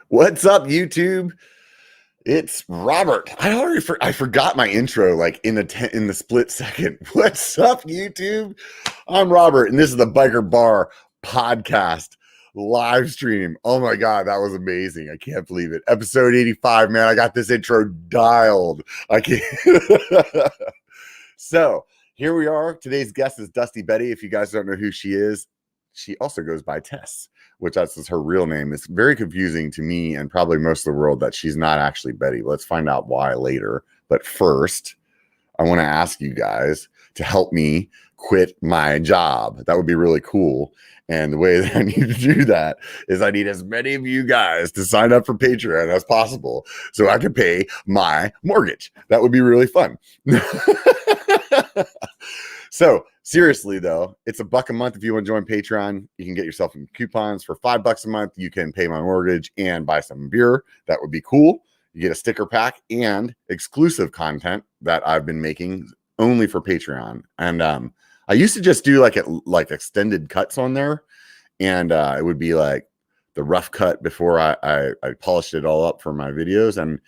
What's up, YouTube? It's Robert. I forgot my intro like in the split second. What's up, YouTube? I'm Robert, and this is the B1KER Bar Podcast live stream. Oh my God, that was amazing. I can't believe it. Episode 85, man. I got this intro dialed. I can't. So here we are. Today's guest is Dusty Betty. If you guys don't know who she is, she also goes by Tess, which that's her real name. It's very confusing to me and probably most of the world that she's not actually Betty. Let's find out why later. But first, I want to ask you guys to help me quit my job. That would be really cool. And the way that I need to do that is I need as many of you guys to sign up for Patreon as possible so I can pay my mortgage. That would be really fun. So seriously though, it's $1 a month. If you want to join Patreon, you can get yourself some coupons for $5 a month. You can pay my mortgage and buy some beer. That would be cool. You get a sticker pack and exclusive content that I've been making only for Patreon. And I used to just do like extended cuts on there, and it would be like the rough cut before I polished it all up for my videos. And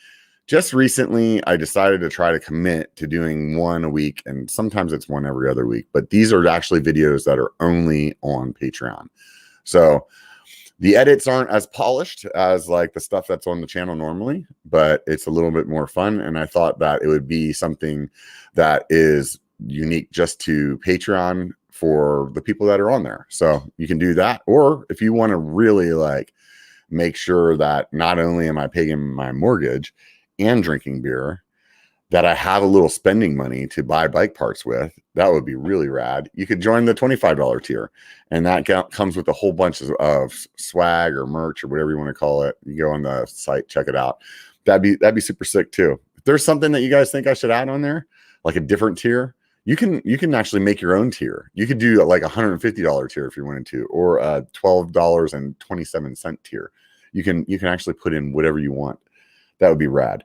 just recently, I decided to try to commit to doing one a week, and sometimes it's one every other week. But these are actually videos that are only on Patreon. So the edits aren't as polished as like the stuff that's on the channel normally, but it's a little bit more fun. And I thought that it would be something that is unique just to Patreon for the people that are on there. So you can do that. Or if you want to really like make sure that not only am I paying my mortgage and drinking beer, that I have a little spending money to buy bike parts with, that would be really rad. You could join the $25 tier, and that comes with a whole bunch of swag or merch or whatever you want to call it. You go on the site, check it out. That'd be super sick too. If there's something that you guys think I should add on there, like a different tier, you can actually make your own tier. You could do like a $150 tier if you wanted to, or a $12.27 tier. You can actually put in whatever you want. That would be rad.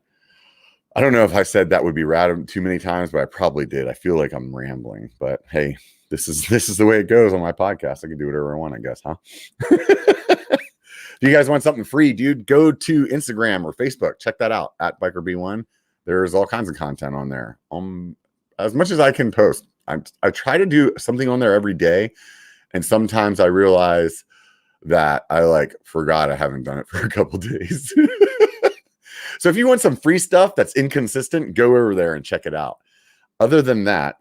I don't know if I said that would be rad too many times, but I probably did. I feel like I'm rambling, but hey, this is the way it goes on my podcast. I can do whatever I want, I guess, huh? If you guys want something free, dude, go to Instagram or Facebook. Check that out at B1KER. There's all kinds of content on there. As much as I can post. I try to do something on there every day, and sometimes I realize that I forgot I haven't done it for a couple days. So if you want some free stuff that's inconsistent, go over there and check it out. Other than that,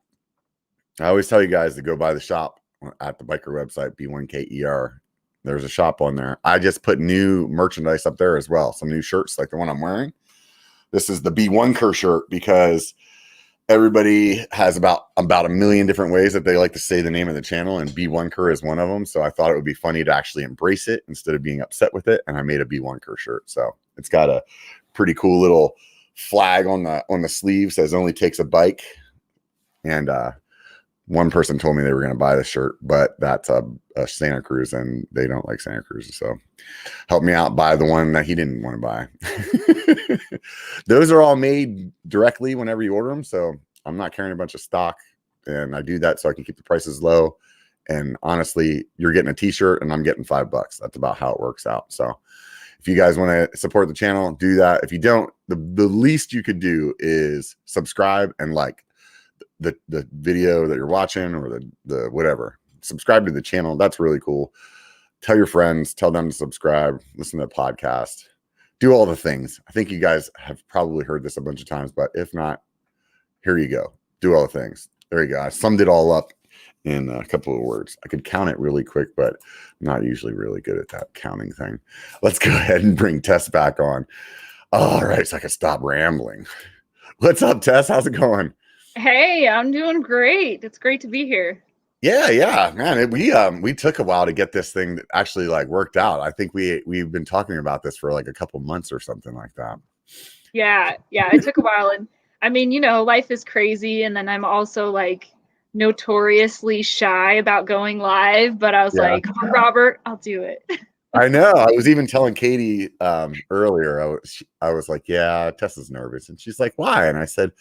I always tell you guys to go by the shop at the B1KER website, B1KER. There's a shop on there. I just put new merchandise up there as well. Some new shirts like the one I'm wearing. This is the B1KER shirt because everybody has about a million different ways that they like to say the name of the channel, and B1KER is one of them. So I thought it would be funny to actually embrace it instead of being upset with it. And I made a B1KER shirt. So it's got a pretty cool little flag on the sleeve, says only takes a bike. And one person told me they were going to buy the shirt, but that's a Santa Cruz, and they don't like Santa Cruz. So help me out, buy the one that he didn't want to buy. Those are all made directly whenever you order them. So I'm not carrying a bunch of stock, and I do that so I can keep the prices low. And honestly, you're getting a t-shirt and I'm getting $5. That's about how it works out. So if you guys want to support the channel, do that. If you don't, the least you could do is subscribe and like the video that you're watching, or the whatever. Subscribe to the channel. That's really cool. Tell your friends, tell them to subscribe, listen to the podcast, do all the things. I think you guys have probably heard this a bunch of times, but if not, here you go. Do all the things. There you go. I summed it all up in a couple of words. I could count it really quick, but I'm not usually really good at that counting thing. Let's go ahead and bring Tess back on. All right, so I can stop rambling. What's up, Tess? How's it going? Hey, I'm doing great. It's great to be here. Yeah, man. We took a while to get this thing actually worked out. I think we've been talking about this for like a couple months or something like that. Yeah, it took a while, and I mean, life is crazy, and then I'm also notoriously shy about going live, but I was like, Robert, I'll do it. I know. I was even telling Katie earlier. I was like, yeah, Tessa's nervous, and she's like, why? And I said,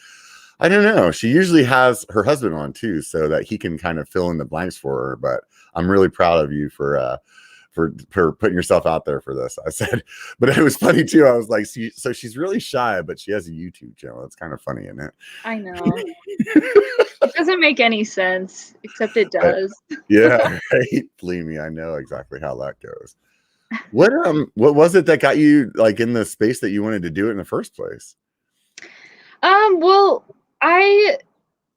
I don't know. She usually has her husband on too, so that he can kind of fill in the blanks for her. But I'm really proud of you for for putting yourself out there for this. I said, but it was funny too. I was like, so she's really shy, but she has a YouTube channel. It's kind of funny, isn't it? I know. It doesn't make any sense, except it does. Yeah, right. Believe me, I know exactly how that goes. What was it that got you like in the space that you wanted to do it in the first place? Well, I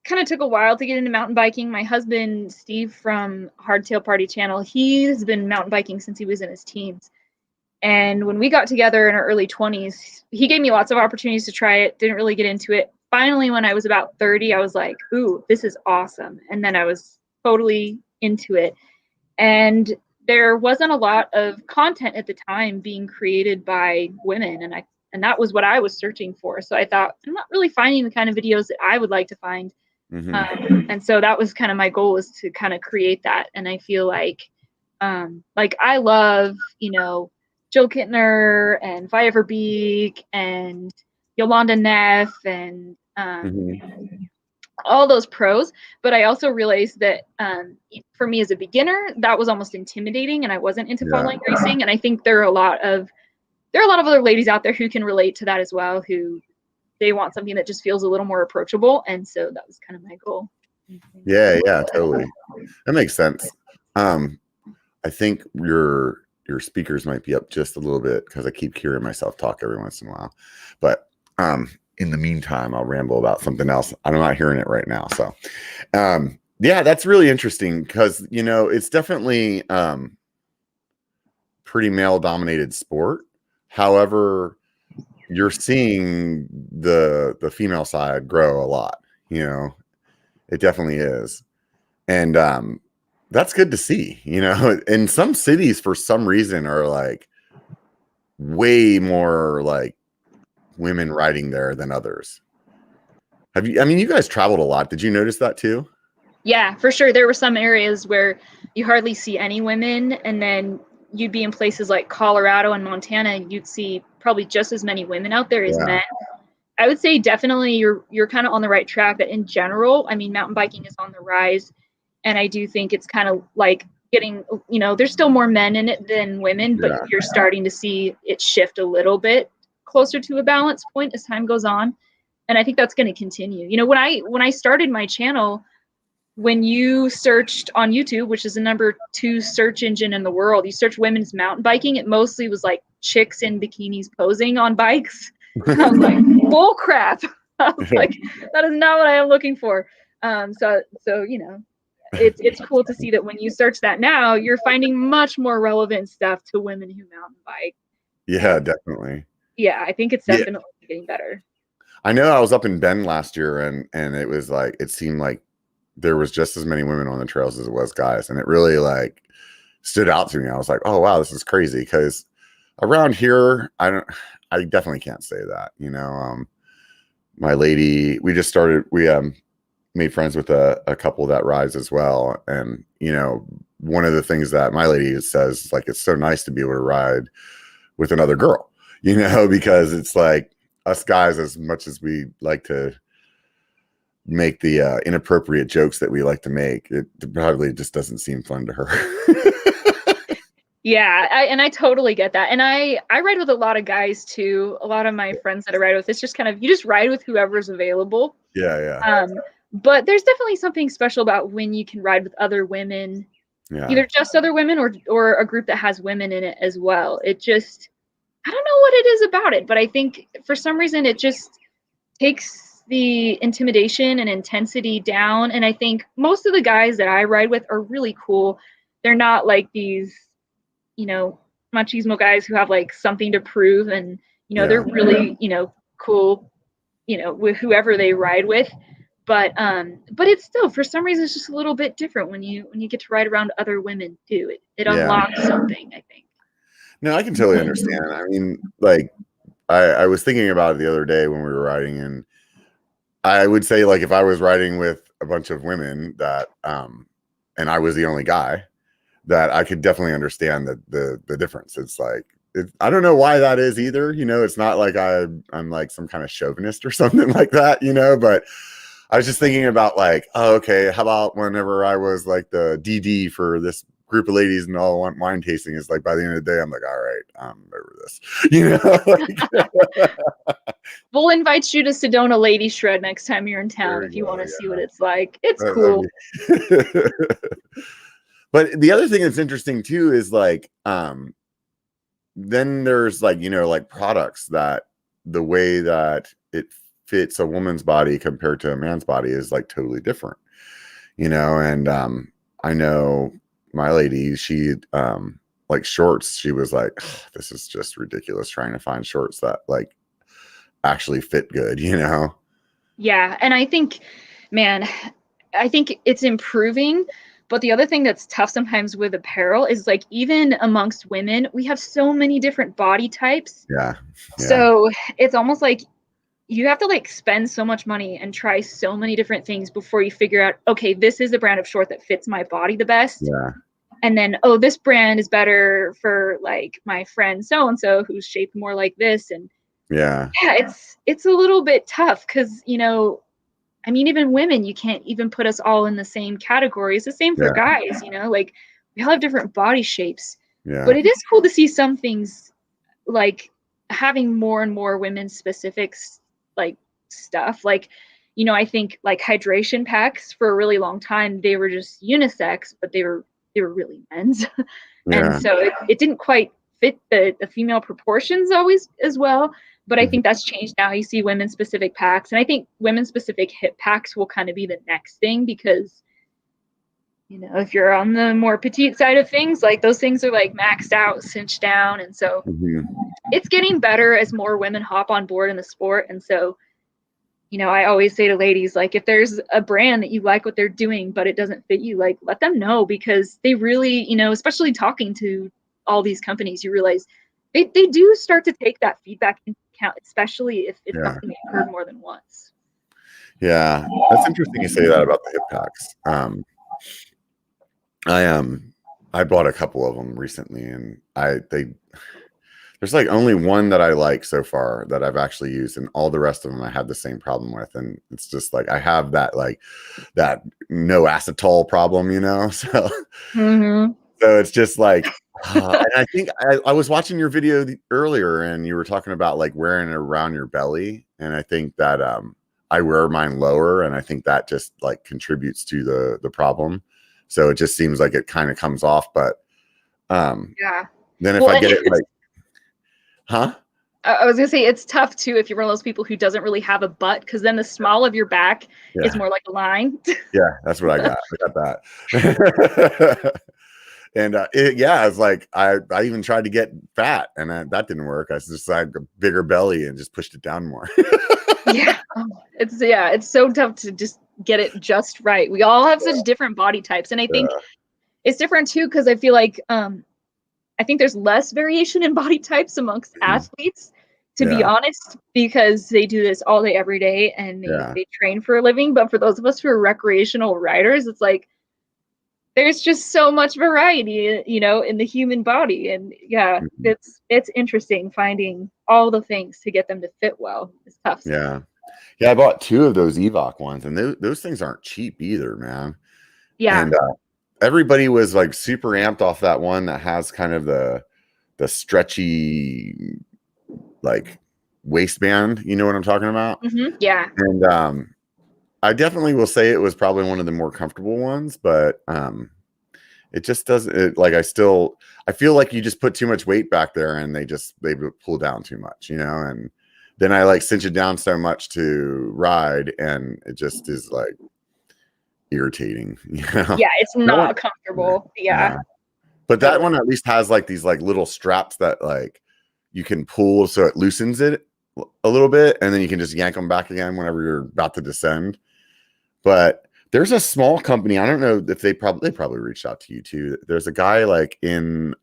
kind of took a while to get into mountain biking. My husband, Steve from Hardtail Party channel, he's been mountain biking since he was in his teens. And when we got together in our early 20s, he gave me lots of opportunities to try it, didn't really get into it. Finally, when I was about 30, I was like, ooh, this is awesome. And then I was totally into it. And there wasn't a lot of content at the time being created by women. And that was what I was searching for. So I thought, I'm not really finding the kind of videos that I would like to find. Mm-hmm. And so that was kind of my goal, is to kind of create that. And I feel like I love, Jill Kittner and Via Verbeek and Yolanda Neff and all those pros. But I also realized that for me as a beginner, that was almost intimidating, and I wasn't into frontline racing. And I think there are a lot of other ladies out there who can relate to that as well, who they want something that just feels a little more approachable. And so that was kind of my goal. Yeah, totally. That makes sense. I think your speakers might be up just a little bit because I keep hearing myself talk every once in a while. But in the meantime, I'll ramble about something else. I'm not hearing it right now. So yeah, that's really interesting because, it's definitely pretty male dominated sport. However, you're seeing the female side grow a lot, it definitely is. And that's good to see, and some cities for some reason are like way more like women riding there than others. You guys traveled a lot. Did you notice that too? Yeah, for sure. There were some areas where you hardly see any women, and then you'd be in places like Colorado and Montana, and you'd see probably just as many women out there as men. I would say definitely you're kind of on the right track. That in general, mountain biking is on the rise, and I do think it's kind of like getting, there's still more men in it than women, but you're starting to see it shift a little bit closer to a balance point as time goes on, and I think that's going to continue. When I started my channel, when you searched on YouTube, which is the number 2 search engine in the world, you search women's mountain biking, it mostly was like chicks in bikinis posing on bikes. And I was like, bull crap. I was like, that is not what I am looking for. So it's cool to see that when you search that now, you're finding much more relevant stuff to women who mountain bike. Yeah, definitely. Yeah, I think it's definitely getting better. I know I was up in Bend last year, and it was like, it seemed like there was just as many women on the trails as it was guys. And it really like stood out to me. I was like, oh wow, this is crazy. Because around here, I definitely can't say that, my lady, we made friends with a couple that rides as well. And, one of the things that my lady says, like, it's so nice to be able to ride with another girl, because it's like us guys, as much as we like to make the inappropriate jokes that we like to make, it probably just doesn't seem fun to her. Yeah, I totally get that. And I ride with a lot of guys too. A lot of my friends that I ride with, it's just kind of, you just ride with whoever's available. Yeah. But there's definitely something special about when you can ride with other women, either just other women or a group that has women in it as well. It just, I don't know what it is about it, but I think for some reason it just takes the intimidation and intensity down. And I think most of the guys that I ride with are really cool. They're not like these, machismo guys who have like something to prove, and they're really cool with whoever they ride with. But it's still, for some reason, it's just a little bit different when you get to ride around other women too. It unlocks something, I think. No, I can totally understand. Like I was thinking about it the other day when we were riding, and I would say, like, if I was riding with a bunch of women that and I was the only guy, that I could definitely understand the difference. It's like, I don't know why that is either. It's not like I'm like some kind of chauvinist or something like that, but I was just thinking about like, oh, okay, how about whenever I was like the DD for this group of ladies and all want wine tasting, it's like by the end of the day, I'm like, all right, I'm over this, you know. We'll invite you to Sedona Lady Shred next time you're in town if you want to see what it's like. It's cool. But the other thing that's interesting too is like, then there's like, you know, like products that the way that it fits a woman's body compared to a man's body is like totally different, you know. And I know my lady, she like shorts, she was like, this is just ridiculous trying to find shorts that like actually fit good, you know. Yeah, and I think, man, I think it's improving. But the other thing that's tough sometimes with apparel is like, even amongst women, we have so many different body types. Yeah. So it's almost like you have to like spend so much money and try so many different things before you figure out, okay, this is a brand of short that fits my body the best. Yeah. And then, oh, this brand is better for like my friend so-and-so who's shaped more like this. And yeah, it's a little bit tough because, you know, I mean, even women, you can't even put us all in the same category. It's the same for guys, you know, like we all have different body shapes. Yeah. But it is cool to see some things like having more and more women specific like stuff. Like, you know, I think like hydration packs for a really long time, they were just unisex, but they were really men's. And so it didn't quite fit the female proportions always as well. But I think that's changed now. You see women specific packs, and I think women specific hip packs will kind of be the next thing because, you know, if you're on the more petite side of things, like those things are like maxed out, cinched down. And so it's getting better as more women hop on board in the sport. And so, you know, I always say to ladies, like, if there's a brand that you like what they're doing, but it doesn't fit you, like, let them know, because they really, you know, especially talking to all these companies, you realize they do start to take that feedback into account, especially if it's something you've heard more than once. Yeah, that's interesting you say that about the hip packs. I bought a couple of them recently, and there's like only one that I like so far that I've actually used, and all the rest of them I have the same problem with. And it's just like I have that no acetol problem, you know. So so it's just like and I think I was watching your video earlier, and you were talking about like wearing it around your belly, and I think that I wear mine lower, and I think that just like contributes to the problem. So it just seems like it kind of comes off, but then if I get it like I was gonna say it's tough too if you're one of those people who doesn't really have a butt, because then the small of your back is more like a line. Yeah, that's what I got. I got that. And it's like I even tried to get fat, and that didn't work. I just had a bigger belly and just pushed it down more. It's so tough to just get it just right. We all have such different body types, and I think it's different too, because I feel like I think there's less variation in body types amongst athletes, to be honest, because they do this all day, every day, and they train for a living. But for those of us who are recreational riders, it's like there's just so much variety, you know, in the human body. And it's interesting finding all the things to get them to fit well. It's tough. Yeah, I bought 2 of those Evoc ones, and those things aren't cheap either, man. And everybody was like super amped off that one that has kind of the stretchy like waistband, you know what I'm talking about? And I definitely will say it was probably one of the more comfortable ones, but it just doesn't I feel like you just put too much weight back there, and they pull down too much, you know. And then I like cinch it down so much to ride, and it just is like irritating, you know? Yeah, it's not comfortable. But that one at least has like these like little straps that like you can pull, so it loosens it a little bit, and then you can just yank them back again whenever you're about to descend. But there's a small company, I don't know if they probably reached out to you too. There's a guy like in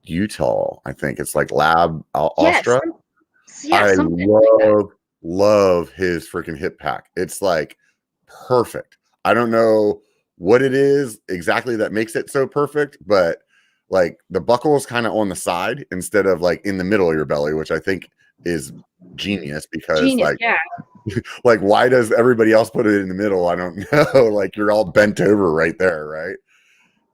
Utah, I think it's like Lab Astra. I love his freaking hip pack. It's like perfect. I don't know what it is exactly that makes it so perfect, but like the buckle is kind of on the side instead of like in the middle of your belly, which I think is genius, because like why does everybody else put it in the middle? I don't know. Like you're all bent over right there, right?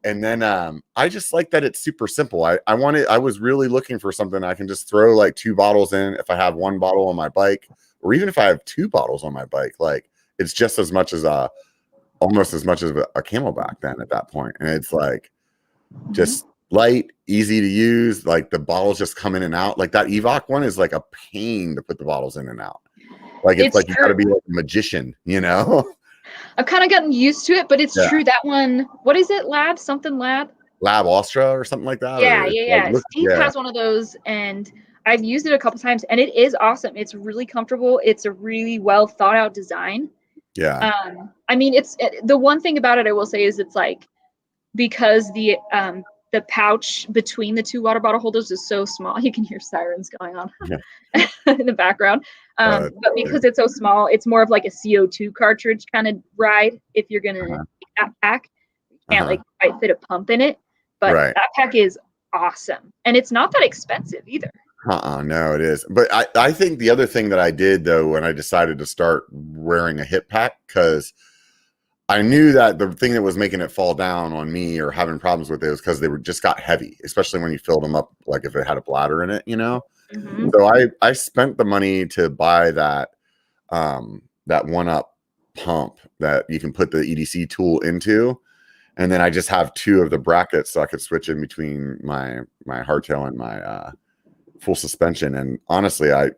And then I just like that it's super simple. I was really looking for something I can just throw like 2 bottles in if I have 1 bottle on my bike, or even if I have 2 bottles on my bike. Like it's just as much as almost as much as a Camelback then at that point. And it's like just light, easy to use. Like the bottles just come in and out. Like that Evoc one is like a pain to put the bottles in and out. Like it's like you got to be like a magician, you know? I've kind of gotten used to it, but it's true. That one, what is it? Lab Astra or something like that. Yeah. Steve has one of those, and I've used it a couple times, and it is awesome. It's really comfortable. It's a really well thought out design. Yeah. I mean, the one thing about it I will say is it's like, because the pouch between the 2 water bottle holders is so small, you can hear sirens going on in the background. But because it's so small, it's more of like a CO2 cartridge kind of ride. If you're gonna take that pack, you can't like quite fit a pump in it. But that pack is awesome, and it's not that expensive either. No, it is. But I think the other thing that I did though when I decided to start wearing a hip pack, because I knew that the thing that was making it fall down on me or having problems with it was because they just got heavy, especially when you filled them up, like if it had a bladder in it, you know? So I spent the money to buy that, that 1-up pump that you can put the EDC tool into. And then I just have 2 of the brackets so I could switch in between my hardtail and my, full suspension. And honestly, I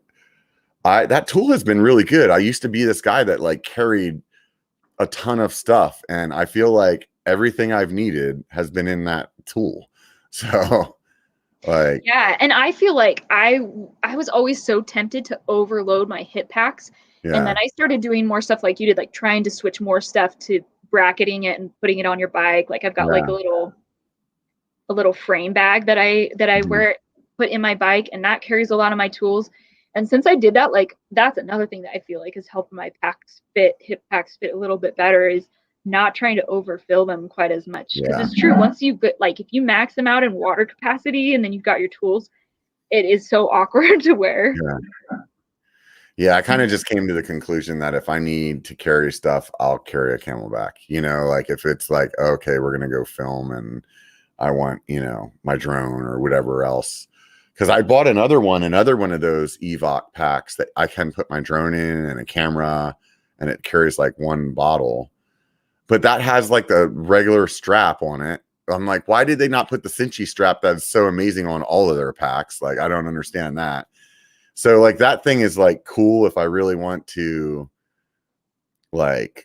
that tool has been really good. I used to be this guy that like carried a ton of stuff, and I feel like everything I've needed has been in that tool. So like, and I feel like I was always so tempted to overload my hip packs. And then I started doing more stuff like you did, like trying to switch more stuff to bracketing it and putting it on your bike. Like I've got like a little frame bag that I wear, put in my bike, and that carries a lot of my tools. And since I did that, like that's another thing that I feel like is helping my hip packs fit a little bit better, is not trying to overfill them quite as much. Because it's true, once you get, like, if you max them out in water capacity and then you've got your tools, it is so awkward to wear. Yeah, I kind of just came to the conclusion that if I need to carry stuff, I'll carry a Camelback. You know, like if it's like, okay, we're gonna go film and I want, you know, my drone or whatever else. Because I bought another one of those Evoc packs that I can put my drone in and a camera, and it carries like 1 bottle. But that has like the regular strap on it. I'm like, why did they not put the cinchy strap that's so amazing on all of their packs? Like, I don't understand that. So like that thing is like cool if I really want to like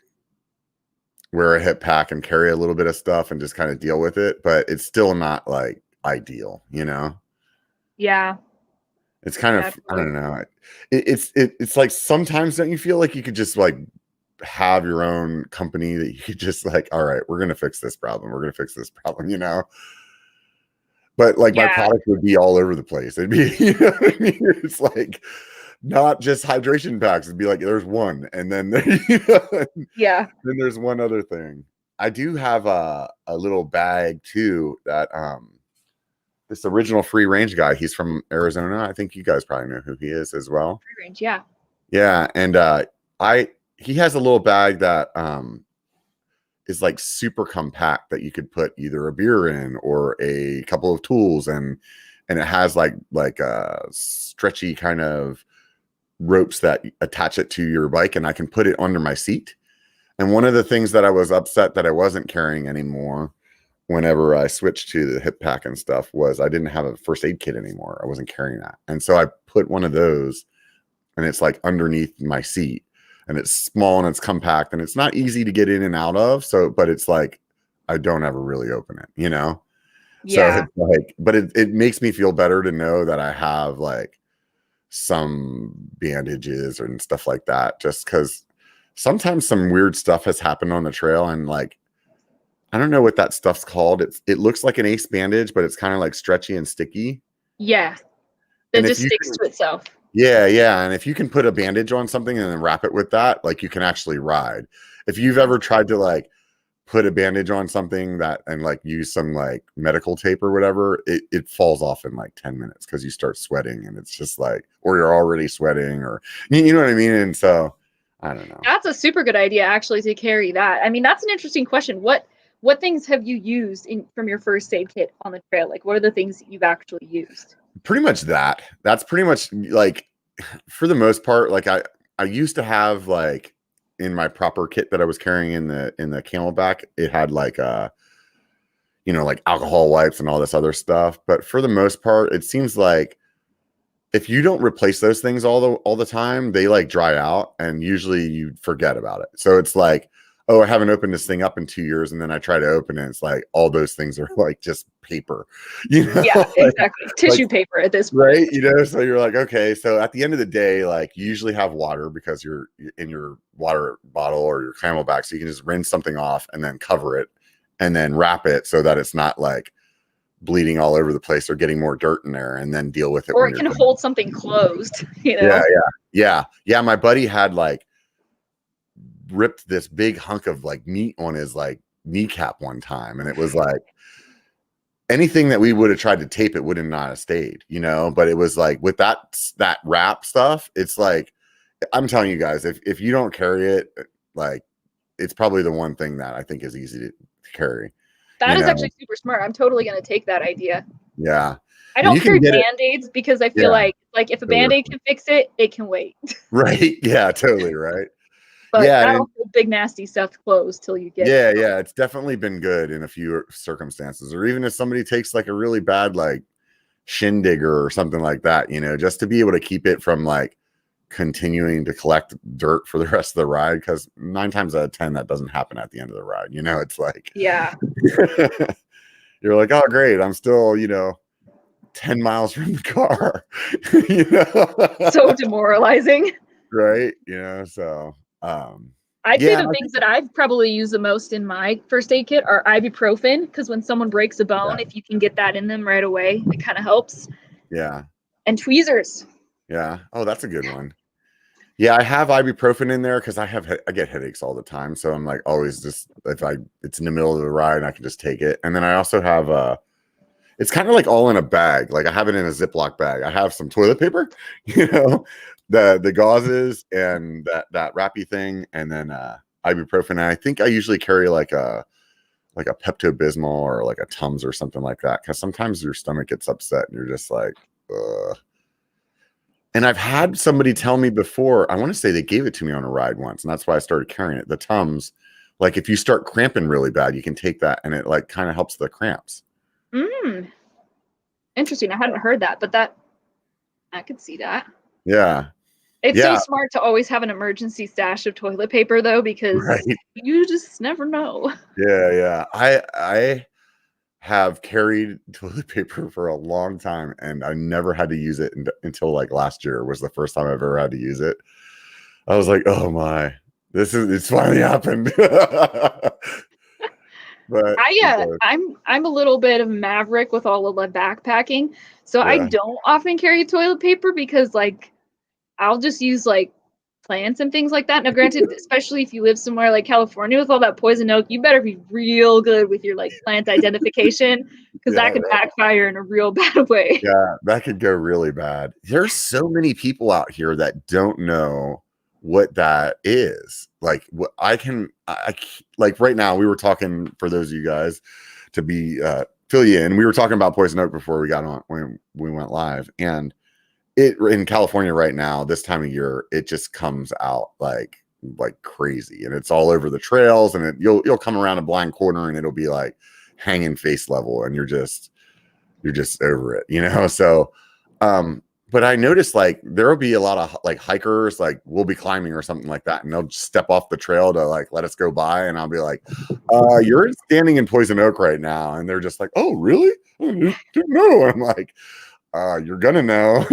wear a hip pack and carry a little bit of stuff and just kind of deal with it. But it's still not like ideal, you know? Yeah. It's kind of, I don't know. It's like sometimes don't you feel like you could just like have your own company that you could just like, all right, we're going to fix this problem. We're going to fix this problem, you know? But like my product would be all over the place. It'd be, you know what I mean? It's like not just hydration packs. It'd be like, there's one. And then, you know, then there's one other thing. I do have a little bag too that, this original free range guy, he's from Arizona. I think you guys probably know who he is as well. Free range, yeah. Yeah, and he has a little bag that is like super compact that you could put either a beer in or a couple of tools, and it has like a stretchy kind of ropes that attach it to your bike, and I can put it under my seat. And one of the things that I was upset that I wasn't carrying anymore whenever I switched to the hip pack and stuff was I didn't have a first aid kit anymore. I wasn't carrying that. And so I put one of those, and it's like underneath my seat, and it's small and it's compact and it's not easy to get in and out of. So, but it's like, I don't ever really open it, you know? So it's like, but it makes me feel better to know that I have like some bandages and stuff like that, just because sometimes some weird stuff has happened on the trail, and like, I don't know what that stuff's called. It looks like an ace bandage, but it's kind of like stretchy and sticky. Yeah. It just sticks to itself. Yeah. And if you can put a bandage on something and then wrap it with that, like you can actually ride. If you've ever tried to like put a bandage on something that and like use some like medical tape or whatever, it falls off in like 10 minutes because you start sweating, and it's just like, or you're already sweating, or you know what I mean? And so I don't know. That's a super good idea actually, to carry that. I mean, that's an interesting question. What what things have you used from your first aid kit on the trail? Like, what are the things that you've actually used? Pretty much that. That's pretty much like, for the most part, like I used to have like in my proper kit that I was carrying in the Camelback, it had like like alcohol wipes and all this other stuff. But for the most part, it seems like if you don't replace those things all the time, they like dry out and usually you forget about it. So it's like, oh, I haven't opened this thing up in 2 years, and then I try to open it. It's like all those things are like just paper, Yeah, exactly. Tissue paper at this point. Right. So you're like, okay. So at the end of the day, like you usually have water because you're in your water bottle or your Camelback. So you can just rinse something off and then cover it and then wrap it so that it's not like bleeding all over the place or getting more dirt in there, and then deal with it. Or it can hold something closed, Yeah. My buddy had like ripped this big hunk of like meat on his like kneecap one time, and it was like anything that we would have tried to tape, it would have not have stayed, but it was like with that wrap stuff, it's like, I'm telling you guys, if you don't carry it, like it's probably the one thing that I think is easy to carry. That is actually super smart. I'm totally going to take that idea. Yeah. I don't carry Band-Aids because I feel like if a Band-Aid can fix it, it can wait. Right. Yeah, totally. Right. But that'll hold big nasty stuff closed till you get it. Yeah. It's definitely been good in a few circumstances, or even if somebody takes like a really bad like shindig or something like that, just to be able to keep it from like continuing to collect dirt for the rest of the ride, because 9 times out of 10 that doesn't happen at the end of the ride. It's like, yeah. You're like, oh great, I'm still 10 miles from the car. So demoralizing, right? So I'd say the things that I've probably used the most in my first aid kit are ibuprofen, because when someone breaks a bone, if you can get that in them right away, it kind of helps. Yeah. And tweezers. Yeah. Oh, that's a good one. Yeah, I have ibuprofen in there because I get headaches all the time. So I'm like always just, it's in the middle of the ride, I can just take it. And then I also have it's kind of like all in a bag. Like I have it in a Ziploc bag. I have some toilet paper, the gauzes and that wrappy thing, and then ibuprofen. And I think I usually carry like a Pepto-Bismol or like a Tums or something like that, because sometimes your stomach gets upset and you're just like, ugh. And I've had somebody tell me before, I want to say they gave it to me on a ride once, and that's why I started carrying it. The Tums, like if you start cramping really bad, you can take that and it like kind of helps the cramps. Interesting. I hadn't heard that, but I could see that. Yeah. It's so smart to always have an emergency stash of toilet paper though, because you just never know. Yeah. I have carried toilet paper for a long time, and I never had to use it until like last year was the first time I've ever had to use it. I was like, oh my, it's finally happened. But I'm a little bit of a maverick with all of the backpacking, so I don't often carry toilet paper because like I'll just use like plants and things like that. Now granted, especially if you live somewhere like California with all that poison oak, you better be real good with your like plant identification, because that could backfire in a real bad way. Yeah, that could go really bad. There's so many people out here that don't know what that is. Like what I like right now, we were talking, for those of you guys to be fill you in, we were talking about poison oak before we got on, when we went live, and it in California right now, this time of year, it just comes out like crazy, and it's all over the trails, and you'll come around a blind corner and it'll be like hanging face level, and you're just over it, so but I noticed like there will be a lot of like hikers, like we'll be climbing or something like that, and they'll just step off the trail to like let us go by, and I'll be like, you're standing in poison oak right now, and they're just like, oh really? I didn't know. I'm like, you're gonna know.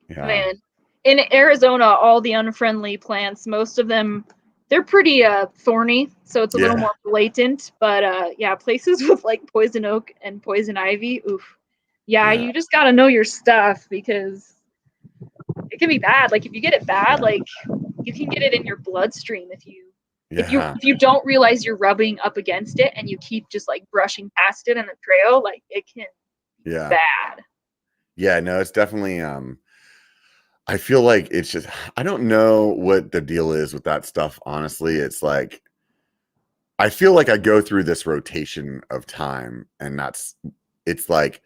Yeah. Man, in Arizona, all the unfriendly plants, most of them, they're pretty thorny, so it's a little more blatant. But places with like poison oak and poison ivy, oof. Yeah, you just gotta know your stuff, because it can be bad. Like if you get it bad, like you can get it in your bloodstream if you don't realize you're rubbing up against it and you keep just like brushing past it in the trail, like it can be bad. Yeah, no, it's definitely I feel like it's just, I don't know what the deal is with that stuff, honestly. It's like I feel like I go through this rotation of time, and it's like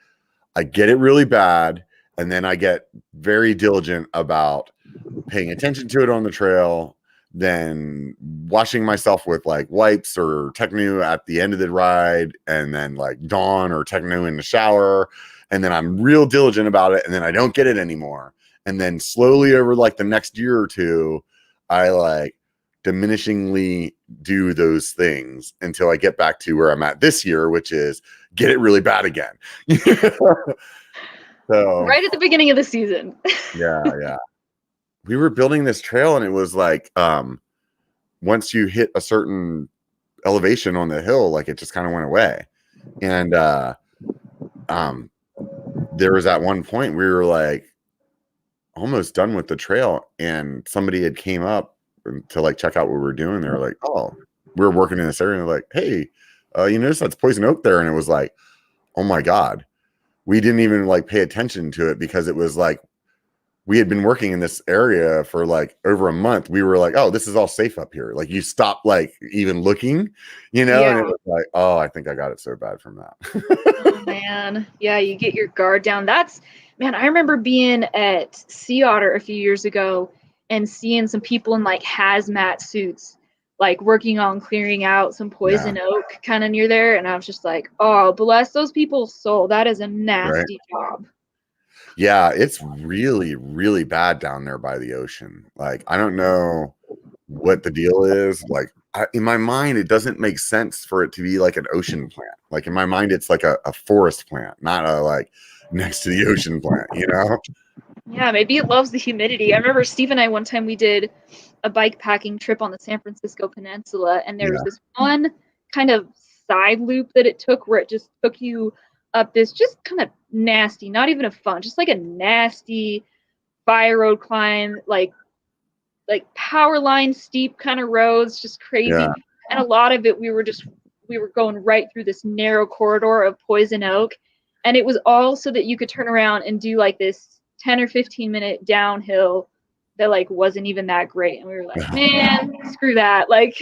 I get it really bad, and then I get very diligent about paying attention to it on the trail, then washing myself with like wipes or Techno at the end of the ride, and then like Dawn or Techno in the shower, and then I'm real diligent about it, and then I don't get it anymore. And then slowly over like the next year or two, I like diminishingly do those things until I get back to where I'm at this year, which is get it really bad again. So right at the beginning of the season. yeah. We were building this trail, and it was like once you hit a certain elevation on the hill, like it just kind of went away. And there was at one point we were like almost done with the trail, and somebody had came up to like check out what we were doing. They were like, oh, we were working in this area, and they're like, hey, you notice that's poison oak there? And it was like, oh my God. We didn't even like pay attention to it because it was like we had been working in this area for like over a month. We were like, oh, this is all safe up here. Like you stop like even looking, and it was like, oh, I think I got it so bad from that. Oh man. Yeah, you get your guard down. I remember being at Sea Otter a few years ago and seeing some people in like hazmat suits, like working on clearing out some poison oak kind of near there. And I was just like, oh, bless those people's soul. That is a nasty job. Yeah, it's really, really bad down there by the ocean. Like, I don't know what the deal is. Like, in my mind, it doesn't make sense for it to be like an ocean plant. Like, in my mind, it's like a forest plant, not a like next to the ocean plant, Yeah, maybe it loves the humidity. I remember Steve and I, one time we did a bike packing trip on the San Francisco Peninsula, and there was this one kind of side loop that it took where it just took you up this just kind of nasty, not even a fun, just like a nasty fire road climb, like power line steep kind of roads, just crazy. Yeah. And a lot of it we were going right through this narrow corridor of poison oak, and it was all so that you could turn around and do like this 10 or 15 minute downhill that like wasn't even that great. And we were like, man, screw that. Like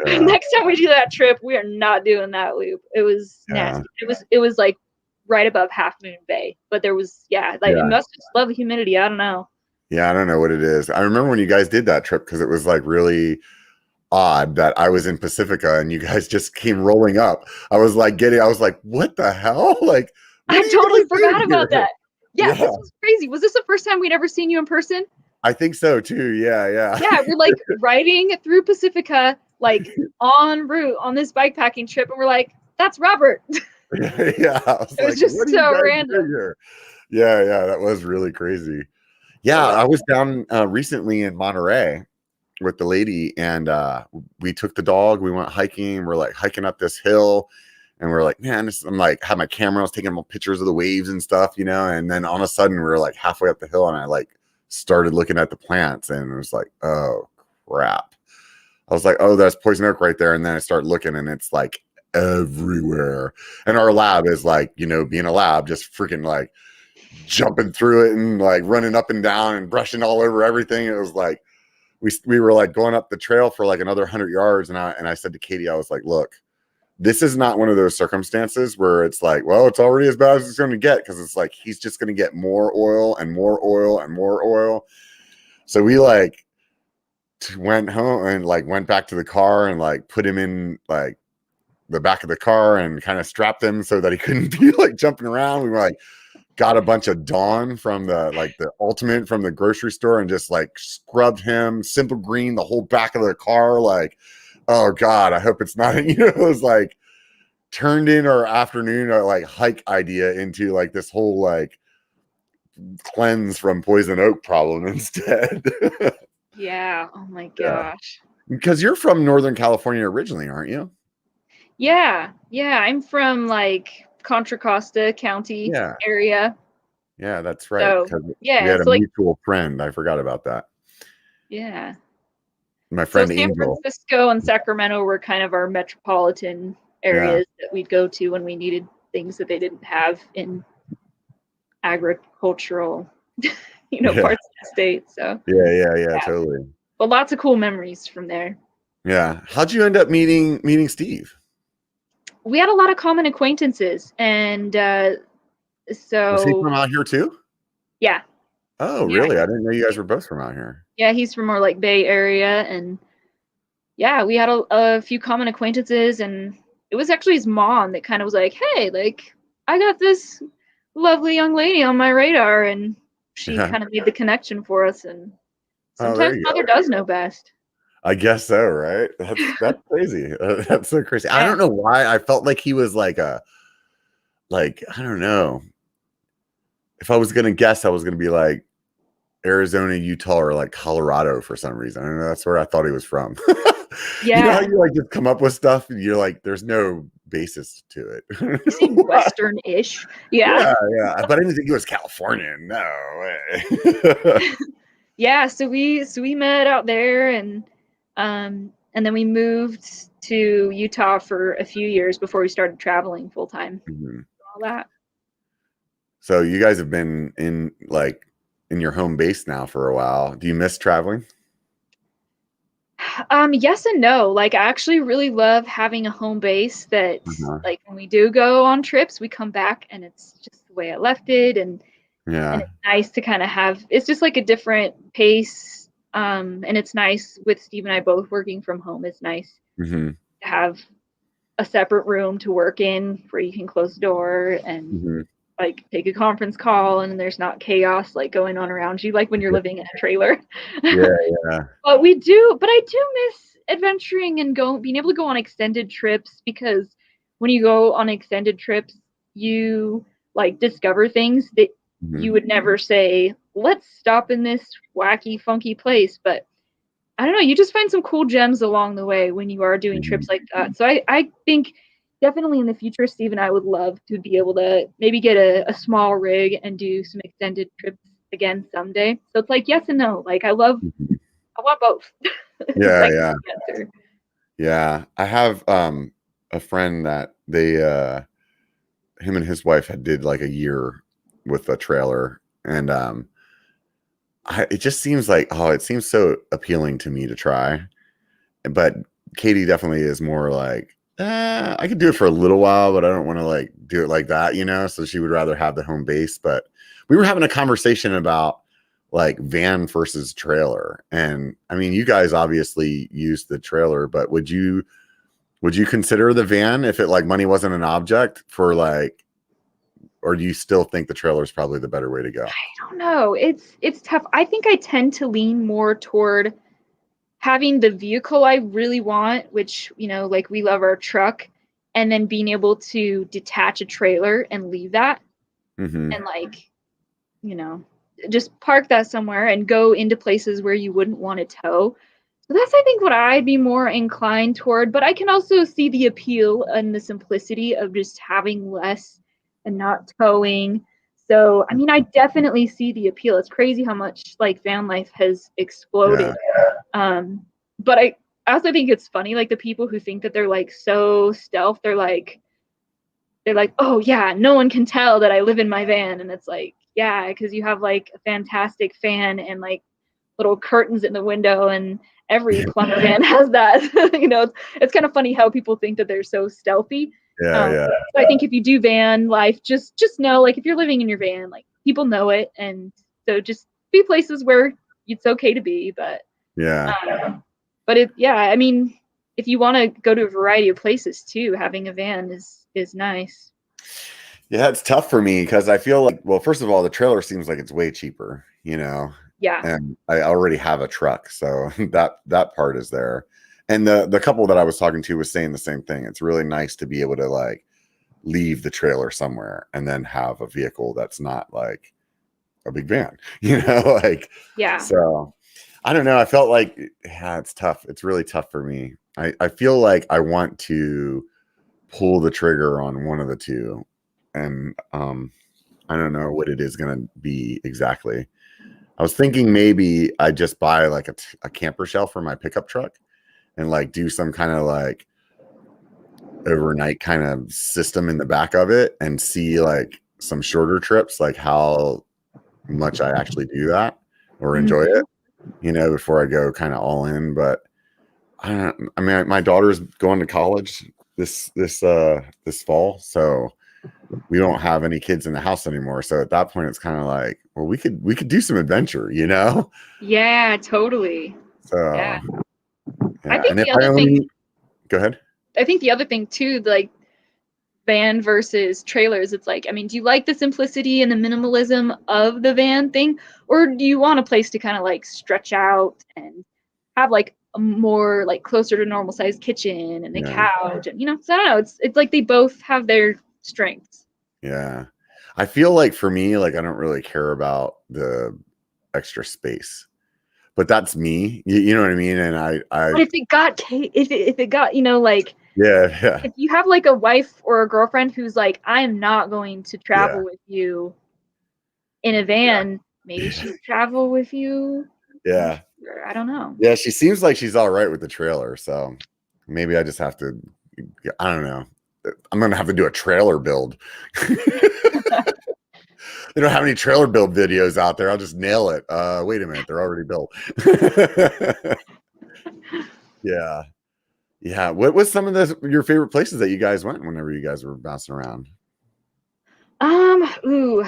next time we do that trip, we are not doing that loop. It was nasty. It was like right above Half Moon Bay, but there was you must just love the humidity. I don't know. Yeah, I don't know what it is. I remember when you guys did that trip because it was like really odd that I was in Pacifica and you guys just came rolling up. I was like, what the hell? Like, I totally forgot about that. Yeah, this was crazy. Was this the first time we'd ever seen you in person? I think so too. Yeah. Yeah, we're like riding through Pacifica, like en route on this bikepacking trip, and we're like, that's Robert. Yeah, it was just so random. Yeah, that was really crazy. Yeah, I was down recently in Monterey with the lady, and we took the dog. We went hiking. We're like hiking up this hill, and we're like, man, I'm like, had my camera. I was taking pictures of the waves and stuff, And then all of a sudden, we were like halfway up the hill, and I like started looking at the plants, and it was like, oh crap. I was like, oh, that's poison oak right there. And then I start looking, and it's like everywhere. And our lab is like, being a lab, just freaking like jumping through it and like running up and down and brushing all over everything. It was like we were like going up the trail for like another 100 yards, and I said to Katie, I was like, look, this is not one of those circumstances where it's like, well, it's already as bad as it's going to get, because it's like he's just going to get more oil and more oil and more oil. So we like went home and like went back to the car and like put him in like the back of the car and kind of strapped him so that he couldn't be like jumping around. We were like got a bunch of Dawn from the Ultimate from the grocery store and just like scrubbed him simple green the whole back of the car. Like, oh God, I hope it's not, it was like turned in our afternoon like hike idea into like this whole like cleanse from poison oak problem instead. Yeah. Oh my gosh. Because you're from Northern California originally, aren't you? Yeah. I'm from like Contra Costa County area. Yeah, that's right. So, we had a mutual friend. I forgot about that. Yeah. My friend San Angel. Francisco and Sacramento were kind of our metropolitan areas that we'd go to when we needed things that they didn't have in agricultural, parts of the state. So yeah, totally. But lots of cool memories from there. Yeah. How'd you end up meeting Steve? We had a lot of common acquaintances, and Was he so from out here too? yeah. Oh, Yeah, really? I didn't know you guys were both from out here. yeah, he's from more like Bay Area, and yeah, we had a few common acquaintances, and it was actually his mom that kind of was like, "Hey, like I got this lovely young lady on my radar," and she Yeah. kind of made the connection for us. And Oh, there sometimes you mother go. does know best. I guess so, right? That's crazy. That's so crazy. I Yeah. don't know why I felt like he was like I don't know. If I was gonna guess, I was gonna be like Arizona, Utah, or like Colorado for some reason. I don't know. That's where I thought he was from. You know how Yeah. you like just come up with stuff and you're like, there's no basis to it. You seem Western-ish. Yeah. Yeah, yeah. But I didn't think he was Californian. No way. Yeah, so we met out there, and then we moved to Utah for a few years before we started traveling full time. Mhm. All that. So you guys have been in your home base now for a while. Do you miss traveling? Yes and no. Like, I actually really love having a home base that, Uh-huh. like, when we do go on trips, we come back and it's just the way I left it, and Yeah. it's nice to kind of have. It's just like a different pace. And it's nice with Steve and I both working from home. It's nice Hmm. to have a separate room to work in where you can close the door and Hmm. like take a conference call, and there's not chaos like going on around you like when you're living in a trailer. Yeah, yeah. But I do miss adventuring and being able to go on extended trips, because when you go on extended trips, you like discover things that Hmm. you would never say, let's stop in this wacky, funky place. But I don't know, you just find some cool gems along the way when you are doing Hmm. trips like that. So I think definitely in the future, Steve and I would love to be able to maybe get a small rig and do some extended trips again someday. So it's like yes and no. Like I want both. It's Yeah, like yeah. the answer. Yeah. I have a friend that him and his wife had did like a year with a trailer, and it just seems like, oh, it seems so appealing to me to try. But Katie definitely is more like, I could do it for a little while, but I don't want to like do it like that, you know? So she would rather have the home base. But we were having a conversation about like van versus trailer. And I mean, you guys obviously use the trailer, but would you consider the van if it like money wasn't an object for like, or do you still think the trailer is probably the better way to go? I don't know. It's tough. I think I tend to lean more toward having the vehicle I really want, which, like we love our truck, and then being able to detach a trailer and leave that, Hmm. and like, you know, just park that somewhere and go into places where you wouldn't want to tow. So that's, I think, what I'd be more inclined toward. But I can also see the appeal and the simplicity of just having less and not towing. So, I mean, I definitely see the appeal. It's crazy how much like van life has Yeah. exploded. But I also think it's funny, like the people who think that they're like so stealth, they're like, oh yeah, no one can tell that I live in my van. And it's like, yeah, because you have like a fantastic fan and like little curtains in the window, and every plumber van has that. It's kind of funny how people think that they're so stealthy. Yeah. Yeah. So I think if you do van life, just know, like if you're living in your van, like people know it, and so just be places where it's okay to be. Yeah. Yeah, I mean, if you want to go to a variety of places too, having a van is nice. Yeah, it's tough for me because I feel like, well, first of all, the trailer seems like it's way cheaper, you know, Yeah. and I already have a truck, so that part is there. And the couple that I was talking to was saying the same thing. It's really nice to be able to like leave the trailer somewhere and then have a vehicle that's not like a big van, like, Yeah. so I don't know. I felt like, yeah, it's tough. It's really tough for me. I feel like I want to pull the trigger on one of the two, and I don't know what it is going to be exactly. I was thinking maybe I just buy like a camper shell for my pickup truck and like do some kind of like overnight kind of system in the back of it and see like some shorter trips, like how much I actually do that or enjoy Mhm. it, before I go kind of all in. But I mean, my daughter's going to college this fall, so we don't have any kids in the house anymore. So at that point, it's kind of like, well, we could do some adventure, you know? Yeah, totally. So Yeah. I yeah. think And if the I other only thing, go ahead. I think the other thing too, like van versus trailers, it's like, I mean, do you like the simplicity and the minimalism of the van thing, or do you want a place to kind of like stretch out and have like a more like closer to normal sized kitchen and a Yeah. couch, and so I don't know, it's like they both have their strengths. Yeah. I feel like for me, like I don't really care about the extra space, but that's me. You know what I mean? And But if it got if it got like, yeah. if you have like a wife or a girlfriend who's like, I'm not going to travel Yeah. with you in a van, maybe she would travel with you. Yeah. I don't know. Yeah. She seems like she's all right with the trailer. So maybe I just have to, I don't know. I'm going to have to do a trailer build. They don't have any trailer build videos out there. I'll just nail it. Wait a minute. They're already built. Yeah. Yeah. What was some of your favorite places that you guys went whenever you guys were bouncing around?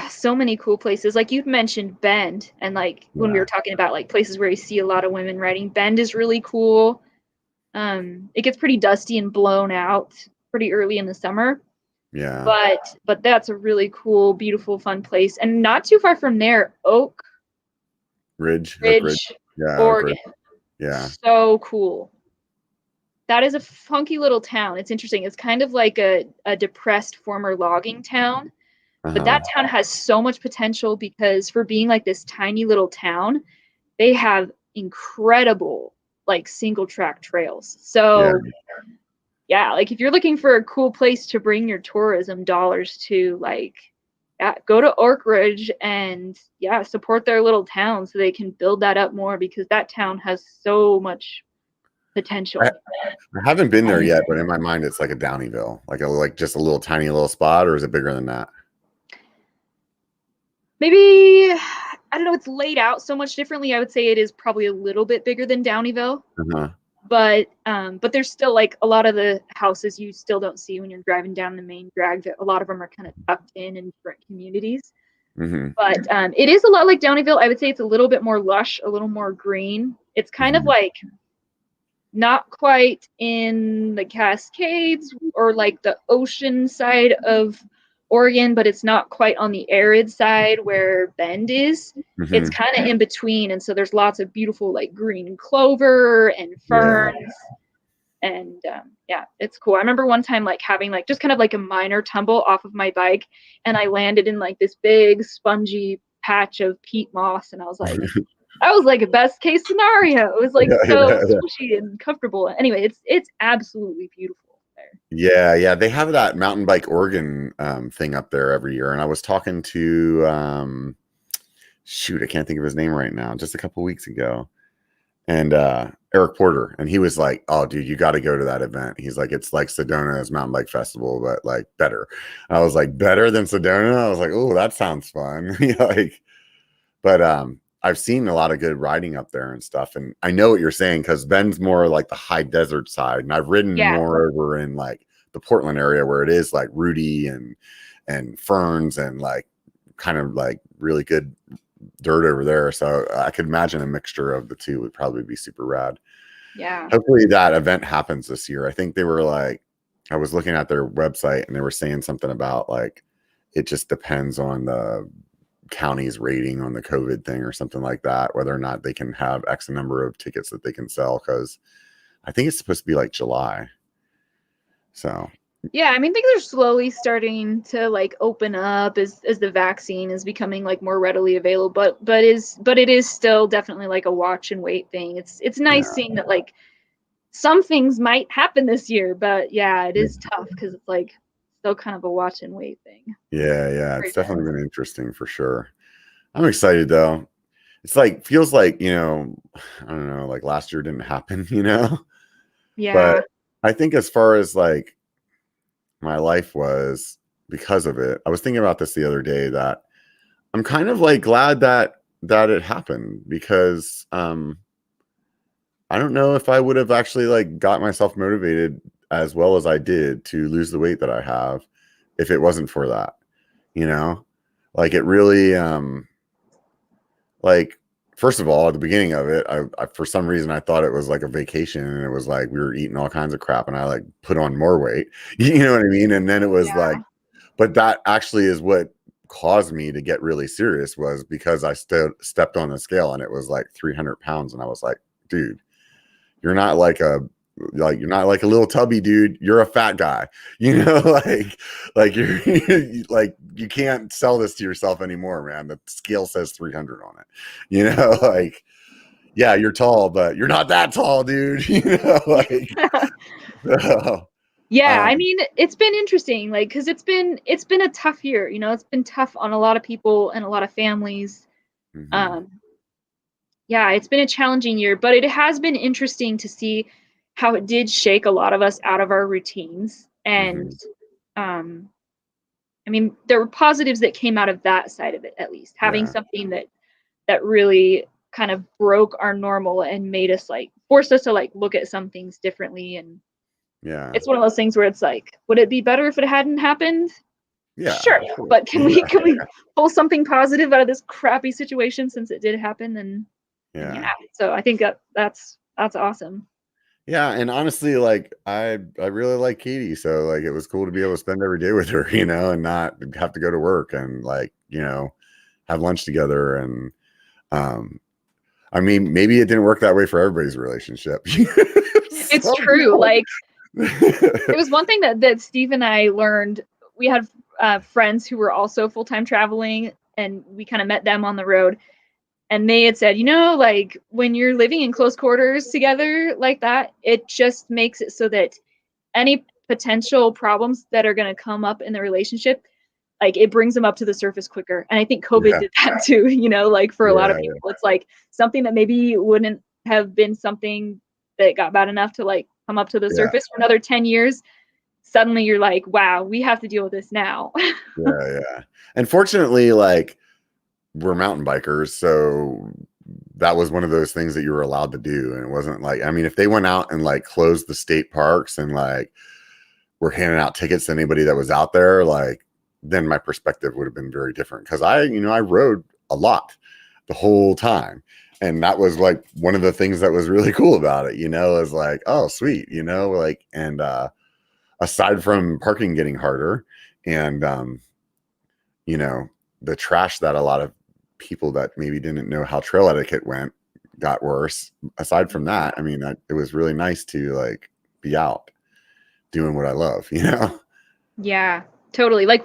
So many cool places. Like you've mentioned Bend, and like when we were talking about like places where you see a lot of women riding, Bend is really cool. It gets pretty dusty and blown out pretty early in the summer. Yeah. But that's a really cool, beautiful, fun place. And not too far from there, Oak Ridge. Yeah. Oregon. Yeah. So cool. That is a funky little town. It's interesting. It's kind of like a depressed former logging town. But that town has so much potential because for being like this tiny little town, they have incredible like single track trails. So yeah, like if you're looking for a cool place to bring your tourism dollars to, like, go to Oak Ridge and support their little town so they can build that up more, because that town has so much potential. I haven't been there yet, but in my mind, it's like a Downieville, like just a little tiny little spot, or is it bigger than that? Maybe, I don't know. It's laid out so much differently. I would say it is probably a little bit bigger than Downieville. But there's still like a lot of the houses you still don't see when you're driving down the main drag. A lot of them are kind of tucked in different communities. But it is a lot like Downieville. I would say it's a little bit more lush, a little more green. It's kind of like not quite in the Cascades or like the ocean side of Oregon, but it's not quite on the arid side where Bend is. It's kind of in between, and so there's lots of beautiful like green clover and ferns, and it's cool. I remember one time like having like just kind of like a minor tumble off of my bike, and I landed in like this big spongy patch of peat moss, and I was like, that was like a best case scenario. It was like squishy and comfortable. Anyway, it's absolutely beautiful. Yeah, they have that mountain bike Oregon thing up there every year, and I was talking to I can't think of his name right now, just a couple weeks ago, and Eric Porter, and he was like, oh dude, you got to go to that event. He's like, it's like Sedona's mountain bike festival, but like better. I was like, better than Sedona? I was like, oh, that sounds fun. But I've seen a lot of good riding up there and stuff. And I know what you're saying, because Ben's more like the high desert side. And I've ridden more over in like the Portland area where it is like Rudy and ferns and like kind of like really good dirt over there. So I could imagine a mixture of the two would probably be super rad. Yeah. Hopefully that event happens this year. I think they were like, I was looking at their website and they were saying something about like, it just depends on the county's rating on the COVID thing or something like that, whether or not they can have X number of tickets that they can sell, because I think it's supposed to be like July. So yeah, I mean, things are slowly starting to like open up as the vaccine is becoming like more readily available, but it is still definitely like a watch and wait thing. It's nice seeing that like some things might happen this year, but it is tough because it's like still kind of a watch and wait thing. Yeah, it's definitely been interesting for sure. I'm excited though. It's like, feels like, I don't know, like last year didn't happen, but I think as far as like my life was because of it, I was thinking about this the other day, that I'm kind of like glad that it happened, because I I don't know if I would have actually like got myself motivated as well as I did to lose the weight that I have if it wasn't for that, you know, like it really, like, first of all, at the beginning of it, I for some reason I thought it was like a vacation, and it was like we were eating all kinds of crap, and I like put on more weight. You know what I mean? And then it was like, but that actually is what caused me to get really serious, was because I stepped on the scale and it was like 300 pounds, and I was like, dude, you're not like you're not like a little tubby dude, you're a fat guy, you know, like you're like, you can't sell this to yourself anymore, man. The scale says 300 on it, you know, like, yeah, you're tall, but you're not that tall, dude. You know, like, so, yeah, I mean, it's been interesting, like, because it's been a tough year, you know, it's been tough on a lot of people and a lot of families. Yeah, it's been a challenging year, but it has been interesting to see how it did shake a lot of us out of our routines. And I mean, there were positives that came out of that side of it, at least having something that really kind of broke our normal and made us like, forced us to like look at some things differently. And it's one of those things where it's like, would it be better if it hadn't happened? Yeah, sure. But can we pull something positive out of this crappy situation since it did happen? And so I think that's awesome. Yeah, and honestly, like I really like Katie, so like it was cool to be able to spend every day with her, you know, and not have to go to work and like, you know, have lunch together. And I mean, maybe it didn't work that way for everybody's relationship. It's true. Like, it was one thing that Steve and I learned. We had friends who were also full-time traveling, and we kind of met them on the road. And they had said, you know, like when you're living in close quarters together like that, it just makes it so that any potential problems that are going to come up in the relationship, like it brings them up to the surface quicker. And I think COVID did that too, you know, like for a lot of people, it's like something that maybe wouldn't have been something that got bad enough to like come up to the surface for another 10 years. Suddenly you're like, wow, we have to deal with this now. And fortunately, like, we're mountain bikers, so that was one of those things that you were allowed to do. And it wasn't like, I mean, if they went out and like closed the state parks and like were handing out tickets to anybody that was out there, like, then my perspective would have been very different, because I rode a lot the whole time, and that was like one of the things that was really cool about it, you know, is like, oh sweet, you know, like, and aside from parking getting harder and you know, the trash that a lot of people that maybe didn't know how trail etiquette went got worse. Aside from that, I mean, it was really nice to like be out doing what I love, you know? Yeah, totally. Like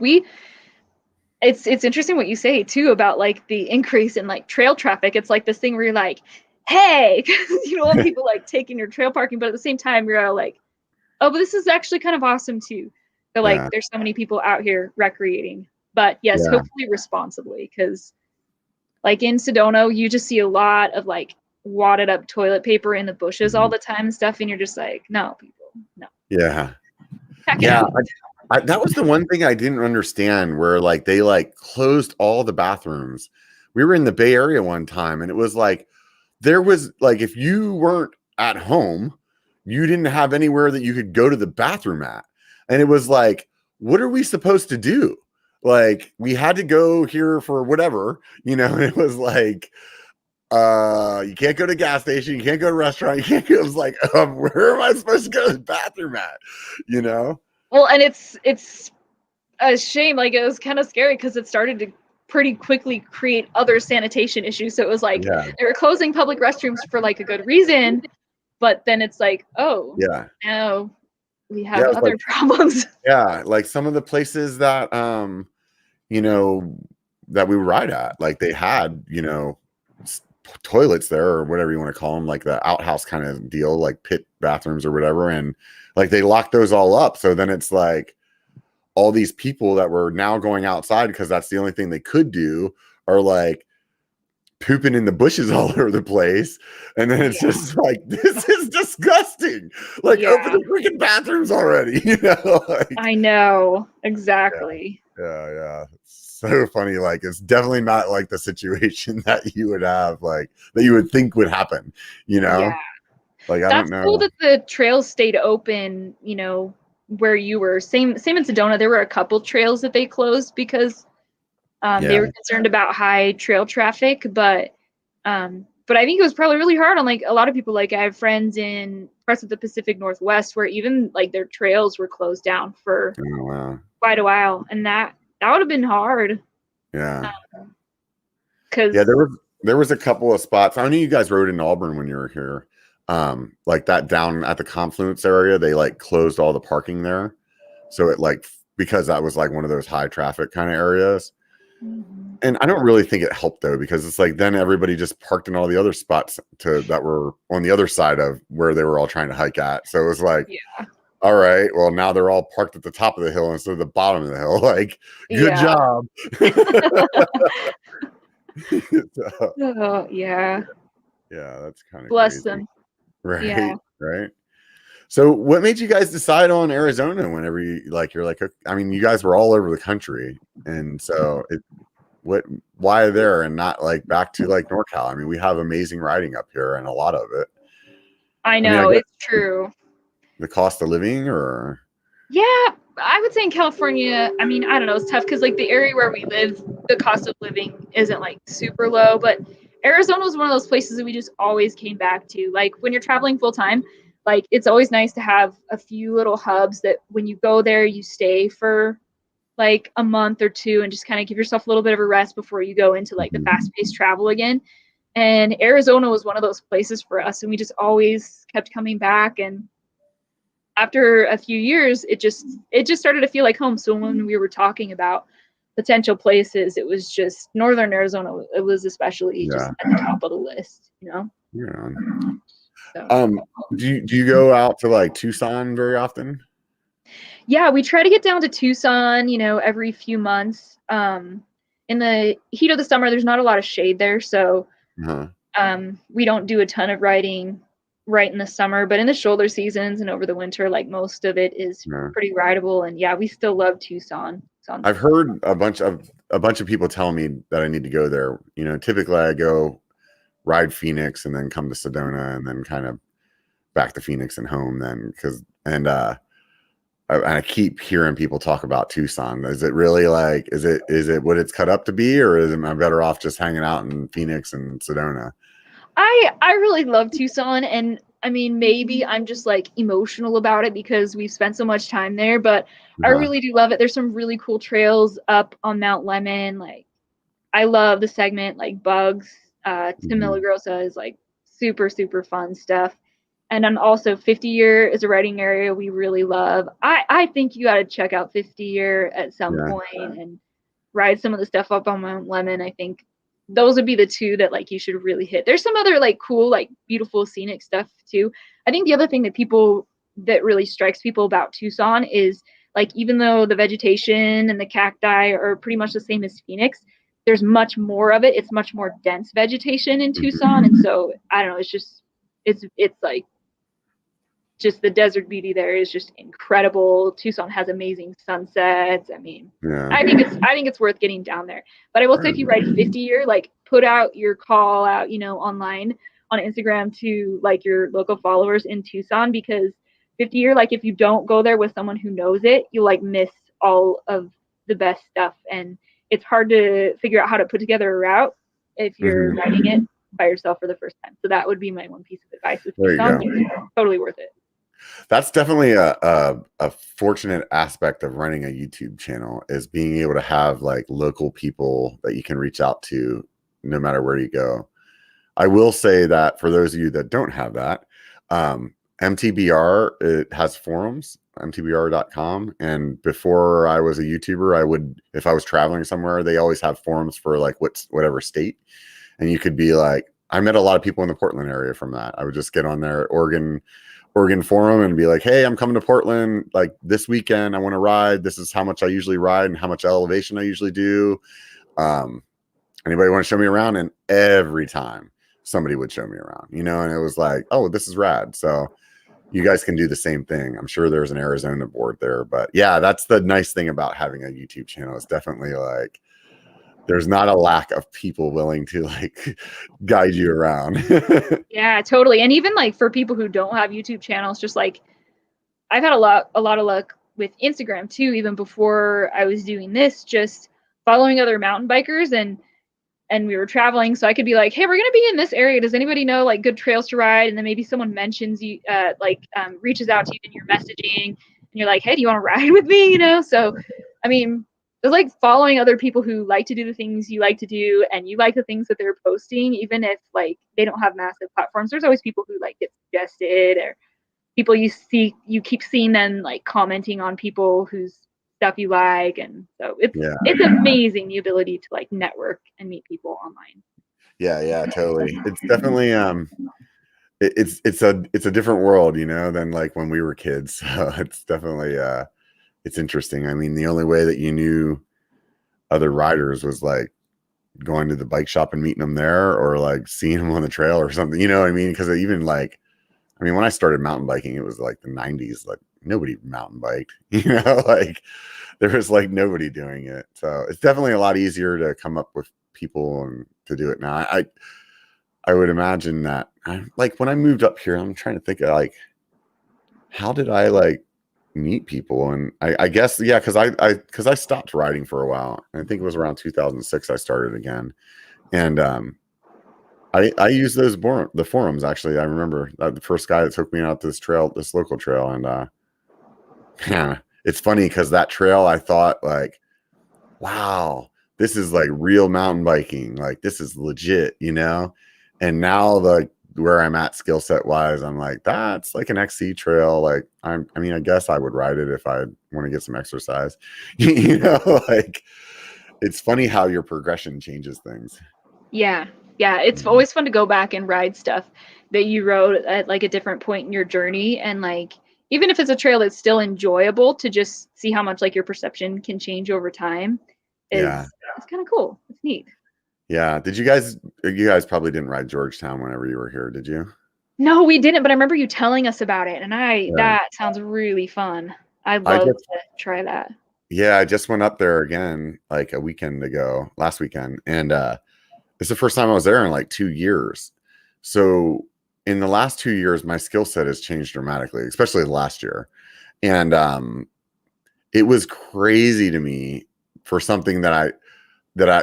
it's interesting what you say too about like the increase in like trail traffic. It's like this thing where you're like, hey, you don't want people like taking your trail parking, but at the same time you're all like, oh, but this is actually kind of awesome too. So like there's so many people out here recreating, but yes, hopefully responsibly, because like in Sedona, you just see a lot of like wadded up toilet paper in the bushes all the time and stuff. And you're just like, no, people, no. Yeah. That was the one thing I didn't understand, where like they like closed all the bathrooms. We were in the Bay Area one time, and it was like, there was like, if you weren't at home, you didn't have anywhere that you could go to the bathroom at. And it was like, what are we supposed to do? Like, we had to go here for whatever, you know, and it was like, you can't go to a gas station, you can't go to a restaurant, you can't go. It was like, where am I supposed to go to the bathroom at? You know? Well, and it's a shame. Like, it was kind of scary because it started to pretty quickly create other sanitation issues. So it was like they were closing public restrooms for like a good reason, but then it's like, oh, now we have other problems. Yeah, like some of the places that you know, that we ride at, like they had, you know, toilets there, or whatever you want to call them, like the outhouse kind of deal, like pit bathrooms or whatever, and like they locked those all up. So then it's like all these people that were now going outside because that's the only thing they could do, are like pooping in the bushes all over the place. And then it's just like, this is disgusting. Like, open the freaking bathrooms already, you know? Like, I know, exactly. Yeah. So funny. Like, it's definitely not like the situation that you would have, like, that you would think would happen, you know? Like, I don't know. That's cool that the trails stayed open, you know, where you were. Same in Sedona. There were a couple trails that they closed because they were concerned about high trail traffic, but I think it was probably really hard on like a lot of people. Like I have friends in parts of the Pacific Northwest where even like their trails were closed down for quite a while, and that would have been hard. Yeah. Because there was a couple of spots. I know you guys rode in Auburn when you were here. Like that down at the confluence area, they like closed all the parking there. So it like, because that was like one of those high traffic kind of areas. And I don't really think it helped though, because it's like then everybody just parked in all the other spots that were on the other side of where they were all trying to hike at. So it was like, all right, well now they're all parked at the top of the hill instead of the bottom of the hill. Like, good job. So, yeah, that's kind of bless crazy. them. Right. Right. So what made you guys decide on Arizona whenever you're like, I mean, you guys were all over the country. And so why there and not like back to like NorCal? I mean, we have amazing riding up here and a lot of it. I know, it's true. The cost of living or? Yeah, I would say in California, I mean, I don't know, it's tough because like the area where we live, the cost of living isn't like super low, but Arizona was one of those places that we just always came back to. Like when you're traveling full time, like it's always nice to have a few little hubs that when you go there, you stay for like a month or two and just kind of give yourself a little bit of a rest before you go into like the fast-paced travel again. And Arizona was one of those places for us, and we just always kept coming back. And after a few years, it just started to feel like home. So when we were talking about potential places, it was just Northern Arizona. It was especially just at the top of the list, you know? Yeah. So. Do you go out to like Tucson very often? Yeah, we try to get down to Tucson, you know, every few months. In the heat of the summer, there's not a lot of shade there, so we don't do a ton of riding right in the summer, but in the shoulder seasons and over the winter, like most of it is pretty rideable. And yeah, we still love Tucson. I've heard a bunch of people tell me that I need to go there. You know, typically I go ride Phoenix and then come to Sedona and then kind of back to Phoenix and home then I keep hearing people talk about Tucson. Is it really like, is it what it's cut up to be, or am I better off just hanging out in Phoenix and Sedona? I really love Tucson, and I mean, maybe I'm just like emotional about it because we've spent so much time there, but I really do love it. There's some really cool trails up on Mount Lemmon. Like, I love the segment like Bugs to Milagrosa is like super, super fun stuff. And then also 50-year is a riding area we really love. I think you got to check out 50-year at some point and ride some of the stuff up on Mount Lemmon. I think those would be the two that like you should really hit. There's some other like cool, like beautiful scenic stuff too. I think the other thing that really strikes people about Tucson is like, even though the vegetation and the cacti are pretty much the same as Phoenix, there's much more of it. It's much more dense vegetation in Tucson. And so I don't know, it's like, just the desert beauty there is just incredible. Tucson has amazing sunsets. I mean, I think it's worth getting down there. But I will say, if you ride 50-year, like put out your call out, you know, online on Instagram to like your local followers in Tucson, because 50-year, like if you don't go there with someone who knows it, you'll like miss all of the best stuff. And it's hard to figure out how to put together a route if you're riding it by yourself for the first time. So that would be my one piece of advice with Tucson. Totally worth it. That's definitely a fortunate aspect of running a YouTube channel, is being able to have like local people that you can reach out to no matter where you go. I will say that for those of you that don't have that, MTBR, it has forums, mtbr.com. And before I was a YouTuber, if I was traveling somewhere, they always have forums for like whatever state. And you could be like, I met a lot of people in the Portland area from that. I would just get on their Oregon forum and be like, hey, I'm coming to Portland like this weekend. I want to ride. This is how much I usually ride and how much elevation I usually do. Anybody want to show me around? And every time somebody would show me around, you know, and it was like, oh, this is rad. So you guys can do the same thing. I'm sure there's an Arizona board there, but yeah, that's the nice thing about having a YouTube channel. It's definitely like, there's not a lack of people willing to like guide you around. Yeah, totally. And even like for people who don't have YouTube channels, just like I've had a lot of luck with Instagram too, even before I was doing this, just following other mountain bikers and we were traveling. So I could be like, hey, we're going to be in this area. Does anybody know like good trails to ride? And then maybe someone mentions you, reaches out to you in your messaging and you're like, hey, do you want to ride with me? You know? So, I mean, it's like following other people who like to do the things you like to do and you like the things that they're posting, even if like they don't have massive platforms. There's always people who like get suggested, or people you keep seeing them like commenting on people whose stuff you like. And so it's amazing the ability to like network and meet people online. Yeah, totally. It's definitely it's a different world, you know, than like when we were kids. So it's definitely it's interesting. I mean, the only way that you knew other riders was like going to the bike shop and meeting them there, or like seeing them on the trail or something, you know what I mean? Because even like, I mean, when I started mountain biking, it was like the 90s, like nobody mountain biked, you know, like there was like nobody doing it. So it's definitely a lot easier to come up with people and to do it now. I would imagine that like when I moved up here, I'm trying to think of like, how did I like meet people? And I guess, yeah, because I stopped riding for a while. I think it was around 2006 I started again. And I used the forums actually. I remember the first guy that took me out this local trail. And man, it's funny because that trail, I thought like, wow, this is like real mountain biking. Like this is legit, you know? And now where I'm at skill set wise, I'm like, that's like an XC trail. Like I mean, I guess I would ride it if I want to get some exercise, you know, like it's funny how your progression changes things. Yeah. It's always fun to go back and ride stuff that you rode at like a different point in your journey. And like, even if it's a trail that's still enjoyable, to just see how much like your perception can change over time it's kind of cool. It's neat. Yeah. You guys probably didn't ride Georgetown whenever you were here, did you? No, we didn't, but I remember you telling us about it, and that sounds really fun. I'd love to try that. Yeah, I just went up there again like a weekend ago, last weekend, and it's the first time I was there in like 2 years. So in the last 2 years, my skill set has changed dramatically, especially last year. And it was crazy to me for something that I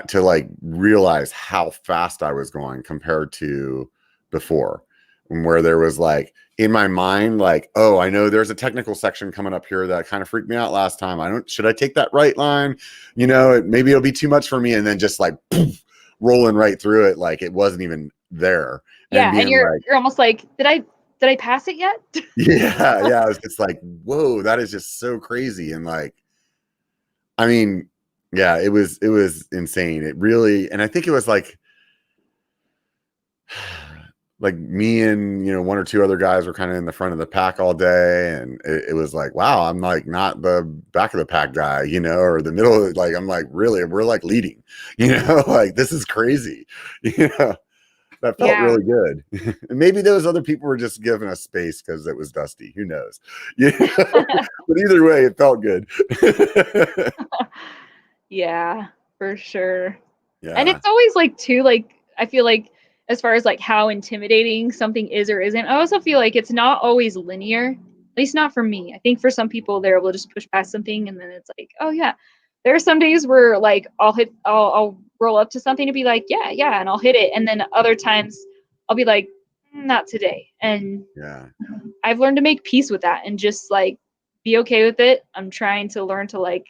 to like realize how fast I was going compared to before, where there was like in my mind, like, oh, I know there's a technical section coming up here that kind of freaked me out last time. Should I take that right line? You know, maybe it'll be too much for me. And then just like poof, rolling right through it. Like it wasn't even there. And you're almost like, did I pass it yet? Yeah. It's like, whoa, that is just so crazy. And like, I mean, yeah, it was insane. It really, and I think it was like me and, you know, one or two other guys were kind of in the front of the pack all day. And it was like, wow, I'm like not the back of the pack guy, you know, or the middle. Like, I'm like, really, we're like leading, you know, like this is crazy. You know, that felt really good. And maybe those other people were just giving us space because it was dusty. Who knows? Yeah. But either way, it felt good. Yeah, for sure. Yeah. And it's always like too, like, I feel like as far as like how intimidating something is or isn't, I also feel like it's not always linear, at least not for me. I think for some people they're able to just push past something and then it's like, oh yeah. There are some days where like I'll roll up to something to be like, yeah, and I'll hit it. And then other times I'll be like, not today. And I've learned to make peace with that and just like be okay with it. I'm trying to learn to like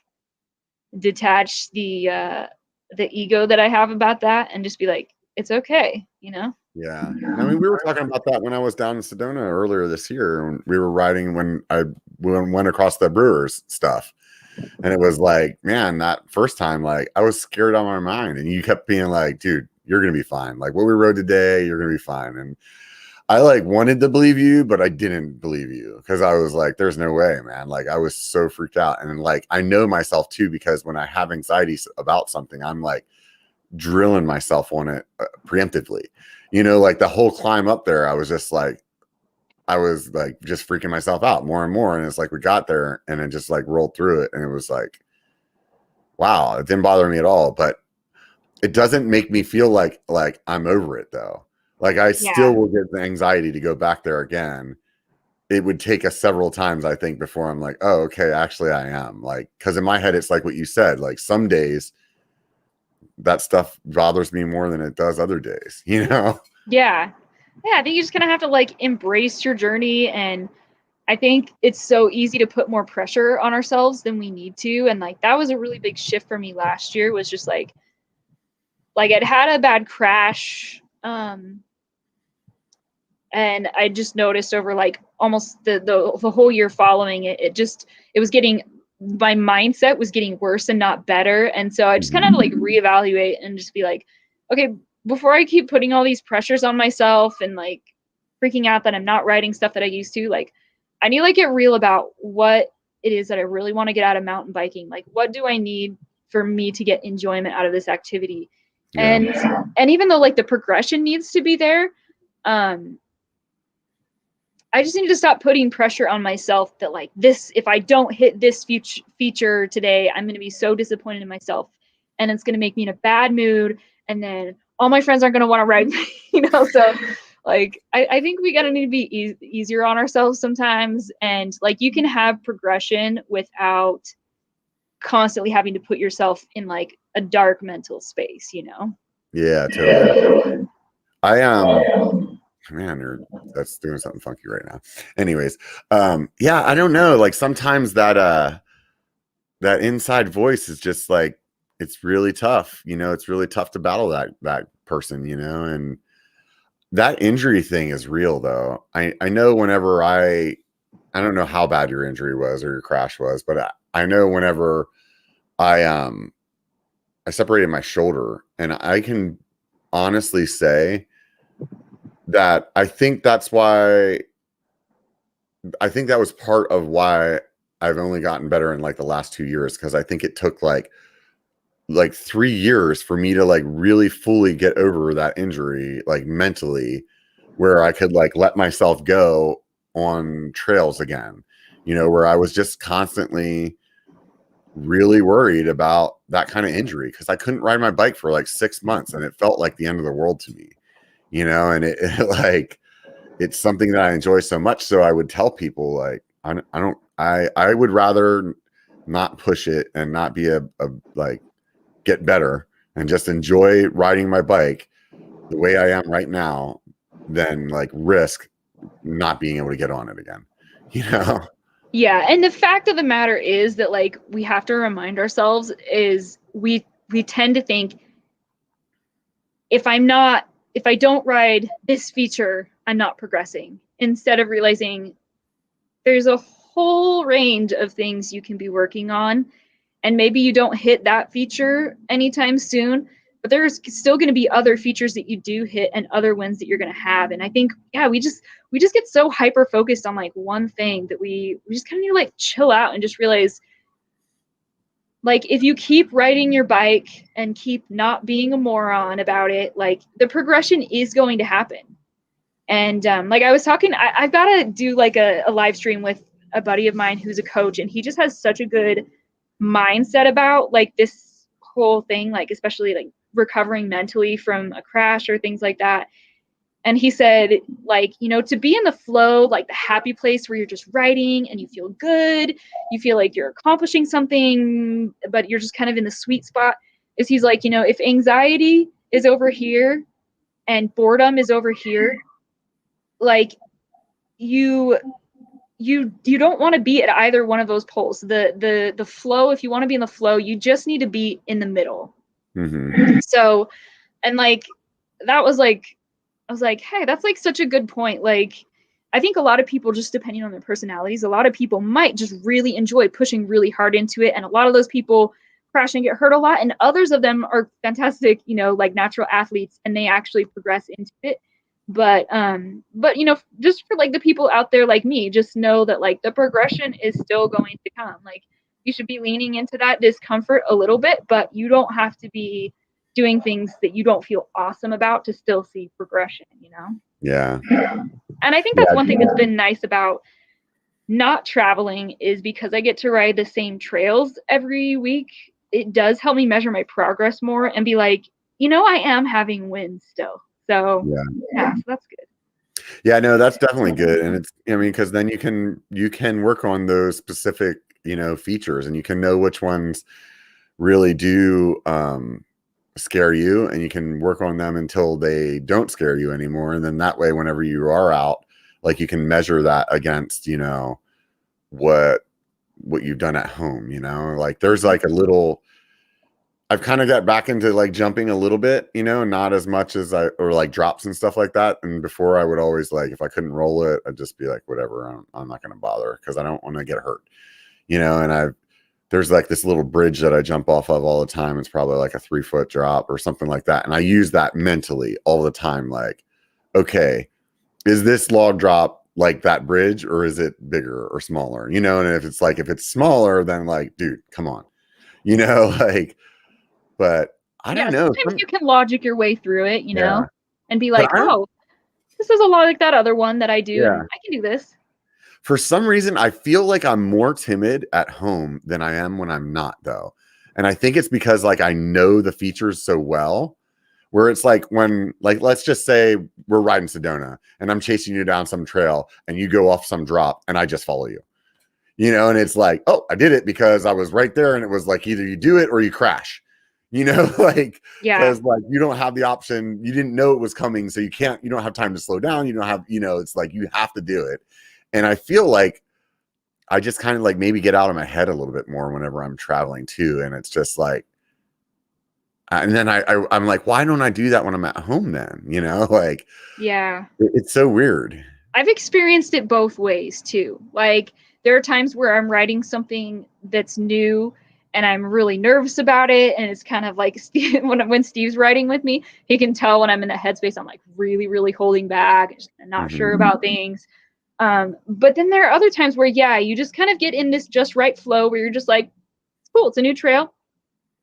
detach the ego that I have about that and just be like, it's okay, you know? Yeah. I mean, we were talking about that when I was down in Sedona earlier this year. When we were riding when I went across the Brewers stuff. And it was like, man, that first time, like I was scared out of my mind. And you kept being like, dude, you're going to be fine. Like what we rode today, you're going to be fine. And I like wanted to believe you, but I didn't believe you because I was like, there's no way, man. Like I was so freaked out. And like, I know myself too, because when I have anxiety about something, I'm like drilling myself on it preemptively, you know, like the whole climb up there, I was just like just freaking myself out more and more. And it's like, we got there and it just like rolled through it. And it was like, wow, it didn't bother me at all. But it doesn't make me feel like I'm over it though. Like I still will get the anxiety to go back there again. It would take us several times, I think, before I'm like, oh, okay, actually I am. Like, because in my head, it's like what you said, like some days that stuff bothers me more than it does other days, you know? Yeah. I think you just kind of have to like embrace your journey. And I think it's so easy to put more pressure on ourselves than we need to. And like, that was a really big shift for me last year, was just like I'd had a bad crash. And I just noticed over like almost the whole year following it, it was getting, my mindset was getting worse and not better. And so I just kind of like reevaluate and just be like, okay, before I keep putting all these pressures on myself and like freaking out that I'm not writing stuff that I used to, like, I need to like get real about what it is that I really want to get out of mountain biking. Like, what do I need for me to get enjoyment out of this activity? Yeah. And even though like the progression needs to be there, I just need to stop putting pressure on myself that like this, if I don't hit this feature today, I'm going to be so disappointed in myself and it's going to make me in a bad mood. And then all my friends aren't going to want to ride, so like, I think we got to need to be easier on ourselves sometimes. And like, you can have progression without constantly having to put yourself in like a dark mental space, Yeah, totally. Man, that's doing something funky right now. Anyways, yeah, I don't know. Like sometimes that inside voice is just like, it's really tough. It's really tough to battle that person, and that injury thing is real though. I know whenever I don't know how bad your injury was or your crash was, but I know whenever I separated my shoulder, and I can honestly say that I think that was part of why I've only gotten better in like the last 2 years. Cause I think it took like 3 years for me to like really fully get over that injury, like mentally, where I could like let myself go on trails again, where I was just constantly really worried about that kind of injury. Cause I couldn't ride my bike for like 6 months and it felt like the end of the world to me. And it like, it's something that I enjoy so much. So I would tell people like, I would rather not push it and not be a like get better and just enjoy riding my bike the way I am right now than like risk not being able to get on it again, Yeah. And the fact of the matter is that like, we have to remind ourselves is we tend to think if I don't ride this feature, I'm not progressing, instead of realizing there's a whole range of things you can be working on. And maybe you don't hit that feature anytime soon, but there's still going to be other features that you do hit and other wins that you're going to have. And I think, we just get so hyper focused on like one thing that we just kind of need to like chill out and just realize, like, if you keep riding your bike and keep not being a moron about it, like the progression is going to happen. And like I was talking, I've got to do like a live stream with a buddy of mine who's a coach, and he just has such a good mindset about like this whole thing, like especially like recovering mentally from a crash or things like that. And he said, like, to be in the flow, like the happy place where you're just writing and you feel good, you feel like you're accomplishing something, but you're just kind of in the sweet spot, is he's like, if anxiety is over here and boredom is over here, like you don't want to be at either one of those poles. The flow, if you want to be in the flow, you just need to be in the middle. Mm-hmm. So, and like, that was like, I was like, hey, that's like such a good point. Like, I think a lot of people, just depending on their personalities, a lot of people might just really enjoy pushing really hard into it. And a lot of those people crash and get hurt a lot. And others of them are fantastic, like natural athletes, and they actually progress into it. But just for like the people out there like me, just know that like the progression is still going to come. Like, you should be leaning into that discomfort a little bit, but you don't have to be doing things that you don't feel awesome about to still see progression, Yeah. And I think that's one thing that's been nice about not traveling, is because I get to ride the same trails every week. It does help me measure my progress more and be like, I am having wins still. So yeah, so that's good. Yeah, no, that's definitely good. And because then you can work on those specific, features, and you can know which ones really do scare you, and you can work on them until they don't scare you anymore. And then that way, whenever you are out, like, you can measure that against, what you've done at home, like there's like a little, I've kind of got back into like jumping a little bit, not as much as or like drops and stuff like that. And before, I would always, like, if I couldn't roll it, I'd just be like, whatever, I'm not going to bother, because I don't want to get hurt, and there's like this little bridge that I jump off of all the time. It's probably like a 3-foot drop or something like that. And I use that mentally all the time. Like, okay, is this log drop like that bridge, or is it bigger or smaller? And if it's smaller, then like, dude, come on, like, but I don't know. Sometimes you can logic your way through it, and be like, oh, this is a lot like that other one that I do. And I can do this. For some reason, I feel like I'm more timid at home than I am when I'm not, though. And I think it's because, like, I know the features so well, where it's like when, like, let's just say we're riding Sedona and I'm chasing you down some trail and you go off some drop and I just follow you, and it's like, oh, I did it because I was right there. And it was like, either you do it or you crash. Like, because like you don't have the option. You didn't know it was coming, so you don't have time to slow down. You don't have, it's like you have to do it. And I feel like I just kind of like maybe get out of my head a little bit more whenever I'm traveling too. And it's just like, and then I'm like, why don't I do that when I'm at home then? Like, it's so weird. I've experienced it both ways too. Like, there are times where I'm writing something that's new and I'm really nervous about it. And it's kind of like when Steve's writing with me, he can tell when I'm in the headspace, I'm like really, really holding back and not sure about things. But then there are other times where, you just kind of get in this just right flow where you're just like, it's cool. It's a new trail.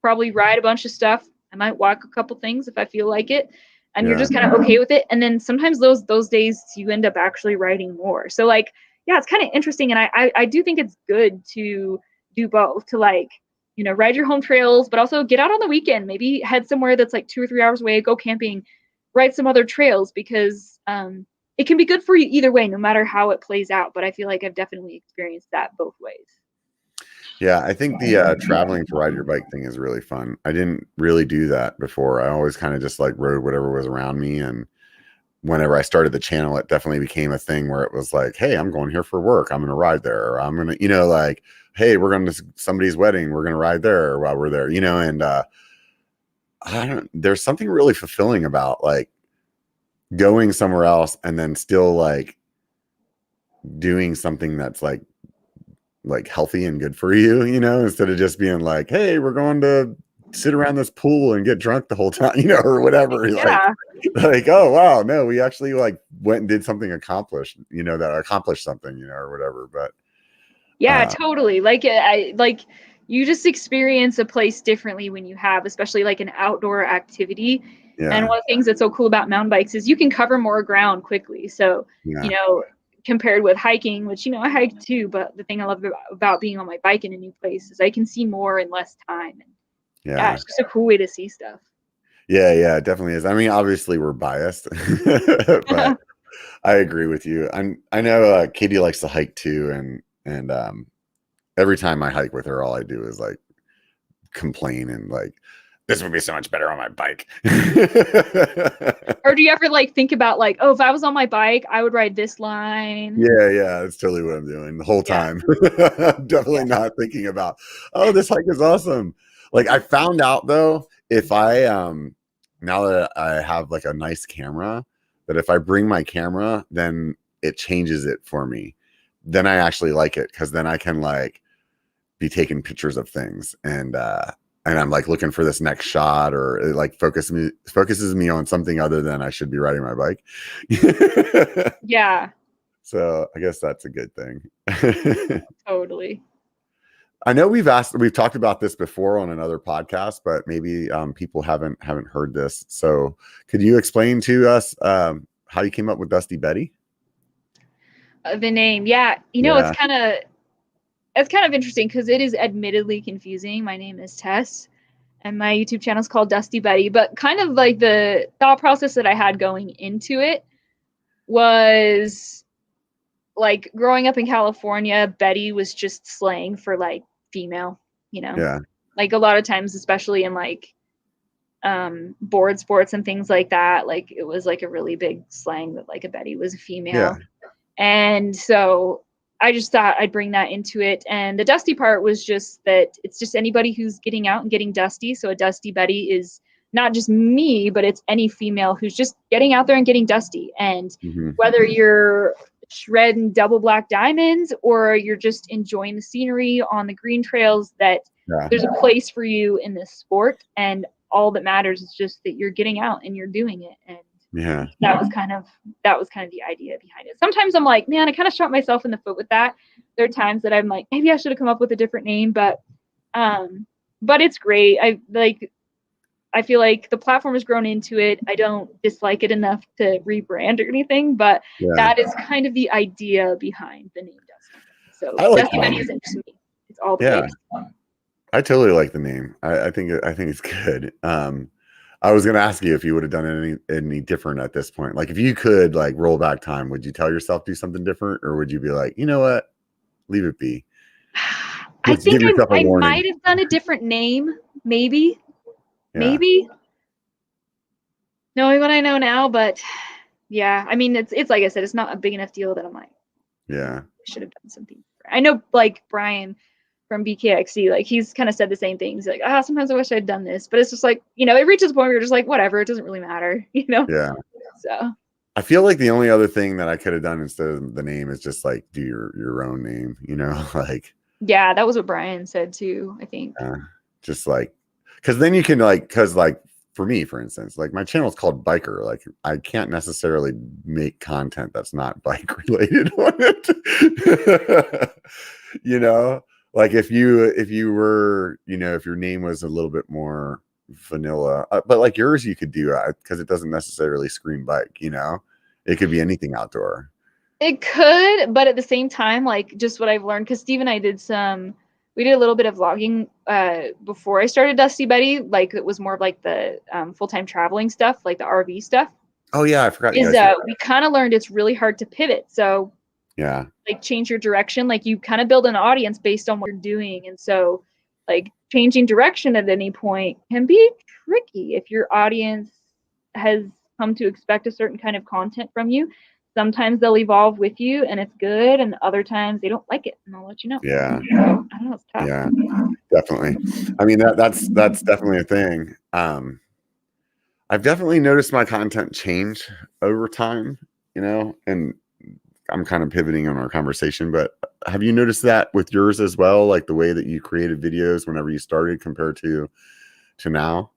Probably ride a bunch of stuff. I might walk a couple things if I feel like it. And you're just kind of okay with it. And then sometimes those days you end up actually writing more. So like, it's kind of interesting. And I do think it's good to do both, to like, ride your home trails, but also get out on the weekend, maybe head somewhere that's like 2 or 3 hours away, go camping, ride some other trails, because it can be good for you either way, no matter how it plays out. But I feel like I've definitely experienced that both ways. Yeah, I think the traveling to ride your bike thing is really fun. I didn't really do that before. I always kind of just like rode whatever was around me. And whenever I started the channel, it definitely became a thing where it was like, hey, I'm going here for work. I'm going to ride there. Or I'm going to, like, hey, we're going to somebody's wedding. We're going to ride there while we're there, and there's something really fulfilling about like going somewhere else and then still like doing something that's like healthy and good for you, instead of just being like, hey, we're going to sit around this pool and get drunk the whole time, or whatever. Like, oh wow, no, we actually like went and did something accomplished, that accomplished something, or whatever. But totally. Like, you just experience a place differently when you have, especially like an outdoor activity. And one of the things that's so cool about mountain bikes is you can cover more ground quickly. So, compared with hiking, which, I hike too, but the thing I love about being on my bike in a new place is I can see more in less time. And it's just a cool way to see stuff. Yeah, it definitely is. I mean, obviously we're biased, but I agree with you. I know Katie likes to hike too. And every time I hike with her, all I do is like complain and like, this would be so much better on my bike. Or do you ever like think about like, oh, if I was on my bike, I would ride this line? Yeah, that's totally what I'm doing the whole time. I'm definitely not thinking about, oh, this hike is awesome. Like, I found out though, if I now that I have like a nice camera, that if I bring my camera, then it changes it for me. Then I actually like it, because then I can like be taking pictures of things, and I'm like looking for this next shot, or it like focuses me on something other than I should be riding my bike. Yeah. So I guess that's a good thing. Totally. I know we've talked about this before on another podcast, but maybe people haven't heard this. So could you explain to us how you came up with Dusty Betty? The name. It's kind of interesting because it is admittedly confusing. My name is Tess, and my YouTube channel is called Dusty Betty. But kind of like the thought process that I had going into it was like growing up in California, Betty was just slang for like female, you know? Yeah. Like a lot of times, especially in like board sports and things like that, like it was like a really big slang that like a Betty was a female. Yeah. And so I just thought I'd bring that into it. And the dusty part was just that it's just anybody who's getting out and getting dusty. So a Dusty Betty is not just me, but it's any female who's just getting out there and getting dusty. And whether you're shredding double black diamonds or you're just enjoying the scenery on the green trails, that there's a place for you in this sport. And all that matters is just that you're getting out and you're doing it. And that was kind of the idea behind it. Sometimes I'm like, man, I kind of shot myself in the foot with that. There are times that I'm like, maybe I should have come up with a different name, but it's great. I feel like the platform has grown into it. I don't dislike it enough to rebrand or anything, but that is kind of the idea behind the name Dusty. So Dusty Betty isn't just me. It's all the ladies. I totally like the name. I think it's good. I was gonna ask you if you would have done any different at this point. Like if you could like roll back time, would you tell yourself do something different, or would you be like, you know what, leave it be? I think I might have done a different name, maybe. Maybe. Knowing what I know now, but yeah, I mean it's like I said, it's not a big enough deal that I'm like, I should have done something. I know like Brian from BKXC, like he's kind of said the same things. Like, sometimes I wish I'd done this, but it's just like, you know, it reaches a point where you're just like, whatever, it doesn't really matter, you know? Yeah. So I feel like the only other thing that I could have done instead of the name is just like do your own name, you know, like. Yeah, that was what Brian said too, I think. Just like, because then you can like, because like for me, for instance, like my channel is called Biker. Like I can't necessarily make content that's not bike related on it. You know, like if you were, you know, if your name was a little bit more vanilla, but like yours, you could do because it doesn't necessarily scream bike, you know, it could be anything outdoor. It could, but at the same time, like just what I've learned, because Steve and I we did a little bit of vlogging before I started Dusty Betty. Like it was more of like the full-time traveling stuff, like the RV stuff. Oh yeah, I forgot. We kind of learned it's really hard to pivot. So like change your direction. Like you kind of build an audience based on what you're doing. And so like changing direction at any point can be tricky if your audience has come to expect a certain kind of content from you. Sometimes they'll evolve with you and it's good, and other times they don't like it, and I'll let you know. Yeah. So, I don't know, it's tough. Yeah, definitely. I mean, that's definitely a thing. I've definitely noticed my content change over time, you know, and I'm kind of pivoting on our conversation, but have you noticed that with yours as well? Like the way that you created videos whenever you started compared to now?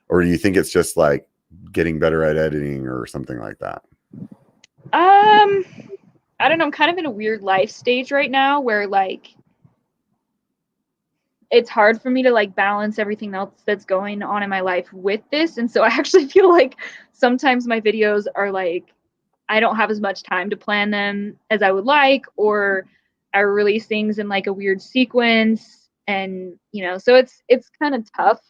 Or do you think it's just like getting better at editing or something like that? I don't know. I'm kind of in a weird life stage right now where like it's hard for me to like balance everything else that's going on in my life with this. And so I actually feel like sometimes my videos are like, I don't have as much time to plan them as I would like, or I release things in like a weird sequence. And, you know, so it's kind of tough.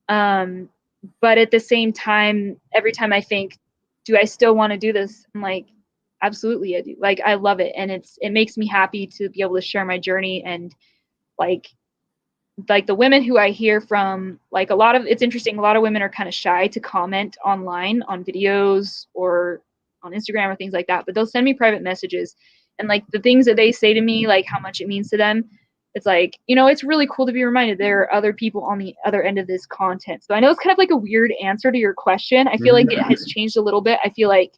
But at the same time, every time I think, do I still want to do this? I'm like, absolutely I do. Like, I love it. And it makes me happy to be able to share my journey. And like the women who I hear from, like it's interesting. A lot of women are kind of shy to comment online on videos or on Instagram or things like that, but they'll send me private messages, and like the things that they say to me, like how much it means to them. It's like, you know, it's really cool to be reminded there are other people on the other end of this content. So I know it's kind of like a weird answer to your question. I feel like it has changed a little bit. I feel like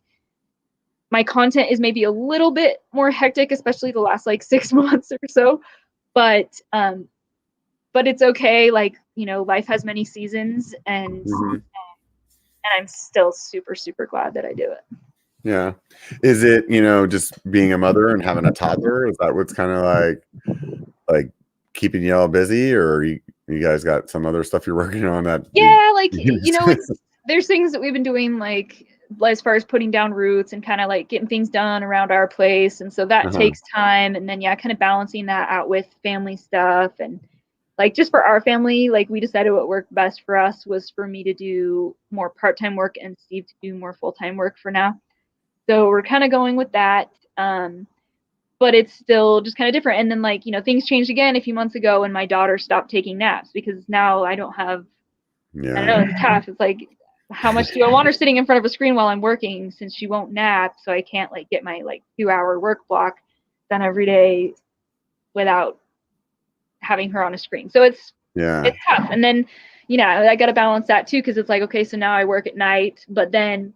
my content is maybe a little bit more hectic, especially the last like 6 months or so. But it's okay. Like, you know, life has many seasons, and I'm still super, super glad that I do it. Yeah. Is it, you know, just being a mother and having a toddler? Is that what's kind of like keeping you all busy, or you guys got some other stuff you're working on that? Yeah, like, you know, there's things that we've been doing, like as far as putting down roots and kind of like getting things done around our place. And so that takes time. And then, kind of balancing that out with family stuff. And like just for our family, like we decided what worked best for us was for me to do more part-time work and Steve to do more full-time work for now. So we're kind of going with that. But it's still just kind of different. And then like, you know, things changed again a few months ago when my daughter stopped taking naps because now I don't have, I don't know, it's tough. It's like, how much do I want her sitting in front of a screen while I'm working since she won't nap? So I can't like get my like 2-hour work block done every day without having her on a screen. So it's tough. And then, you know, I got to balance that too. Cause it's like, okay, so now I work at night, but then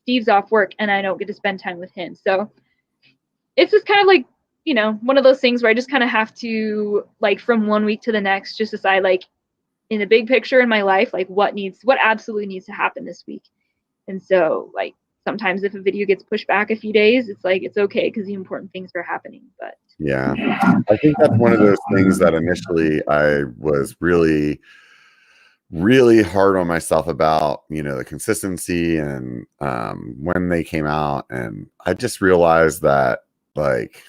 Steve's off work and I don't get to spend time with him. So it's just kind of like, you know, one of those things where I just kind of have to like from one week to the next, just decide like in the big picture in my life, like what absolutely needs to happen this week. And so like sometimes if a video gets pushed back a few days, it's like, it's okay because the important things are happening. But yeah, I think that's one of those things that initially I was really, really hard on myself about, you know, the consistency and when they came out. And I just realized that like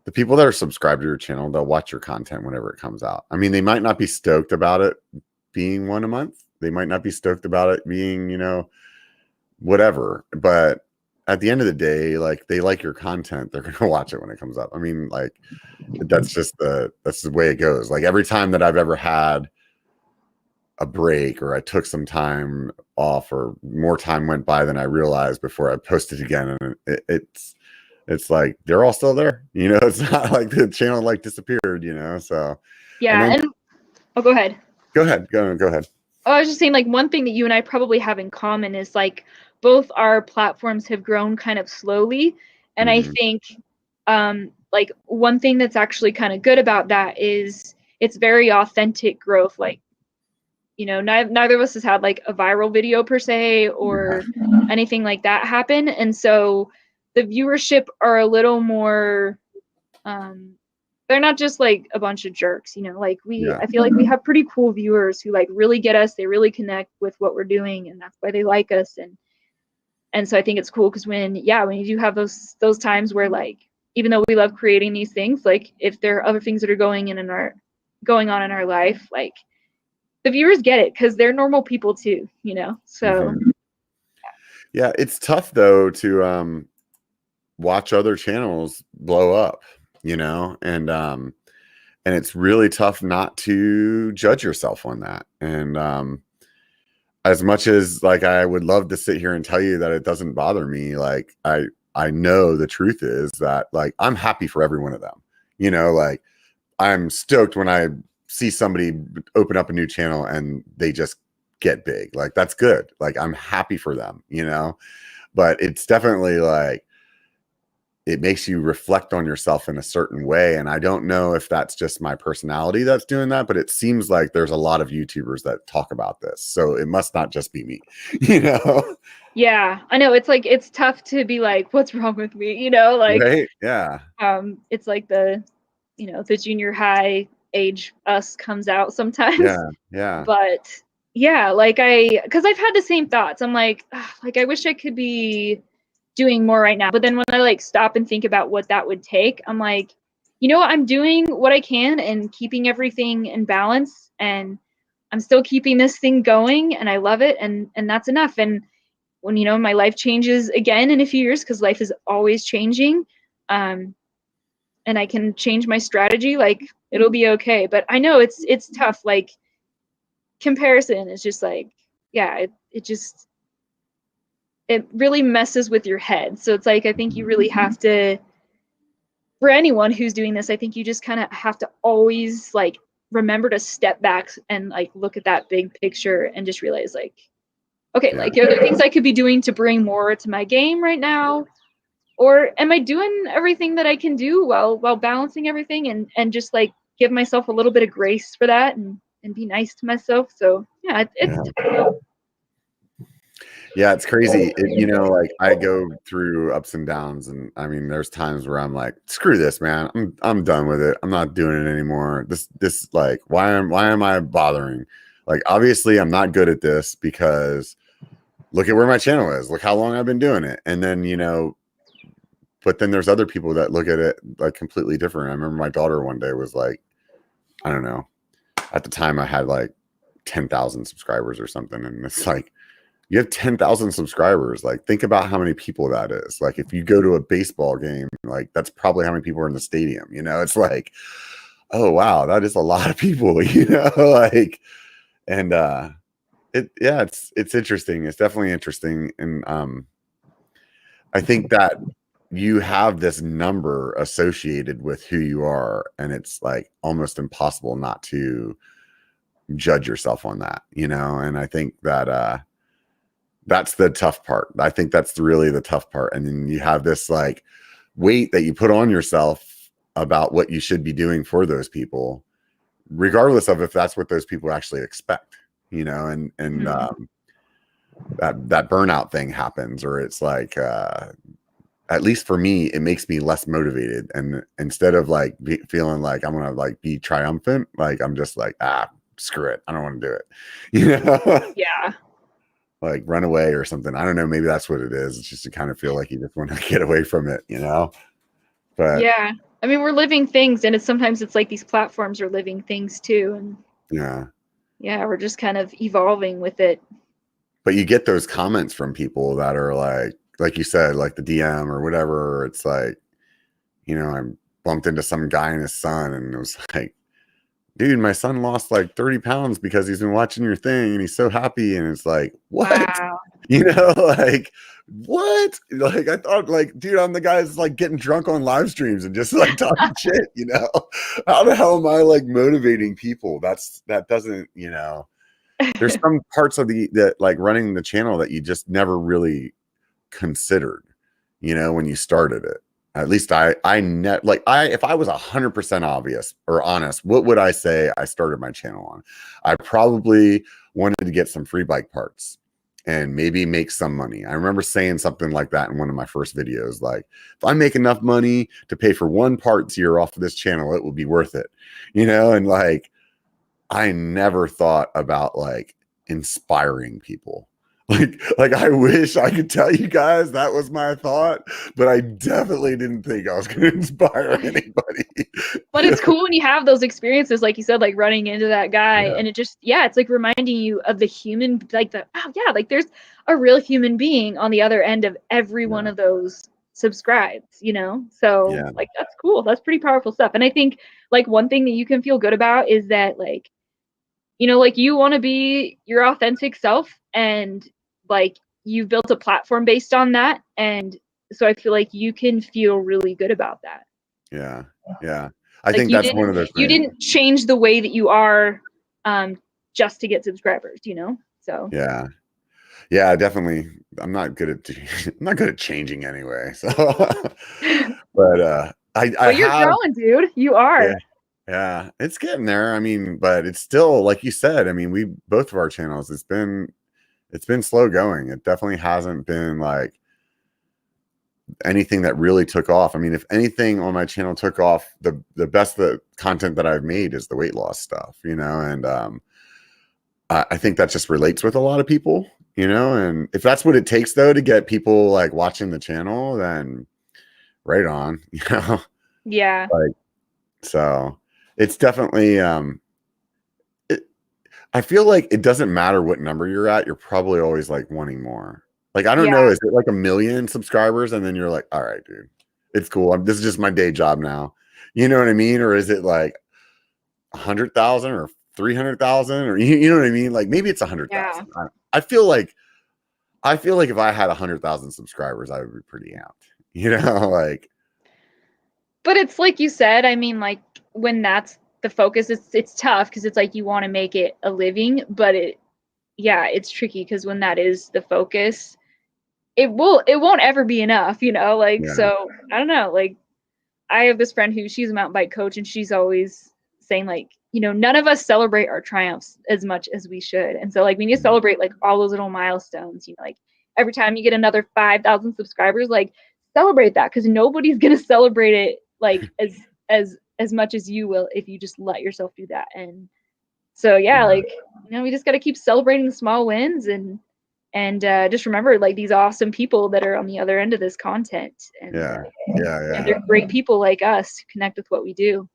the people that are subscribed to your channel, they'll watch your content whenever it comes out. I mean, they might not be stoked about it being one a month. They might not be stoked about it being, you know, whatever. But at the end of the day, like they like your content, they're going to watch it when it comes up. I mean, like that's the way it goes. Like every time that I've ever had a break or I took some time off or more time went by than I realized before I posted again, and it's like they're all still there, you know. It's not like the channel like disappeared, you know. So yeah, and go ahead. Go ahead. Oh, I was just saying, like, one thing that you and I probably have in common is like both our platforms have grown kind of slowly, and I think like one thing that's actually kind of good about that is it's very authentic growth. Like, you know, neither of us has had like a viral video per se or anything like that happen, and so the viewership are a little more they're not just like a bunch of jerks, you know, like I feel like we have pretty cool viewers who like really get us, they really connect with what we're doing, and that's why they like us. And so I think it's cool because when you do have those times where like even though we love creating these things, like if there are other things that are going on in our life, like the viewers get it because they're normal people too, you know. So yeah, it's tough though to watch other channels blow up, you know, and it's really tough not to judge yourself on that. And as much as like I would love to sit here and tell you that it doesn't bother me, like I know the truth is that like I'm happy for every one of them, you know. Like I'm stoked when I see somebody open up a new channel and they just get big. Like that's good. Like I'm happy for them, you know. But it's definitely like it makes you reflect on yourself in a certain way. And I don't know if that's just my personality that's doing that, but it seems like there's a lot of YouTubers that talk about this. So it must not just be me, you know? Yeah, I know. It's like, it's tough to be like, what's wrong with me? You know, like, right? Yeah. It's like the junior high age us comes out sometimes. Yeah. Yeah. But yeah, like because I've had the same thoughts. I'm like I wish I could be doing more right now. But then when I like stop and think about what that would take, I'm like, you know, I'm doing what I can and keeping everything in balance, and I'm still keeping this thing going, and I love it, and that's enough. And when, you know, my life changes again in a few years, because life is always changing, and I can change my strategy, like it'll be okay. But I know it's tough. Like comparison is just like, yeah, it really messes with your head. So it's like, I think you really have to, for anyone who's doing this, I think you just kind of have to always like remember to step back and like look at that big picture and just realize like, okay, like are there things I could be doing to bring more to my game right now? Or am I doing everything that I can do while balancing everything, and just like give myself a little bit of grace for that and be nice to myself. So yeah, it's Yeah, it's crazy. You know, like I go through ups and downs, and I mean, there's times where I'm like, screw this, man. I'm done with it. I'm not doing it anymore. This like, why am I bothering? Like, obviously, I'm not good at this because look at where my channel is. Look how long I've been doing it. And then, you know, but then there's other people that look at it like completely different. I remember my daughter one day was like, I don't know, at the time I had like 10,000 subscribers or something. And it's like, you have 10,000 subscribers. Like, think about how many people that is. Like, if you go to a baseball game, like, that's probably how many people are in the stadium. You know, it's like, oh, wow, that is a lot of people, you know, like, and it's interesting. It's definitely interesting. And I think that you have this number associated with who you are, and it's like almost impossible not to judge yourself on that, you know? And I think that, that's the tough part. I think that's really the tough part. And then you have this like weight that you put on yourself about what you should be doing for those people, regardless of if that's what those people actually expect, you know, and that burnout thing happens, or it's like, at least for me, it makes me less motivated. And instead of like feeling like I'm going to like be triumphant, like I'm just like, screw it. I don't want to do it. You know? Yeah. Like run away or something. I don't know. Maybe that's what it is. It's just to kind of feel like you just want to get away from it, you know? But yeah, I mean, we're living things, and sometimes it's like these platforms are living things too. And yeah, we're just kind of evolving with it. But you get those comments from people that are like you said, like the DM or whatever. It's like, you know, I bumped into some guy and his son, and it was like, dude, my son lost like 30 pounds because he's been watching your thing and he's so happy. And it's like, what? Wow. You know, like, what? Like, I thought, like, dude, I'm the guy that's like getting drunk on live streams and just like talking shit, you know? How the hell am I like motivating people? That doesn't, you know, there's some parts of that like running the channel that you just never really considered, you know, when you started it. At least if I was 100% obvious or honest, what would I say I started my channel on? I probably wanted to get some free bike parts and maybe make some money. I remember saying something like that in one of my first videos. Like, if I make enough money to pay for one parts here off of this channel, it will be worth it, you know? And like, I never thought about like inspiring people. Like I wish I could tell you guys that was my thought, but I definitely didn't think I was going to inspire anybody. But it's cool when you have those experiences, like you said, like running into that guy, and it just, it's like reminding you of the human, like like there's a real human being on the other end of every one of those subscribes, you know? So like, that's cool. That's pretty powerful stuff. And I think like one thing that you can feel good about is that like, you know, like you want to be your authentic self, and like you've built a platform based on that. And so I feel like you can feel really good about that. Yeah. I think that's one of those things. You didn't change the way that you are just to get subscribers, you know? So yeah, definitely. I'm not good at changing anyway. So but you're growing, dude. You are. Yeah, it's getting there. I mean, but it's still, like you said, I mean, both of our channels, it's been slow going. It definitely hasn't been like anything that really took off. I mean, if anything on my channel took off, the best the content that I've made is the weight loss stuff, you know? And I think that just relates with a lot of people, you know? And if that's what it takes though to get people like watching the channel, then right on, you know? Yeah. Like, so it's definitely I feel like it doesn't matter what number you're at, you're probably always like wanting more. Like, I don't know, is it like 1 million subscribers and then you're like, all right, dude, it's cool, this is just my day job now, you know what I mean? Or is it like 100,000 or 300,000, or you know what I mean? Like maybe it's 100,000. I feel like if I had 100,000 subscribers, I would be pretty amped, you know? Like, but it's like you said, I mean, like when that's the focus, it's tough because it's like you want to make it a living, but it's tricky because when that is the focus, it won't ever be enough, you know? Like, so I don't know, like I have this friend she's a mountain bike coach, and she's always saying like, you know, none of us celebrate our triumphs as much as we should. And so like we need to celebrate like all those little milestones, you know, like every time you get another 5,000 subscribers, like celebrate that, because nobody's going to celebrate it like as much as you will if you just let yourself do that. And so like, you know, we just got to keep celebrating the small wins, and just remember like these awesome people that are on the other end of this content, and and they're great people like us who connect with what we do.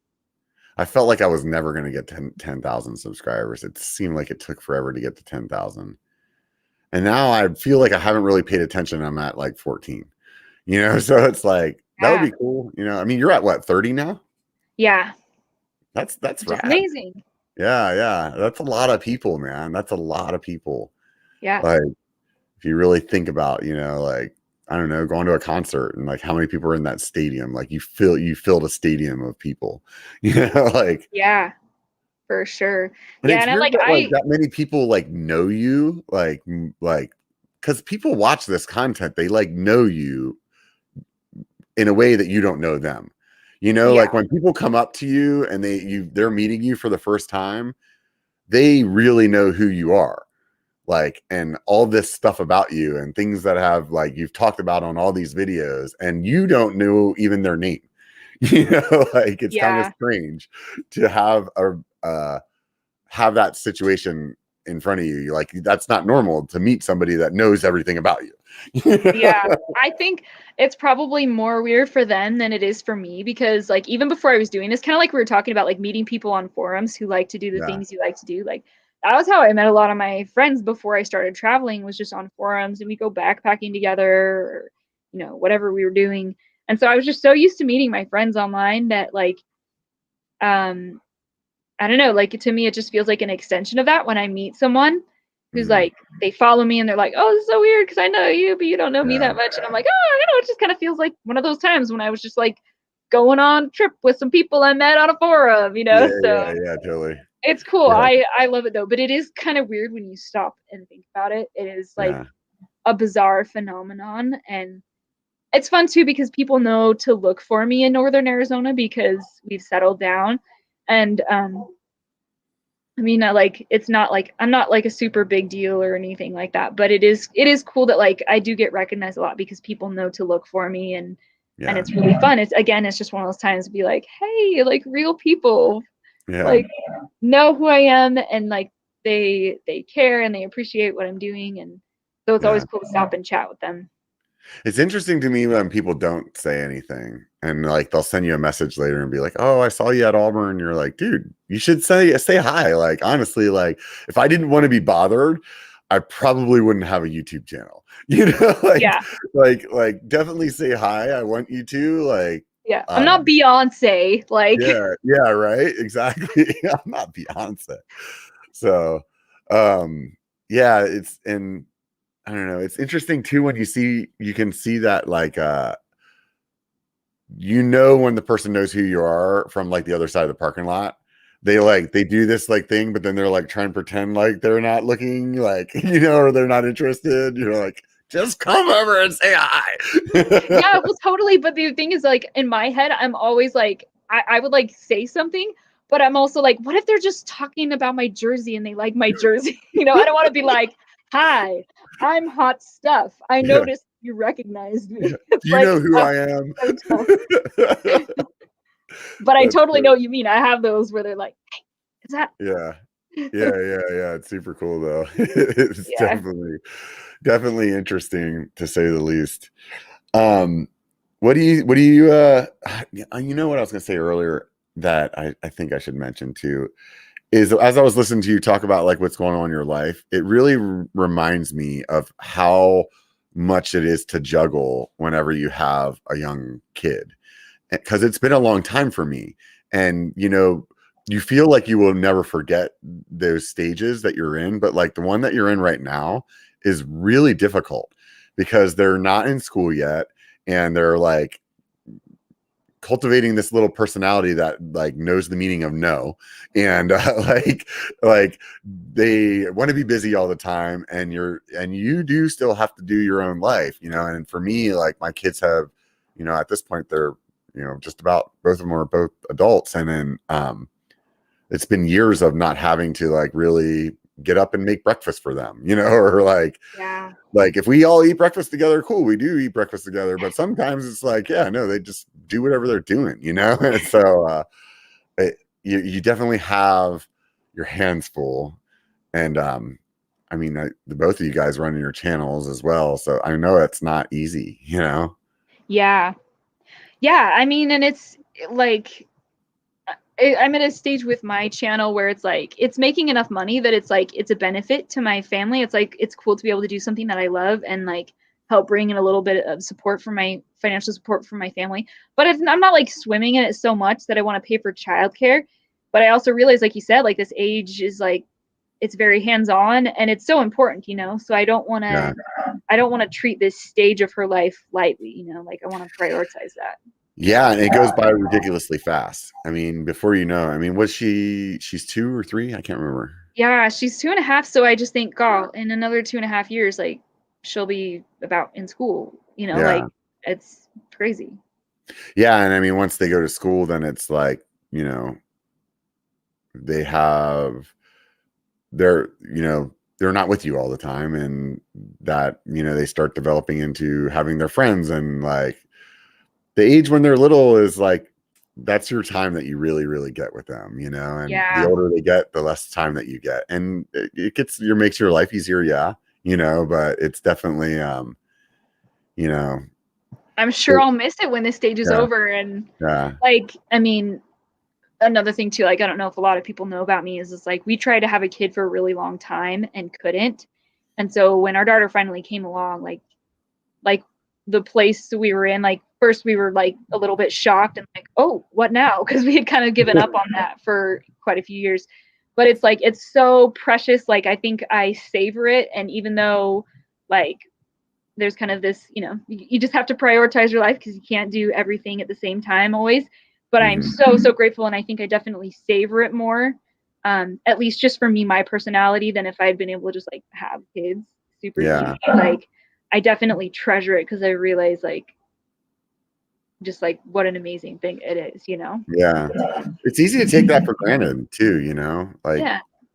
I felt like I was never going to get 10,000 subscribers. It seemed like it took forever to get to 10,000. And now I feel like I haven't really paid attention. I'm at like 14, so it's like, that would be cool. I mean, you're at what, 30 now? Yeah. That's amazing. Yeah. That's a lot of people, man. That's a lot of people. Yeah. Like, if you really think about, like, I don't know, going to a concert and like how many people are in that stadium, like you filled a stadium of people, like, yeah, for sure. And yeah. And I like that many people like know you, like, because people watch this content, they like know you in a way that you don't know them. Like when people come up to you and they're meeting you for the first time, they really know who you are, like, and all this stuff about you and things that have like you've talked about on all these videos, and you don't know even their name. Like it's kind of strange to have that situation in front of you. Like, that's not normal to meet somebody that knows everything about you. Yeah, I think it's probably more weird for them than it is for me, because like even before I was doing this, kind of like we were talking about, like meeting people on forums who like to do the things you like to do, like that was how I met a lot of my friends before I started traveling, was just on forums, and we go backpacking together, or whatever we were doing. And so I was just so used to meeting my friends online that like I don't know, like to me it just feels like an extension of that when I meet someone who's like, they follow me and they're like, oh, this is so weird because I know you, but you don't know me that much. And I'm like, oh, it just kind of feels like one of those times when I was just like going on a trip with some people I met on a forum, Yeah, totally. It's cool. I love it though, but it is kind of weird when you stop and think about it. It is like a bizarre phenomenon, and it's fun too because people know to look for me in northern Arizona because we've settled down. And I mean, it's not like I'm not like a super big deal or anything like that, but it is cool that like I do get recognized a lot because people know to look for me, and it's really fun. It's just one of those times to be like, hey, like real people like know who I am, and like they care and they appreciate what I'm doing, and so it's always cool to stop and chat with them. It's interesting to me when people don't say anything, and like they'll send you a message later and be like, oh, I saw you at Auburn. You're like, dude, you should say hi. Like, honestly, like if I didn't want to be bothered, I probably wouldn't have a YouTube channel, like definitely say hi. I want you to, like, I'm not Beyonce, like, right, exactly. I'm not Beyonce. So it's, and I don't know, it's interesting too when you can see that, like, when the person knows who you are from like the other side of the parking lot. They do this like thing, but then they're like trying to pretend like they're not looking, like, or they're not interested. You're like, just come over and say hi. Yeah, well, totally. But the thing is, like, in my head, I'm always like, I would like say something, but I'm also like, what if they're just talking about my jersey and they like my jersey? I don't want to be like, hi, I'm hot stuff. I noticed you recognized me. You know who I am. But I totally know what you mean. I have those where they're like, hey, is that? Yeah. It's super cool though. It's definitely interesting, to say the least. What do you what I was gonna say earlier that I think I should mention too is, as I was listening to you talk about like what's going on in your life, it really reminds me of how much it is to juggle whenever you have a young kid, because it's been a long time for me. And you feel like you will never forget those stages that you're in, but like the one that you're in right now is really difficult because they're not in school yet, and they're like cultivating this little personality that like knows the meaning of no, and like they want to be busy all the time, and you do still have to do your own life, and for me, like my kids have, at this point they're just about, both of them are both adults, and then it's been years of not having to like really get up and make breakfast for them, or like like if we all eat breakfast together, cool, we do eat breakfast together, but sometimes it's like, they just do whatever they're doing, and so you definitely have your hands full. And I mean, the both of you guys running your channels as well, so I know it's not easy, I mean, and it's like, I'm at a stage with my channel where it's like, it's making enough money that it's like, it's a benefit to my family. It's like, it's cool to be able to do something that I love and like help bring in a little bit of support for my financial support for my family. But I'm not like swimming in it so much that I want to pay for childcare. But I also realize, like you said, like this age is like, it's very hands-on and it's so important, you know? So I don't want to treat this stage of her life lightly, you know, like I want to prioritize that. Yeah, and it goes by ridiculously fast. I mean, before you know, I mean, she's 2 or 3? I can't remember. Yeah, she's 2.5. So I just think, God, in another 2.5 years, like she'll be about in school, you know, Yeah. like it's crazy. Yeah, and I mean, once they go to school, then it's like, you know, they're not with you all the time, and that, you know, they start developing into having their friends, and like the age when they're little is like, that's your time that you really, really get with them, you know, and the older they get, the less time that you get. And it makes your life easier. Yeah. You know, but it's definitely, you know, I'm sure I'll miss it when this stage is over. And like, I mean, another thing too, like, I don't know if a lot of people know about me is like, we tried to have a kid for a really long time and couldn't. And so when our daughter finally came along, like the place we were in, like first we were like a little bit shocked and like, oh, what now? Because we had kind of given up on that for quite a few years. But it's like, it's so precious. Like, I think I savor it. And even though like there's kind of this, you know, you just have to prioritize your life because you can't do everything at the same time always. But I'm so grateful. And I think I definitely savor it more, at least just for me, my personality, than if I had been able to just like have kids super easy. Like, I definitely treasure it because I realize like just like what an amazing thing it is, you know? Yeah. It's easy to take that for granted too, you know, like,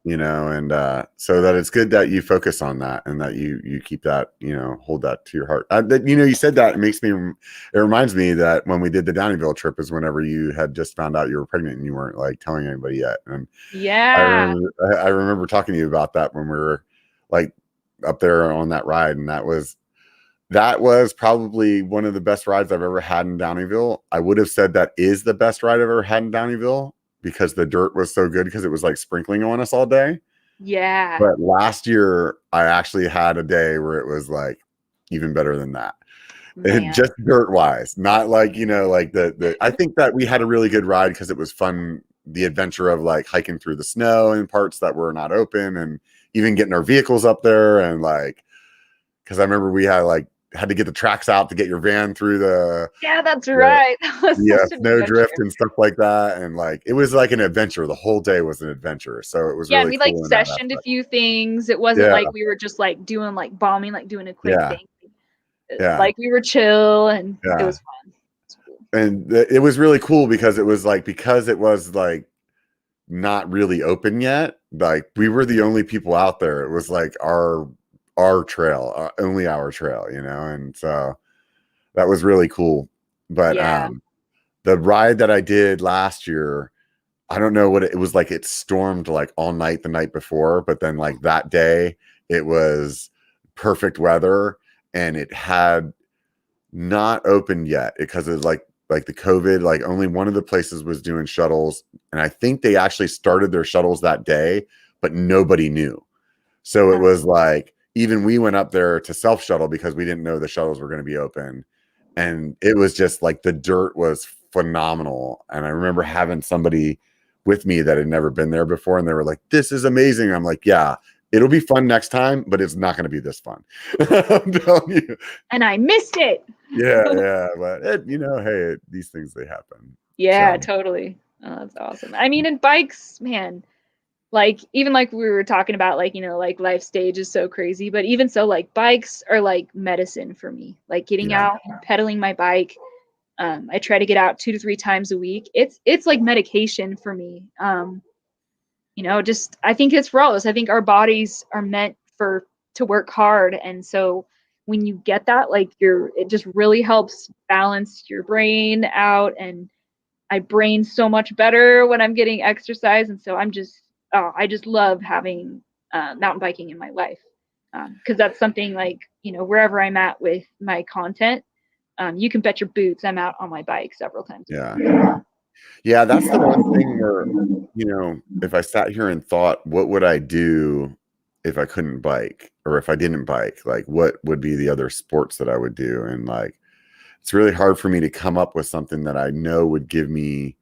you know, and so that it's good that you focus on that and that you keep that, you know, hold that to your heart. That, you know, you said that, it reminds me that when we did the Downieville trip is whenever you had just found out you were pregnant and you weren't like telling anybody yet. And I remember talking to you about that when we were like up there on that ride, and that was probably one of the best rides I've ever had in Downieville. I would have said that is the best ride I've ever had in Downieville because the dirt was so good because it was like sprinkling on us all day. Yeah. But last year I actually had a day where it was like even better than that. Just dirt wise, not like, you know, like I think that we had a really good ride because it was fun. The adventure of like hiking through the snow in parts that were not open, and even getting our vehicles up there, and like, because I remember we had to get the tracks out to get your van through that's right. Snow drift and stuff like that, and like it was like an adventure. The whole day was an adventure, so it was really and we cool like sessioned a few things. It wasn't like we were just like doing like bombing, like doing a quick thing. Like we were chill, and it was fun. And it was really cool because it was like not really open yet, like we were the only people out there. It was like our trail, only our trail, you know, and so that was really cool. But the ride that I did last year, I don't know what it was like. It stormed like all night the night before, but then like that day it was perfect weather, and it had not opened yet because it was like the COVID, like only one of the places was doing shuttles, and I think they actually started their shuttles that day, but nobody knew. So it was like, even we went up there to self shuttle because we didn't know the shuttles were going to be open. And it was just like the dirt was phenomenal. And I remember having somebody with me that had never been there before, and they were like, this is amazing. I'm like, yeah, it'll be fun next time, but it's not going to be this fun. I'm telling you. And I missed it. Yeah. But you know, hey, these things, they happen. Yeah, totally. Oh, that's awesome. I mean, and bikes, man, like even like we were talking about, like, you know, like life stage is so crazy, but even so, like bikes are like medicine for me. Like getting out, pedaling my bike. I try to get out 2 to 3 times a week. It's like medication for me. You know, just I think it's for all of us. I think our bodies are meant to work hard, and so when you get that, like it just really helps balance your brain out, and I brain so much better when I'm getting exercise, and so I just love having mountain biking in my life, because that's something like, you know, wherever I'm at with my content, you can bet your boots I'm out on my bike several times. Yeah. Yeah, that's the one thing where, if I sat here and thought, what would I do if I couldn't bike or if I didn't bike? Like, what would be the other sports that I would do? And like, it's really hard for me to come up with something that I know would give me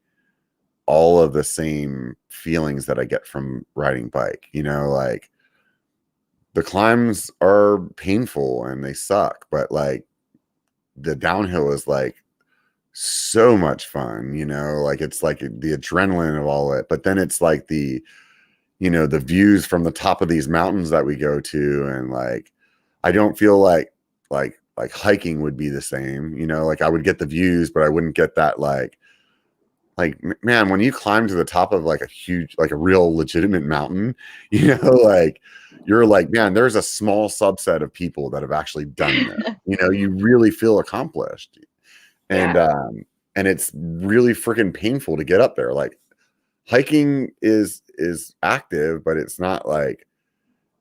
all of the same feelings that I get from riding bike. Like the climbs are painful and they suck, but like the downhill is like so much fun, like it's like the adrenaline of all it, but then it's like the views from the top of these mountains that we go to. And like, I don't feel like hiking would be the same, like I would get the views, but I wouldn't get that like, man, when you climb to the top of like a huge, like a real legitimate mountain, like you're like, man, there's a small subset of people that have actually done this, you really feel accomplished. And Yeah. And it's really freaking painful to get up there. Like hiking is active, but it's not like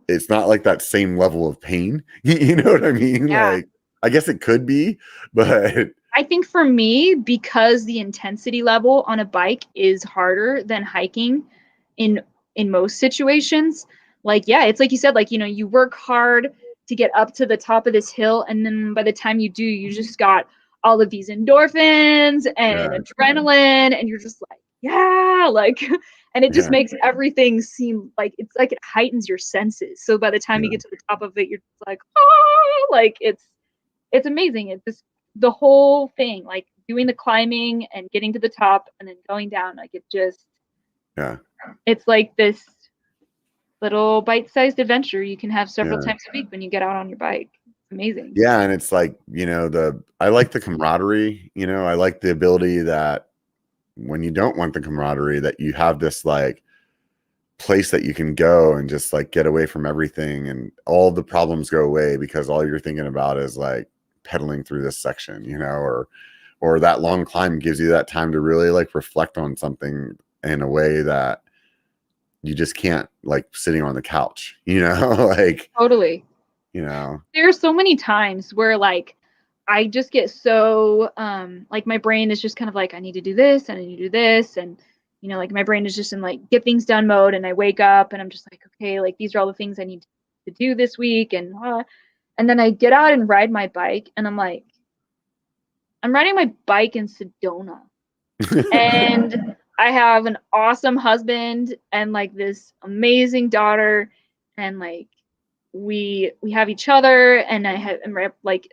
that same level of pain. You know what I mean? Yeah. Like I guess it could be, but I think for me, because the intensity level on a bike is harder than hiking in most situations, like, yeah, it's like you said, like, you work hard to get up to the top of this hill, and then by the time you do, you just got all of these endorphins and yeah, adrenaline, and you're just like, yeah, like, and it just yeah, makes everything seem like it's like it heightens your senses. So by the time you yeah, get to the top of it, you're just like, oh, like it's amazing. It's just the whole thing, like doing the climbing and getting to the top and then going down. Like yeah, it's like this little bite-sized adventure you can have several yeah. times a week when you get out on your bike. It's amazing. Yeah, and it's like, I like the camaraderie, I like the ability that when you don't want the camaraderie, that you have this like place that you can go and just like get away from everything and all the problems go away because all you're thinking about is like pedaling through this section, or that long climb gives you that time to really like reflect on something in a way that you just can't, like sitting on the couch, like, Totally. There are so many times where like I just get so like my brain is just kind of like I need to do this and I need to do this, and like my brain is just in like get things done mode, and I wake up and I'm just like, okay, like these are all the things I need to do this week, and then I get out and ride my bike and I'm like, I'm riding my bike in Sedona and I have an awesome husband and like this amazing daughter, and like we have each other, and I have like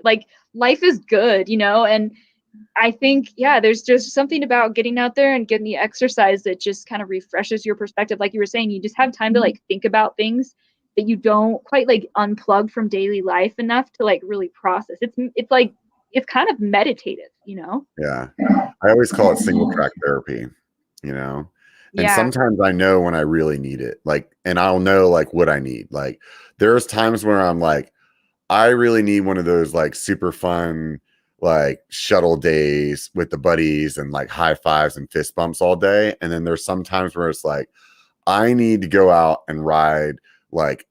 life is good, and I think, yeah, there's just something about getting out there and getting the exercise that just kind of refreshes your perspective. Like you were saying, you just have time to like think about things that you don't quite like unplug from daily life enough to like really process. It's like it's kind of meditative. Yeah, I always call it single track therapy, you know and Yeah. sometimes I know when I really need it, like, and I'll know like what I need. Like there's times where I'm like, I really need one of those like super fun like shuttle days with the buddies and like high fives and fist bumps all day. And then there's some times where it's like, I need to go out and ride like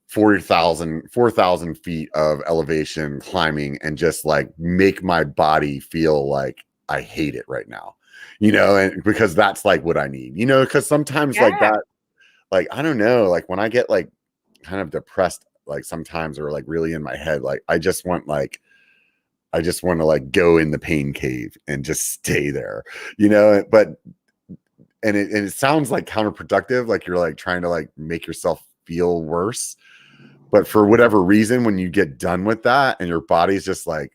4,000 feet of elevation climbing and just like make my body feel like I hate it right now, and because that's like what I need, because sometimes like Yeah. that, like, I don't know, like when I get like kind of depressed, like sometimes, or like really in my head, like I just want to like go in the pain cave and just stay there, but, and it sounds like counterproductive. Like you're like trying to like make yourself feel worse. But for whatever reason, when you get done with that and your body's just like,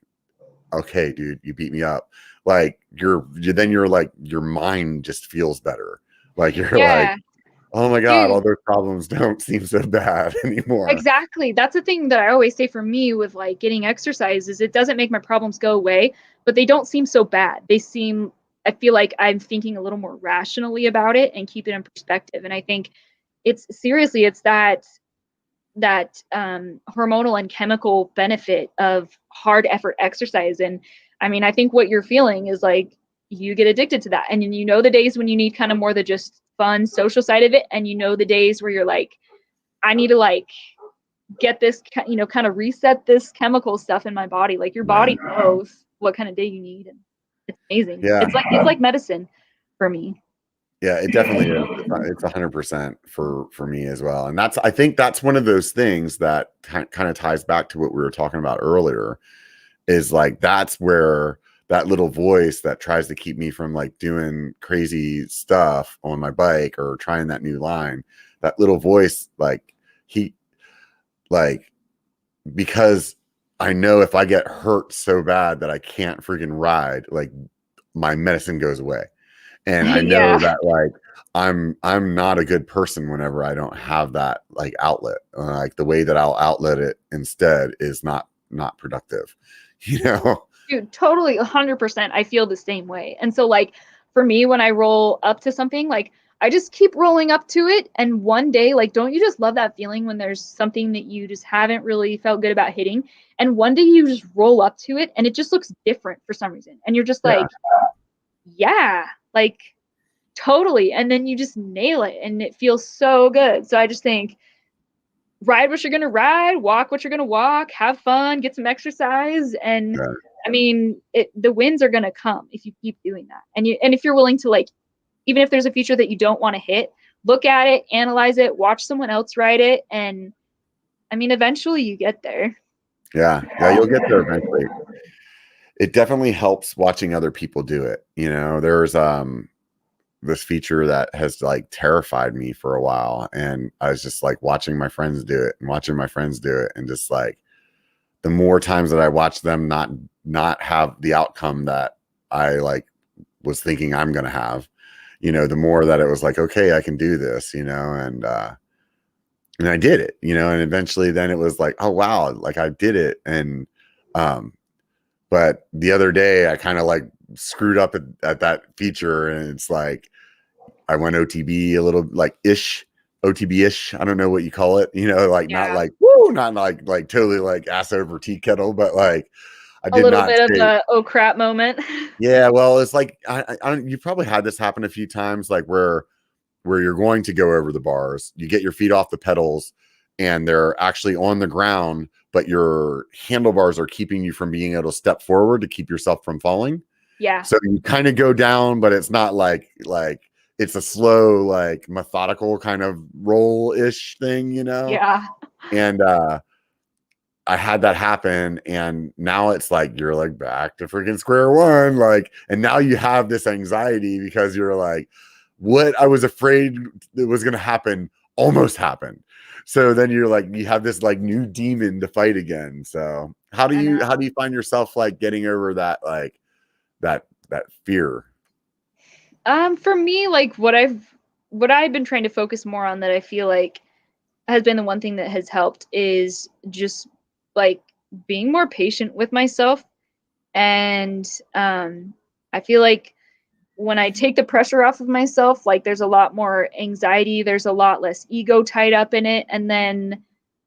okay, dude, you beat me up. Like you're like, your mind just feels better. Like you're like, Yeah. oh my God, all Dude, those problems don't seem so bad anymore. exactly. That's the thing that I always say for me with like getting exercise is it doesn't make my problems go away, but they don't seem so bad. I feel like I'm thinking a little more rationally about it and keep it in perspective. And I think it's that hormonal and chemical benefit of hard effort exercise. And I mean, I think what you're feeling is like you get addicted to that. And the days when you need kind of more the just fun social side of it. And the days where you're like, I need to like get this, kind of reset this chemical stuff in my body. Like your body knows what kind of day you need. And it's amazing. Yeah. It's like medicine. for me. Yeah, it definitely is. It's 100% for me as well. And I think that's one of those things that kind of ties back to what we were talking about earlier, is like, that's where that little voice that tries to keep me from like doing crazy stuff on my bike or trying that new line, that little voice, because I know if I get hurt so bad that I can't freaking ride, like my medicine goes away. And I know that like I'm not a good person whenever I don't have that like outlet. Like the way that I'll outlet it instead is not productive, you know? Dude, totally 100%. I feel the same way. And so like for me, when I roll up to something, like I just keep rolling up to it. And one day, like, don't you just love that feeling when there's something that you just haven't really felt good about hitting? And one day you just roll up to it and it just looks different for some reason. And you're just like, yeah, like totally. And then you just nail it and it feels so good. So I just think ride what you're going to ride, walk what you're going to walk, have fun, get some exercise. And I mean, the wins are going to come if you keep doing that. And if you're willing to, like, even if there's a feature that you don't want to hit, look at it, analyze it, watch someone else ride it. And I mean, eventually you get there. Yeah, you'll get there eventually. It definitely helps watching other people do it. You know, there's this feature that has like terrified me for a while, and I was just like watching my friends do it and just like the more times that I watch them not have the outcome that I like was thinking I'm gonna have, you know, the more that it was like, okay, I can do this, you know, and I did it, you know, and eventually then it was like, oh wow, like I did it. And but the other day I kind of like screwed up at that feature, and it's like I went OTB a little, like OTB-ish. I don't know what you call it, you know, like not like woo, not like totally like ass over tea kettle, but like I did a little bit of the oh crap moment. Yeah, well, it's like you probably had this happen a few times, like where you're going to go over the bars, you get your feet off the pedals, and they're actually on the ground, but your handlebars are keeping you from being able to step forward to keep yourself from falling. Yeah. So you kind of go down, but it's not like it's a slow, like methodical kind of roll-ish thing, you know? Yeah. And I had that happen, and now it's like you're like back to freaking square one, like, and now you have this anxiety because you're like, what I was afraid that was going to happen almost happened. So then you're like, you have this like new demon to fight again. So how do you find yourself like getting over that, like that fear? For me, like what I've been trying to focus more on, that I feel like has been the one thing that has helped, is just like being more patient with myself. And I feel like when I take the pressure off of myself, like there's a lot more anxiety, there's a lot less ego tied up in it, and then,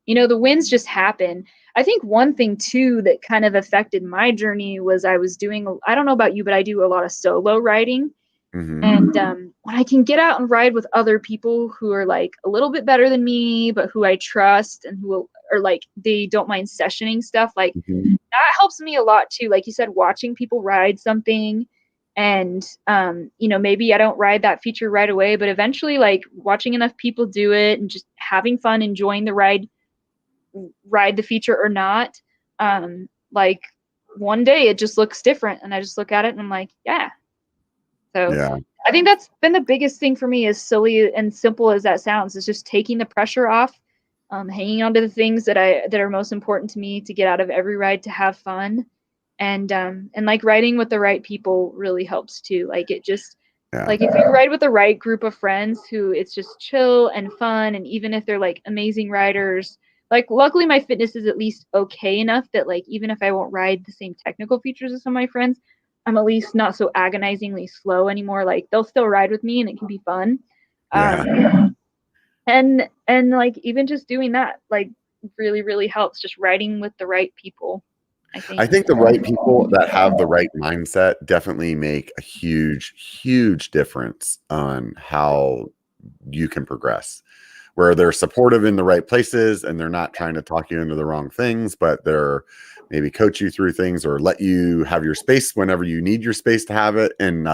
you know, the wins just happen. I think one thing too that kind of affected my journey was I was doing, I don't know about you, but I do a lot of solo riding. Mm-hmm. And when I can get out and ride with other people who are like a little bit better than me, but who I trust and who are like, they don't mind sessioning stuff, like that helps me a lot too. Like you said, watching people ride something, and you know, maybe I don't ride that feature right away, but eventually like watching enough people do it and just having fun, enjoying the ride the feature or not, like one day it just looks different, and I just look at it and I'm like, yeah. So yeah. I think that's been the biggest thing for me, as silly and simple as that sounds, is just taking the pressure off, hanging on to the things that are most important to me to get out of every ride, to have fun. And like riding with the right people really helps too. Like it just, like if you ride with the right group of friends who it's just chill and fun, and even if they're like amazing riders, like luckily my fitness is at least okay enough that like even if I won't ride the same technical features as some of my friends, I'm at least not so agonizingly slow anymore. Like they'll still ride with me and it can be fun. And like even just doing that like really, really helps, just riding with the right people. I think the right people that have the right mindset definitely make a huge, huge difference on how you can progress, where they're supportive in the right places and they're not trying to talk you into the wrong things, but they're maybe coach you through things or let you have your space whenever you need your space to have it. And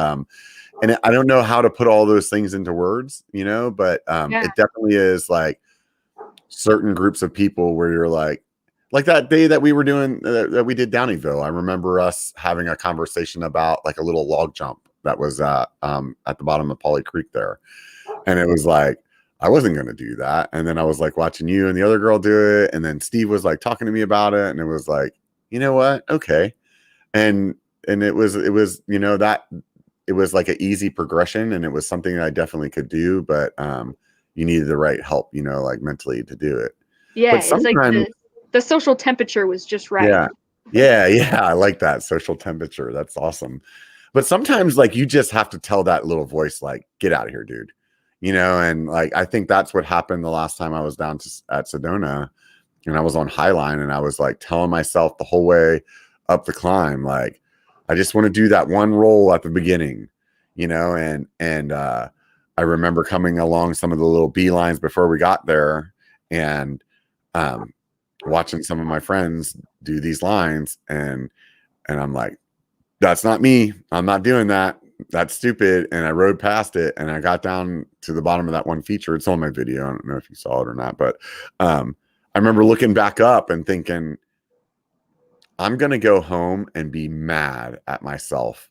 and I don't know how to put all those things into words, but it definitely is like certain groups of people where you're like that day that we were doing that we did Downieville. I remember us having a conversation about like a little log jump that was at the bottom of Polly Creek there, and it was like I wasn't going to do that, and then I was like watching you and the other girl do it, and then Steve was like talking to me about it, and it was like, you know what, okay, and it was that it was like an easy progression, and it was something that I definitely could do, but you needed the right help, like mentally to do it. Yeah, it's like the social temperature was just right. Yeah. I like that social temperature. That's awesome. But sometimes like you just have to tell that little voice, like, get out of here, dude. And like I think that's what happened the last time I was down at Sedona, and I was on Highline, and I was like telling myself the whole way up the climb, like, I just want to do that one roll at the beginning, and I remember coming along some of the little beelines before we got there, and watching some of my friends do these lines, and I'm like, that's not me. I'm not doing that. That's stupid. And I rode past it, and I got down to the bottom of that one feature. It's on my video. I don't know if you saw it or not, but I remember looking back up and thinking, I'm going to go home and be mad at myself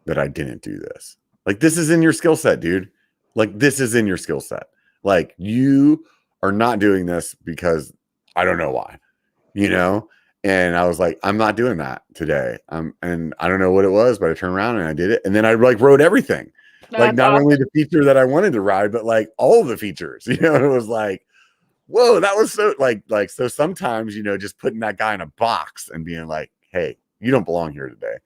that I didn't do this. Like, this is in your skill set, dude. Like, this is in your skill set. Like, you are not doing this because I don't know why, And I was like, I'm not doing that today. And I don't know what it was, but I turned around and I did it. And then I like rode everything. That's like not awesome. only the feature that I wanted to ride, but like all of the features, And it was like, whoa, that was so like so sometimes, just putting that guy in a box and being like, hey, you don't belong here today.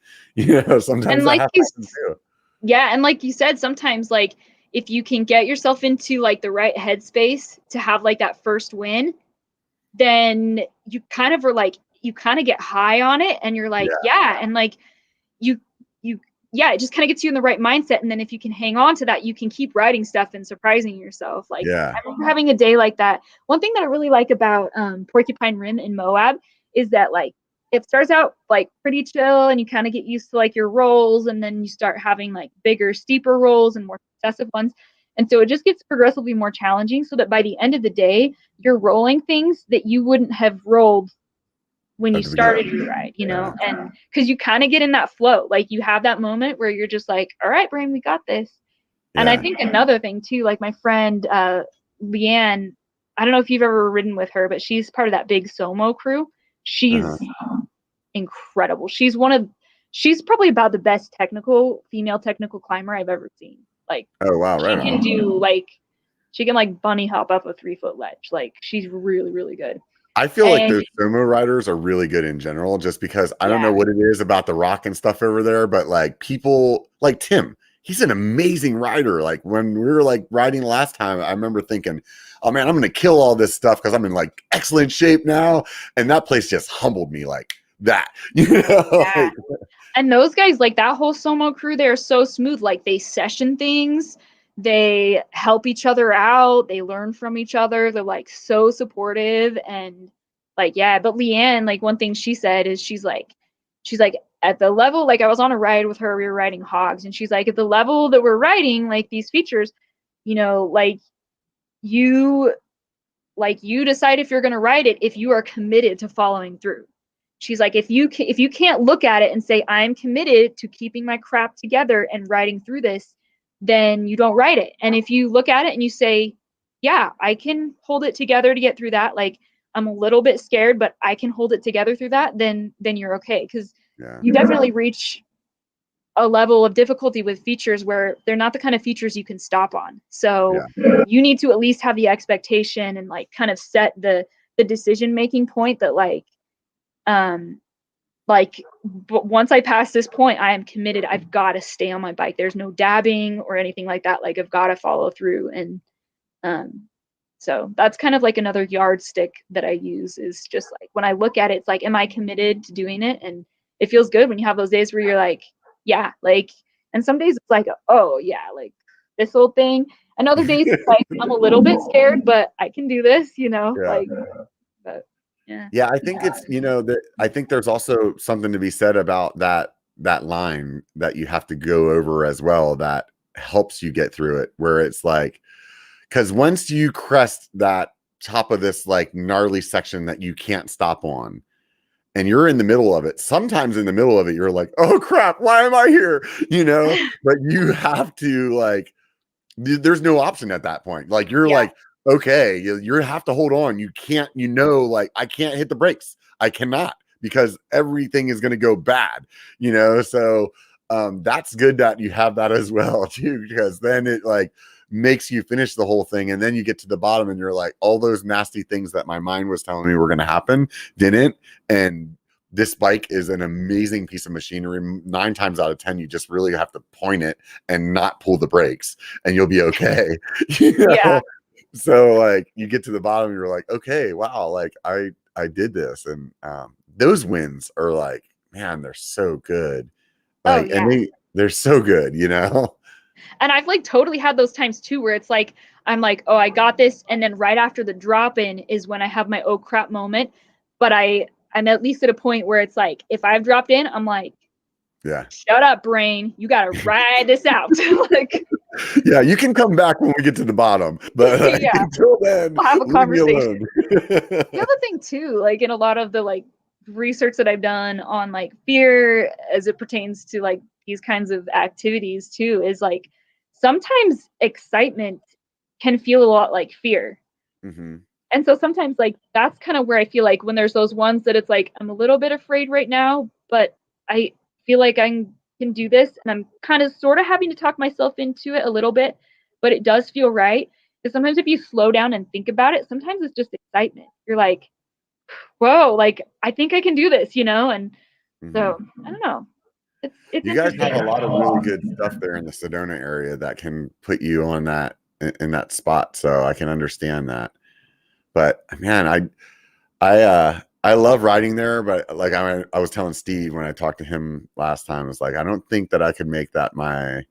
Sometimes and like too. Yeah, and like you said, sometimes like if you can get yourself into like the right headspace to have like that first win, then you kind of are like, you kind of get high on it, and you're like, and like you it just kind of gets you in the right mindset. And then if you can hang on to that, you can keep writing stuff and surprising yourself. Like, I remember having a day like that. One thing that I really like about Porcupine Rim in Moab is that like it starts out like pretty chill, and you kind of get used to like your rolls, and then you start having like bigger, steeper rolls and more successive ones. And so it just gets progressively more challenging, so that by the end of the day, you're rolling things that you wouldn't have rolled when you started your ride, and because you kind of get in that flow, like you have that moment where you're just like, all right, brain, we got this. And I think another thing too, like my friend Leanne, I don't know if you've ever ridden with her, but she's part of that big Somo crew. She's incredible. She's probably about the best female technical climber I've ever seen. Like, oh wow, right. She can like bunny hop up a 3-foot ledge. Like, she's really, really good. I feel like those Somo riders are really good in general, just because I don't know what it is about the rock and stuff over there, but like people like Tim, he's an amazing rider. Like when we were like riding last time, I remember thinking, oh man, I'm going to kill all this stuff because I'm in like excellent shape now. And that place just humbled me like that, And those guys, like that whole Somo crew, they're so smooth. Like they session things. They help each other out. They learn from each other. They're like so supportive, and like, but Leanne, like one thing she said is she's like at the level, like I was on a ride with her, we were riding hogs, and she's like, at the level that we're riding like these features, like you decide if you're going to ride it, if you are committed to following through. She's like, if you can't look at it and say, I'm committed to keeping my crap together and riding through this, then you don't ride it. And if you look at it and you say, yeah, I can hold it together to get through that. Like, I'm a little bit scared, but I can hold it together through that. Then you're okay. Cause you definitely reach a level of difficulty with features where they're not the kind of features you can stop on. So you need to at least have the expectation and like kind of set the decision-making point that but once I pass this point, I am committed. I've got to stay on my bike. There's no dabbing or anything like that. Like I've got to follow through. And so that's kind of like another yardstick that I use, is just like when I look at it, it's like, am I committed to doing it? And it feels good when you have those days where you're like, and some days it's like, oh yeah, like this old thing. And other days it's like, I'm a little bit scared, but I can do this, but yeah, I think it's, that I think there's also something to be said about that line that you have to go over as well, that helps you get through it, where it's like, because once you crest that top of this like gnarly section that you can't stop on, and you're in the middle of it, sometimes in the middle of it, you're like, oh crap, why am I here? But you have to like, there's no option at that point. Like you're like, okay, you have to hold on. You can't, like I can't hit the brakes. I cannot, because everything is going to go bad, So that's good that you have that as well too, because then it like makes you finish the whole thing. And then you get to the bottom and you're like, all those nasty things that my mind was telling me were going to happen didn't. And this bike is an amazing piece of machinery. 9 times out of 10, you just really have to point it and not pull the brakes and you'll be okay. Yeah. So like you get to the bottom, you're like, okay, wow, like I did this. And those wins are like, man, they're so good. Like, and they're so good, And I've like totally had those times too, where it's like, I'm like, oh, I got this. And then right after the drop in is when I have my, oh crap moment. But I'm at least at a point where it's like, if I've dropped in, I'm like, yeah, shut up, brain. You got to ride this out. Like, yeah, you can come back when we get to the bottom, but until then, we'll have a conversation. The other thing too, like in a lot of the like research that I've done on like fear as it pertains to like these kinds of activities too, is like sometimes excitement can feel a lot like fear. Mm-hmm. And so sometimes like that's kind of where I feel like when there's those ones that it's like, I'm a little bit afraid right now, but I feel like I can do this. And I'm kind of sort of having to talk myself into it a little bit, but it does feel right. Because sometimes if you slow down and think about it, sometimes it's just excitement. You're like, whoa, like I think I can do this, And so I don't know. It's you guys have a lot of really good stuff there in the Sedona area that can put you on that in that spot. So I can understand that. But man, I love riding there, but like I was telling Steve when I talked to him last time, it's like I don't think that I could make that my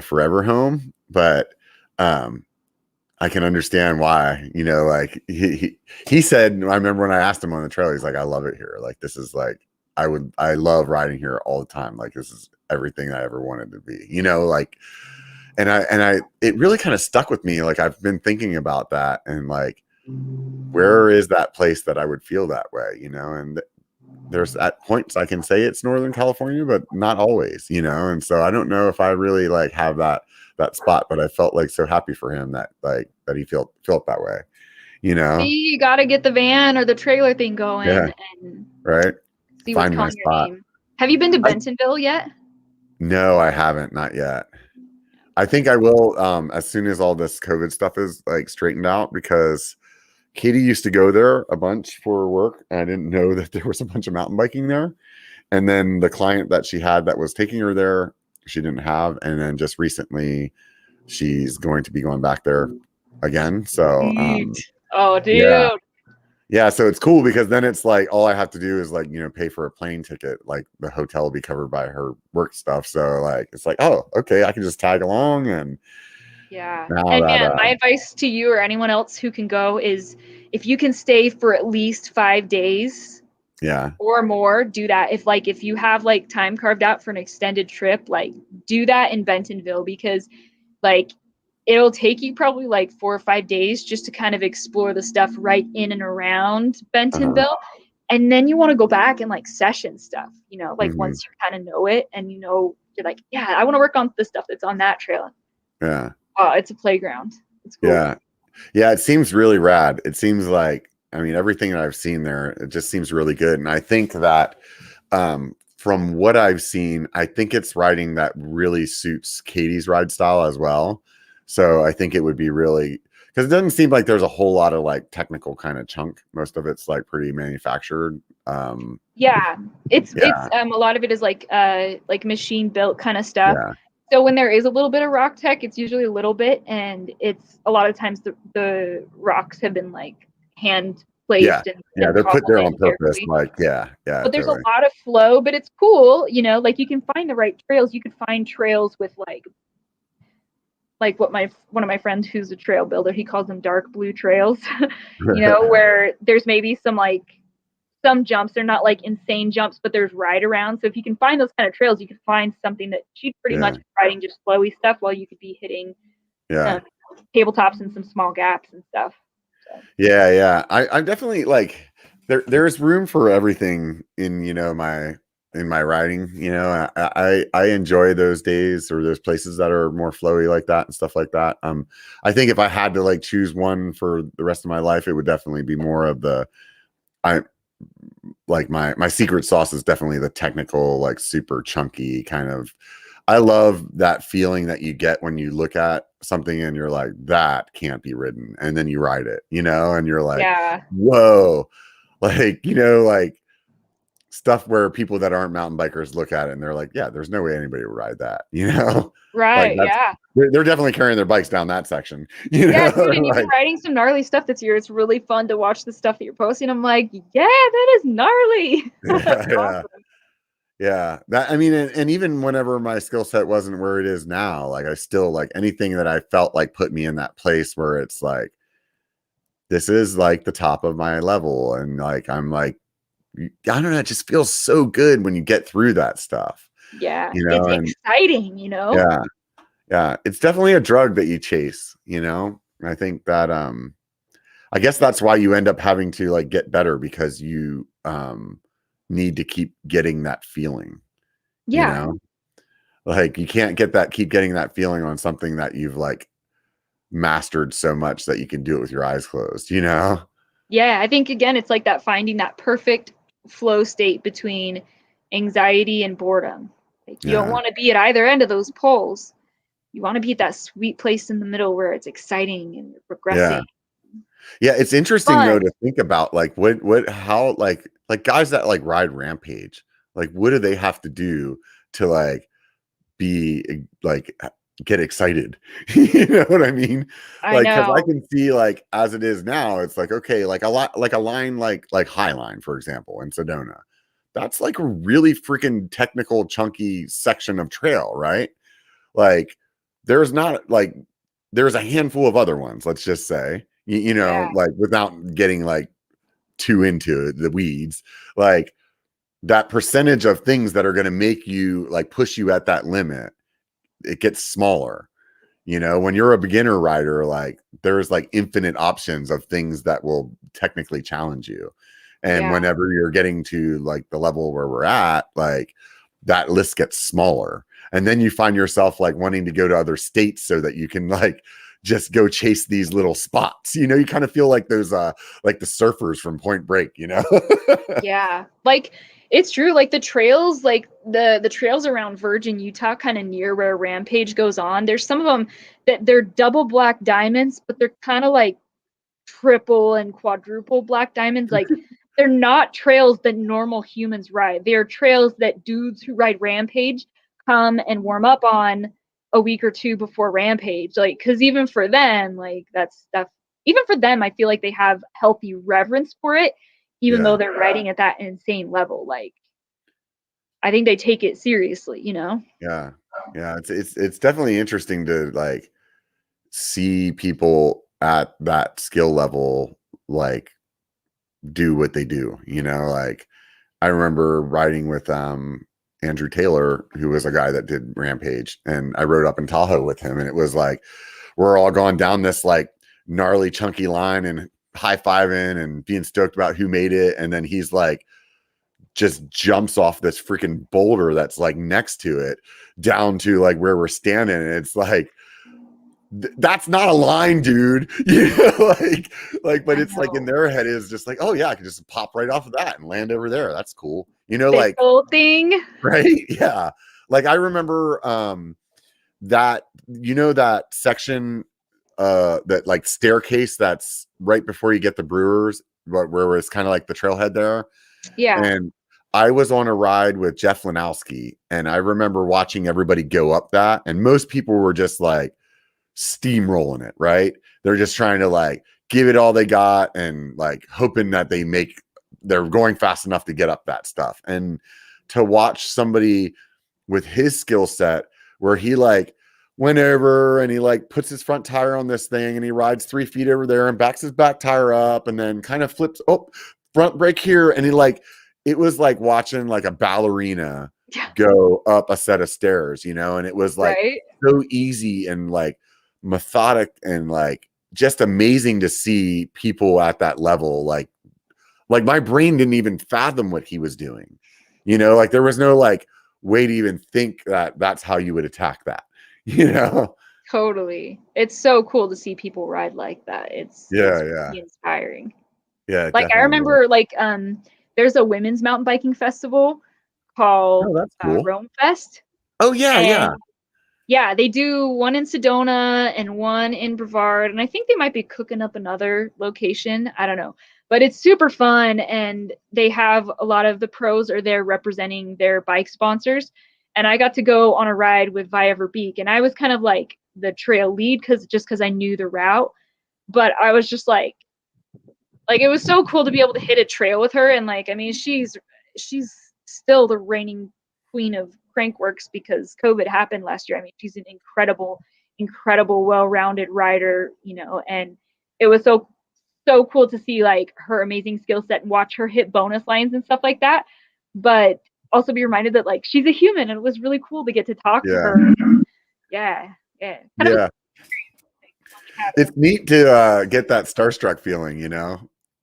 forever home, but I can understand why, like he said, I remember when I asked him on the trail, he's like, I love it here. Like this is like I love riding here all the time. Like this is everything I ever wanted to be, like and I it really kind of stuck with me. Like I've been thinking about that and like where is that place that I would feel that way, and there's at points I can say it's Northern California, but not always, and so I don't know if I really like have that spot, but I felt like so happy for him that like that he felt that way, You got to get the van or the trailer thing going and right, see what's calling your name. Have you been to Bentonville yet? No, I haven't, not yet. I think I will as soon as all this COVID stuff is like straightened out, because Katie used to go there a bunch for work. And I didn't know that there was a bunch of mountain biking there. And then the client that she had that was taking her there, she didn't have. And then just recently, she's going to be going back there again. So, oh, dude. Yeah. So it's cool because then it's like all I have to do is like, pay for a plane ticket. Like the hotel will be covered by her work stuff. So like, it's like, oh, okay, I can just tag along and. Yeah. And man, my advice to you or anyone else who can go is if you can stay for at least 5 days or more, do that. If you have like time carved out for an extended trip, like do that in Bentonville, because like it'll take you probably like 4 or 5 days just to kind of explore the stuff right in and around Bentonville. And then you want to go back and like session stuff, like once you kind of know it and you're like, yeah, I want to work on the stuff that's on that trail. Yeah. Oh, it's a playground. It's cool. Yeah. It seems really rad. It seems like, I mean, everything that I've seen there, it just seems really good. And I think that from what I've seen, I think it's riding that really suits Katie's ride style as well. So I think it would be really, because it doesn't seem like there's a whole lot of like technical kind of chunk. Most of it's like pretty manufactured. It's a lot of it is like machine built kind of stuff. Yeah. So when there is a little bit of rock tech, it's usually a little bit, and it's a lot of times the rocks have been like hand placed. And they're put there on purpose. Carefully. But there's a lot of flow, but it's cool, like you can find the right trails. You could find trails with like what one of my friends who's a trail builder, he calls them dark blue trails, where there's maybe some some jumps. They're not like insane jumps, but there's ride around. So if you can find those kind of trails, you can find something that she'd pretty much be riding just flowy stuff while you could be hitting some tabletops and some small gaps and stuff. So. Yeah. I'm definitely like there's room for everything in, you know, in my riding. You know, I enjoy those days or those places that are more flowy like that and stuff like that. I think if I had to like choose one for the rest of my life, it would definitely be more of my secret sauce is definitely the technical, like super chunky kind of. I love that feeling that you get when you look at something and you're like, that can't be ridden. And then you ride it, you know, and you're like, whoa, like, you know, like stuff where people that aren't mountain bikers look at it and they're like, yeah, there's no way anybody would ride that, you know? Right. Like they're definitely carrying their bikes down that section. You know? Dude, and you've been riding some gnarly stuff this year. It's really fun to watch the stuff that you're posting. I'm like, yeah, that is gnarly. Awesome. Yeah. That, I mean, and even whenever my skill set wasn't where it is now, like I still like anything that I felt like put me in that place where it's like, this is like the top of my level. And like, I'm like, I don't know, it just feels so good when you get through that stuff. Yeah. You know, it's exciting, you know? Yeah. Yeah. It's definitely a drug that you chase, you know? I think that, I guess that's why you end up having to like get better because you, need to keep getting that feeling. You know, like you can't keep getting that feeling on something that you've like mastered so much that you can do it with your eyes closed, you know? Yeah, I think again it's like that finding that perfect flow state between anxiety and boredom. Like you don't want to be at either end of those poles. You want to be at that sweet place in the middle where it's exciting and progressing. Yeah, it's interesting though to think about like how like guys that like ride Rampage, like what do they have to do to like be like get excited? You know what I mean? Like because I can see like as it is now, it's like okay, like a line like Highline, for example, in Sedona. That's like a really freaking technical, chunky section of trail, right? Like there's a handful of other ones, let's just say. You know, like without getting like too into the weeds, like that percentage of things that are going to make you like push you at that limit, it gets smaller. You know, when you're a beginner rider, like there's like infinite options of things that will technically challenge you. And whenever you're getting to like the level where we're at, like that list gets smaller. And then you find yourself like wanting to go to other states so that you can like just go chase these little spots. You know, you kind of feel like those like the surfers from Point Break, you know? Yeah. Like it's true. Like the trails, like the trails around Virgin, Utah, kind of near where Rampage goes on. There's some of them that they're double black diamonds, but they're kind of like triple and quadruple black diamonds. Like they're not trails that normal humans ride. They are trails that dudes who ride Rampage come and warm up on a week or two before Rampage. Like, because even for them, like that stuff, even for them, I feel like they have healthy reverence for it, even though they're riding at that insane level. Like, I think they take it seriously, you know? Yeah. It's definitely interesting to like see people at that skill level like do what they do, you know? Like I remember riding with Andrew Taylor, who was a guy that did Rampage, and I rode up in Tahoe with him, and it was like we're all going down this like gnarly chunky line and high-fiving and being stoked about who made it, and then he's like just jumps off this freaking boulder that's like next to it down to like where we're standing, and it's like that's not a line, dude. You know, but it's like in their head is just like, oh yeah, I can just pop right off of that and land over there. That's cool. You know, like whole thing, right? Yeah. Like I remember that, you know, that section that like staircase that's right before you get the Brewers, where it's kind of like the trailhead there. Yeah. And I was on a ride with Jeff Lanowski, and I remember watching everybody go up that, and most people were just like steamrolling it, right? They're just trying to like give it all they got and like hoping that they're going fast enough to get up that stuff. And to watch somebody with his skill set where he like went over and he like puts his front tire on this thing and he rides 3 feet over there and backs his back tire up and then kind of front brake here, and it was like watching like a ballerina go up a set of stairs, and it was like so easy and like methodic and like just amazing to see people at that level. Like my brain didn't even fathom what he was doing, like there was no like way to even think that that's how you would attack that, Totally. It's so cool to see people ride like that. It's really inspiring. Yeah. Like I remember like there's a women's mountain biking festival called that's cool. Rome Fest. Oh yeah. Yeah, they do one in Sedona and one in Brevard, and I think they might be cooking up another location. I don't know. But it's super fun, and they have a lot of the pros are there representing their bike sponsors. And I got to go on a ride with Vi Everbeek, and I was kind of like the trail lead because I knew the route. But I was just like it was so cool to be able to hit a trail with her. And like, I mean, she's still the reigning queen of Crankworks because COVID happened last year. I mean, she's an incredible, well-rounded rider, and it was so cool to see like her amazing skill set and watch her hit bonus lines and stuff like that. But also be reminded that like she's a human, and it was really cool to get to talk to her. Yeah. It's neat to get that starstruck feeling,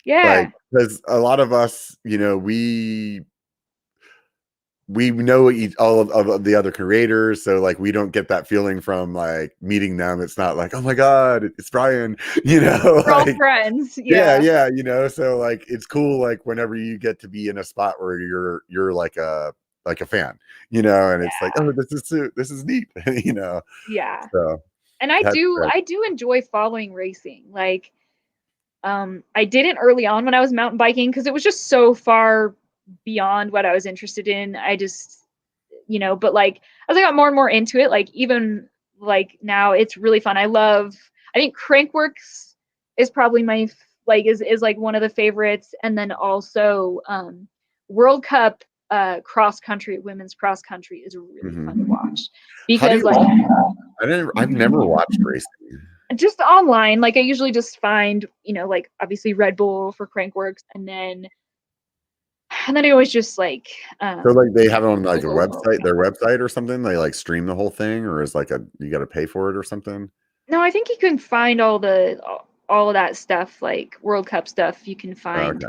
Yeah. Because a lot of us, we know all of the other creators, so like we don't get that feeling from like meeting them. It's not like, oh my god, it's Brian, We're all friends. Yeah, so like it's cool like whenever you get to be in a spot where you're like a fan, and it's like, oh, this is neat. Yeah. So and I do enjoy following racing. Like I didn't early on when I was mountain biking because it was just so far beyond what I was interested in. I just, but like as I got more and more into it, like even like now it's really fun. I think Crankworks is probably my is like one of the favorites. And then also World Cup cross country, women's cross country is really fun to watch because I've never watched racing. Just online. Like I usually just find, like obviously Red Bull for Crankworks, and then I always just like so like they have it on like their website or something. They like stream the whole thing, or is like you got to pay for it or something? No, I think you can find all of that stuff, like World Cup stuff. You can find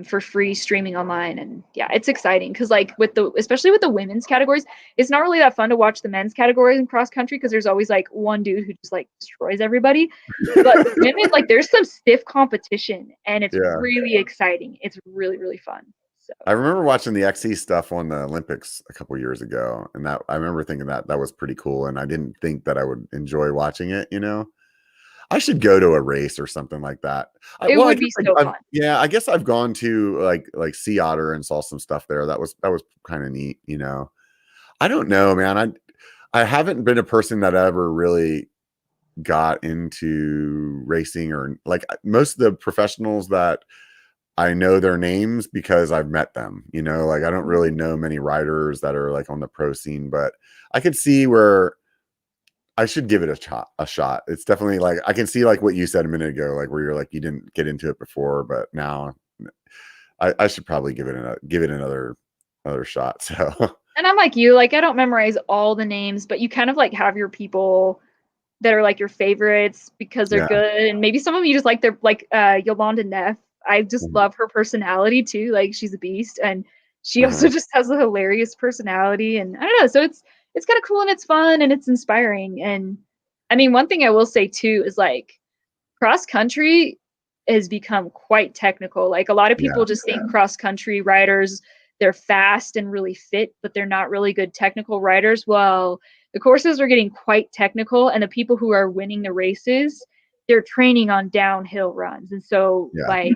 for free streaming online, and yeah, it's exciting because like especially with the women's categories, it's not really that fun to watch the men's categories in cross country because there's always like one dude who just like destroys everybody. But women, like there's some stiff competition, and it's really exciting. It's really, really fun. So I remember watching the XC stuff on the Olympics a couple years ago, and that I remember thinking that was pretty cool, and I didn't think that I would enjoy watching it. I should go to a race or something like that. It would be so fun. Yeah, I guess I've gone to like Sea Otter and saw some stuff there. That was kind of neat. I don't know, man. I haven't been a person that ever really got into racing, or like most of the professionals that I know their names because I've met them. Like I don't really know many riders that are like on the pro scene, but I could see where I should give it a shot. It's definitely like I can see like what you said a minute ago, like where you're like you didn't get into it before, but now I should probably give it another shot. So and I'm like you, like I don't memorize all the names, but you kind of like have your people that are like your favorites because they're good, and maybe some of you just like they're like Yolanda Neff. I just love her personality too. Like she's a beast, and she also just has a hilarious personality, and I don't know. So it's kind of cool and it's fun and it's inspiring. And I mean, one thing I will say too is like cross country has become quite technical. Like a lot of people just think cross country riders, they're fast and really fit, but they're not really good technical riders. Well, the courses are getting quite technical, and the people who are winning the races, they're training on downhill runs. And so like,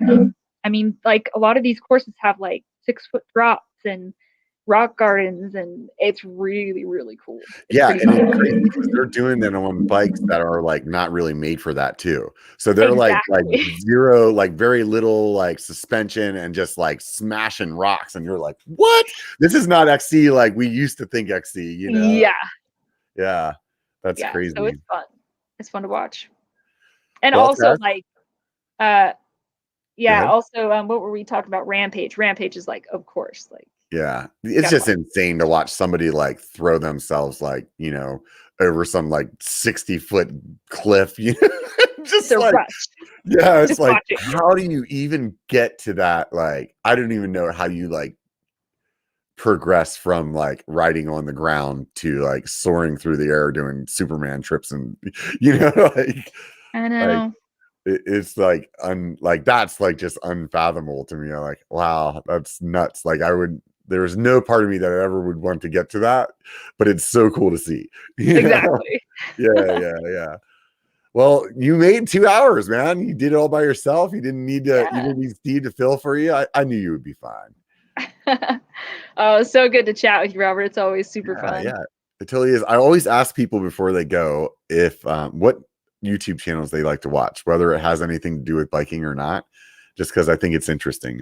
I mean, like a lot of these courses have like 6-foot drops and rock gardens, and it's really, really cool. And it's crazy because they're doing that on bikes that are like not really made for that too. So they're like zero, like very little like suspension and just like smashing rocks, and you're like, what? This is not XC like we used to think XC, Yeah, that's crazy. So it's fun. It's fun to watch. And also like Yeah. Also, what were we talking about? Rampage. Rampage is like, of course, like. Yeah, it's just insane to watch somebody like throw themselves like, over some like 60-foot cliff, just it's a like, rush. yeah, it's Just like, watch it. how do you even get to that? Like, I don't even know how you like progress from like riding on the ground to like soaring through the air doing Superman trips and, like, I know. it's like like that's like just unfathomable to me. I'm like, wow, that's nuts. Like there was no part of me that I ever would want to get to that, but it's so cool to see. Exactly. Yeah. Well, you made 2 hours, man. You did it all by yourself. You didn't need to. You didn't need Steve to fill for you. I knew you would be fine. Oh, so good to chat with you, Robert. It's always super fun. Yeah, it totally is. I always ask people before they go if what YouTube channels they like to watch, whether it has anything to do with biking or not, just because I think it's interesting.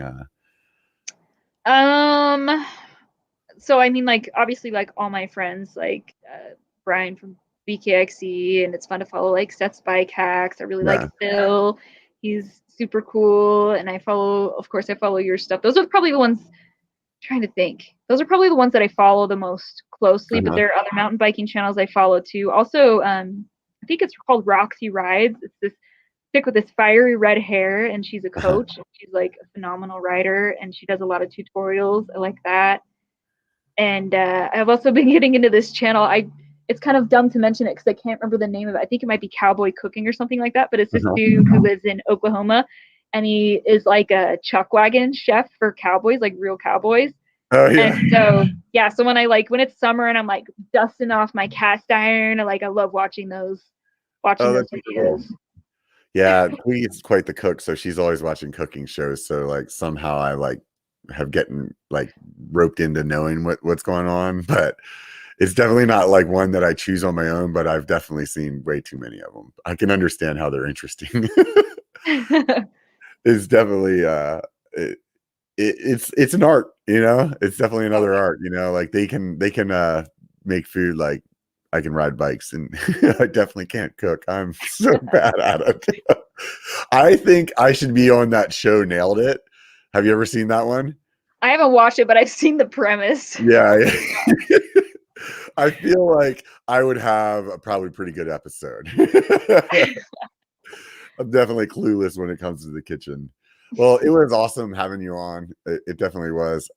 So I mean, like, obviously, like, all my friends, like Brian from BKXE, and it's fun to follow like Seth's bike hacks. I really like Phil. He's super cool. And I follow your stuff. Those are probably the ones I'm trying to think. Those are probably the ones that I follow the most closely, but there are other mountain biking channels I follow too. Also, I think it's called Roxy Rides. It's this chick with this fiery red hair, and she's a coach. And she's like a phenomenal rider, and she does a lot of tutorials. I like that. And I've also been getting into this channel. It's kind of dumb to mention it because I can't remember the name of it. I think it might be Cowboy Cooking or something like that. But it's this dude who lives in Oklahoma, and he is like a chuck wagon chef for cowboys, like real cowboys. Oh yeah. And so so when it's summer and I'm like dusting off my cast iron, I love watching those videos. Cool. Yeah, Quee's quite the cook, so she's always watching cooking shows. So like somehow I like have getting like roped into knowing what's going on, but it's definitely not like one that I choose on my own, but I've definitely seen way too many of them. I can understand how they're interesting. It's definitely it's an art, it's definitely another art, like they can make food. Like I can ride bikes and I definitely can't cook. I'm so bad at it. I think I should be on that show Nailed It. Have you ever seen that one? I haven't watched it, but I've seen the premise. Yeah. I feel like I would have a probably pretty good episode. I'm definitely clueless when it comes to the kitchen. Well, it was awesome having you on. It definitely was.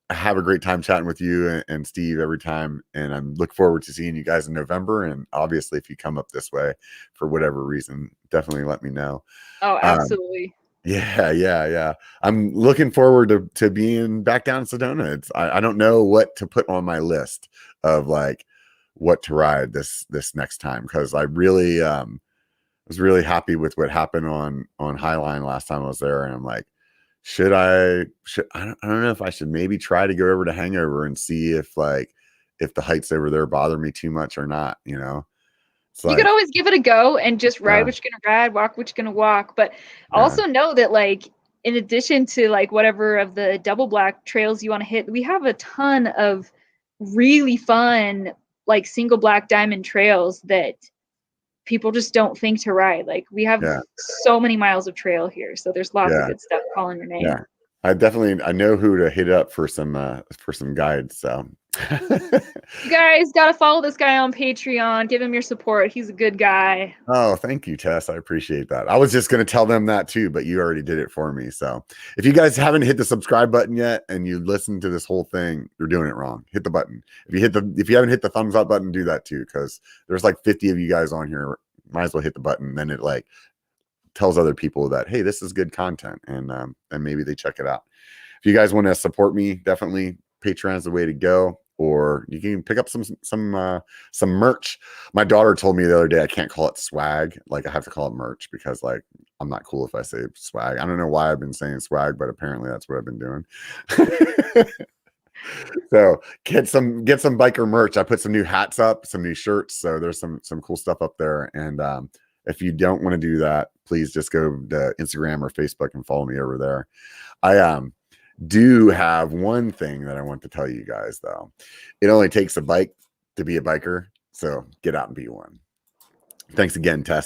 I have a great time chatting with you and Steve every time, and I'm look forward to seeing you guys in November. And obviously, if you come up this way for whatever reason, definitely let me know. Oh, absolutely. Yeah. I'm looking forward to being back down in Sedona. I don't know what to put on my list of like what to ride this next time, because I really was really happy with what happened on Highline last time I was there, and I'm like, I don't know if I should maybe try to go over to Hangover and see if the heights over there bother me too much or not. You could always give it a go and just ride what you're gonna ride, walk what you're gonna walk. But also know that like in addition to like whatever of the double black trails you want to hit, we have a ton of really fun like single black diamond trails that people just don't think to ride. Like we have so many miles of trail here, so there's lots of good stuff calling your name. Yeah, I know who to hit up for some guides. So you guys got to follow this guy on Patreon. Give him your support. He's a good guy. Oh, thank you, Tess. I appreciate that. I was just going to tell them that too, but you already did it for me. So if you guys haven't hit the subscribe button yet and you listen to this whole thing, you're doing it wrong. Hit the button. If you haven't hit the thumbs up button, do that too, because there's like 50 of you guys on here. Might as well hit the button. Then it like tells other people that, hey, this is good content, and maybe they check it out. If you guys want to support me, definitely Patreon is the way to go. Or you can pick up some merch. My daughter told me the other day I can't call it swag. Like I have to call it merch because like I'm not cool if I say swag. I don't know why I've been saying swag, but apparently that's what I've been doing. So get some biker merch. I put some new hats up, some new shirts. So there's some cool stuff up there. And if you don't want to do that, please just go to Instagram or Facebook and follow me over there. I do have one thing that I want to tell you guys, though. It only takes a bike to be a biker, so get out and be one. Thanks again, Tess.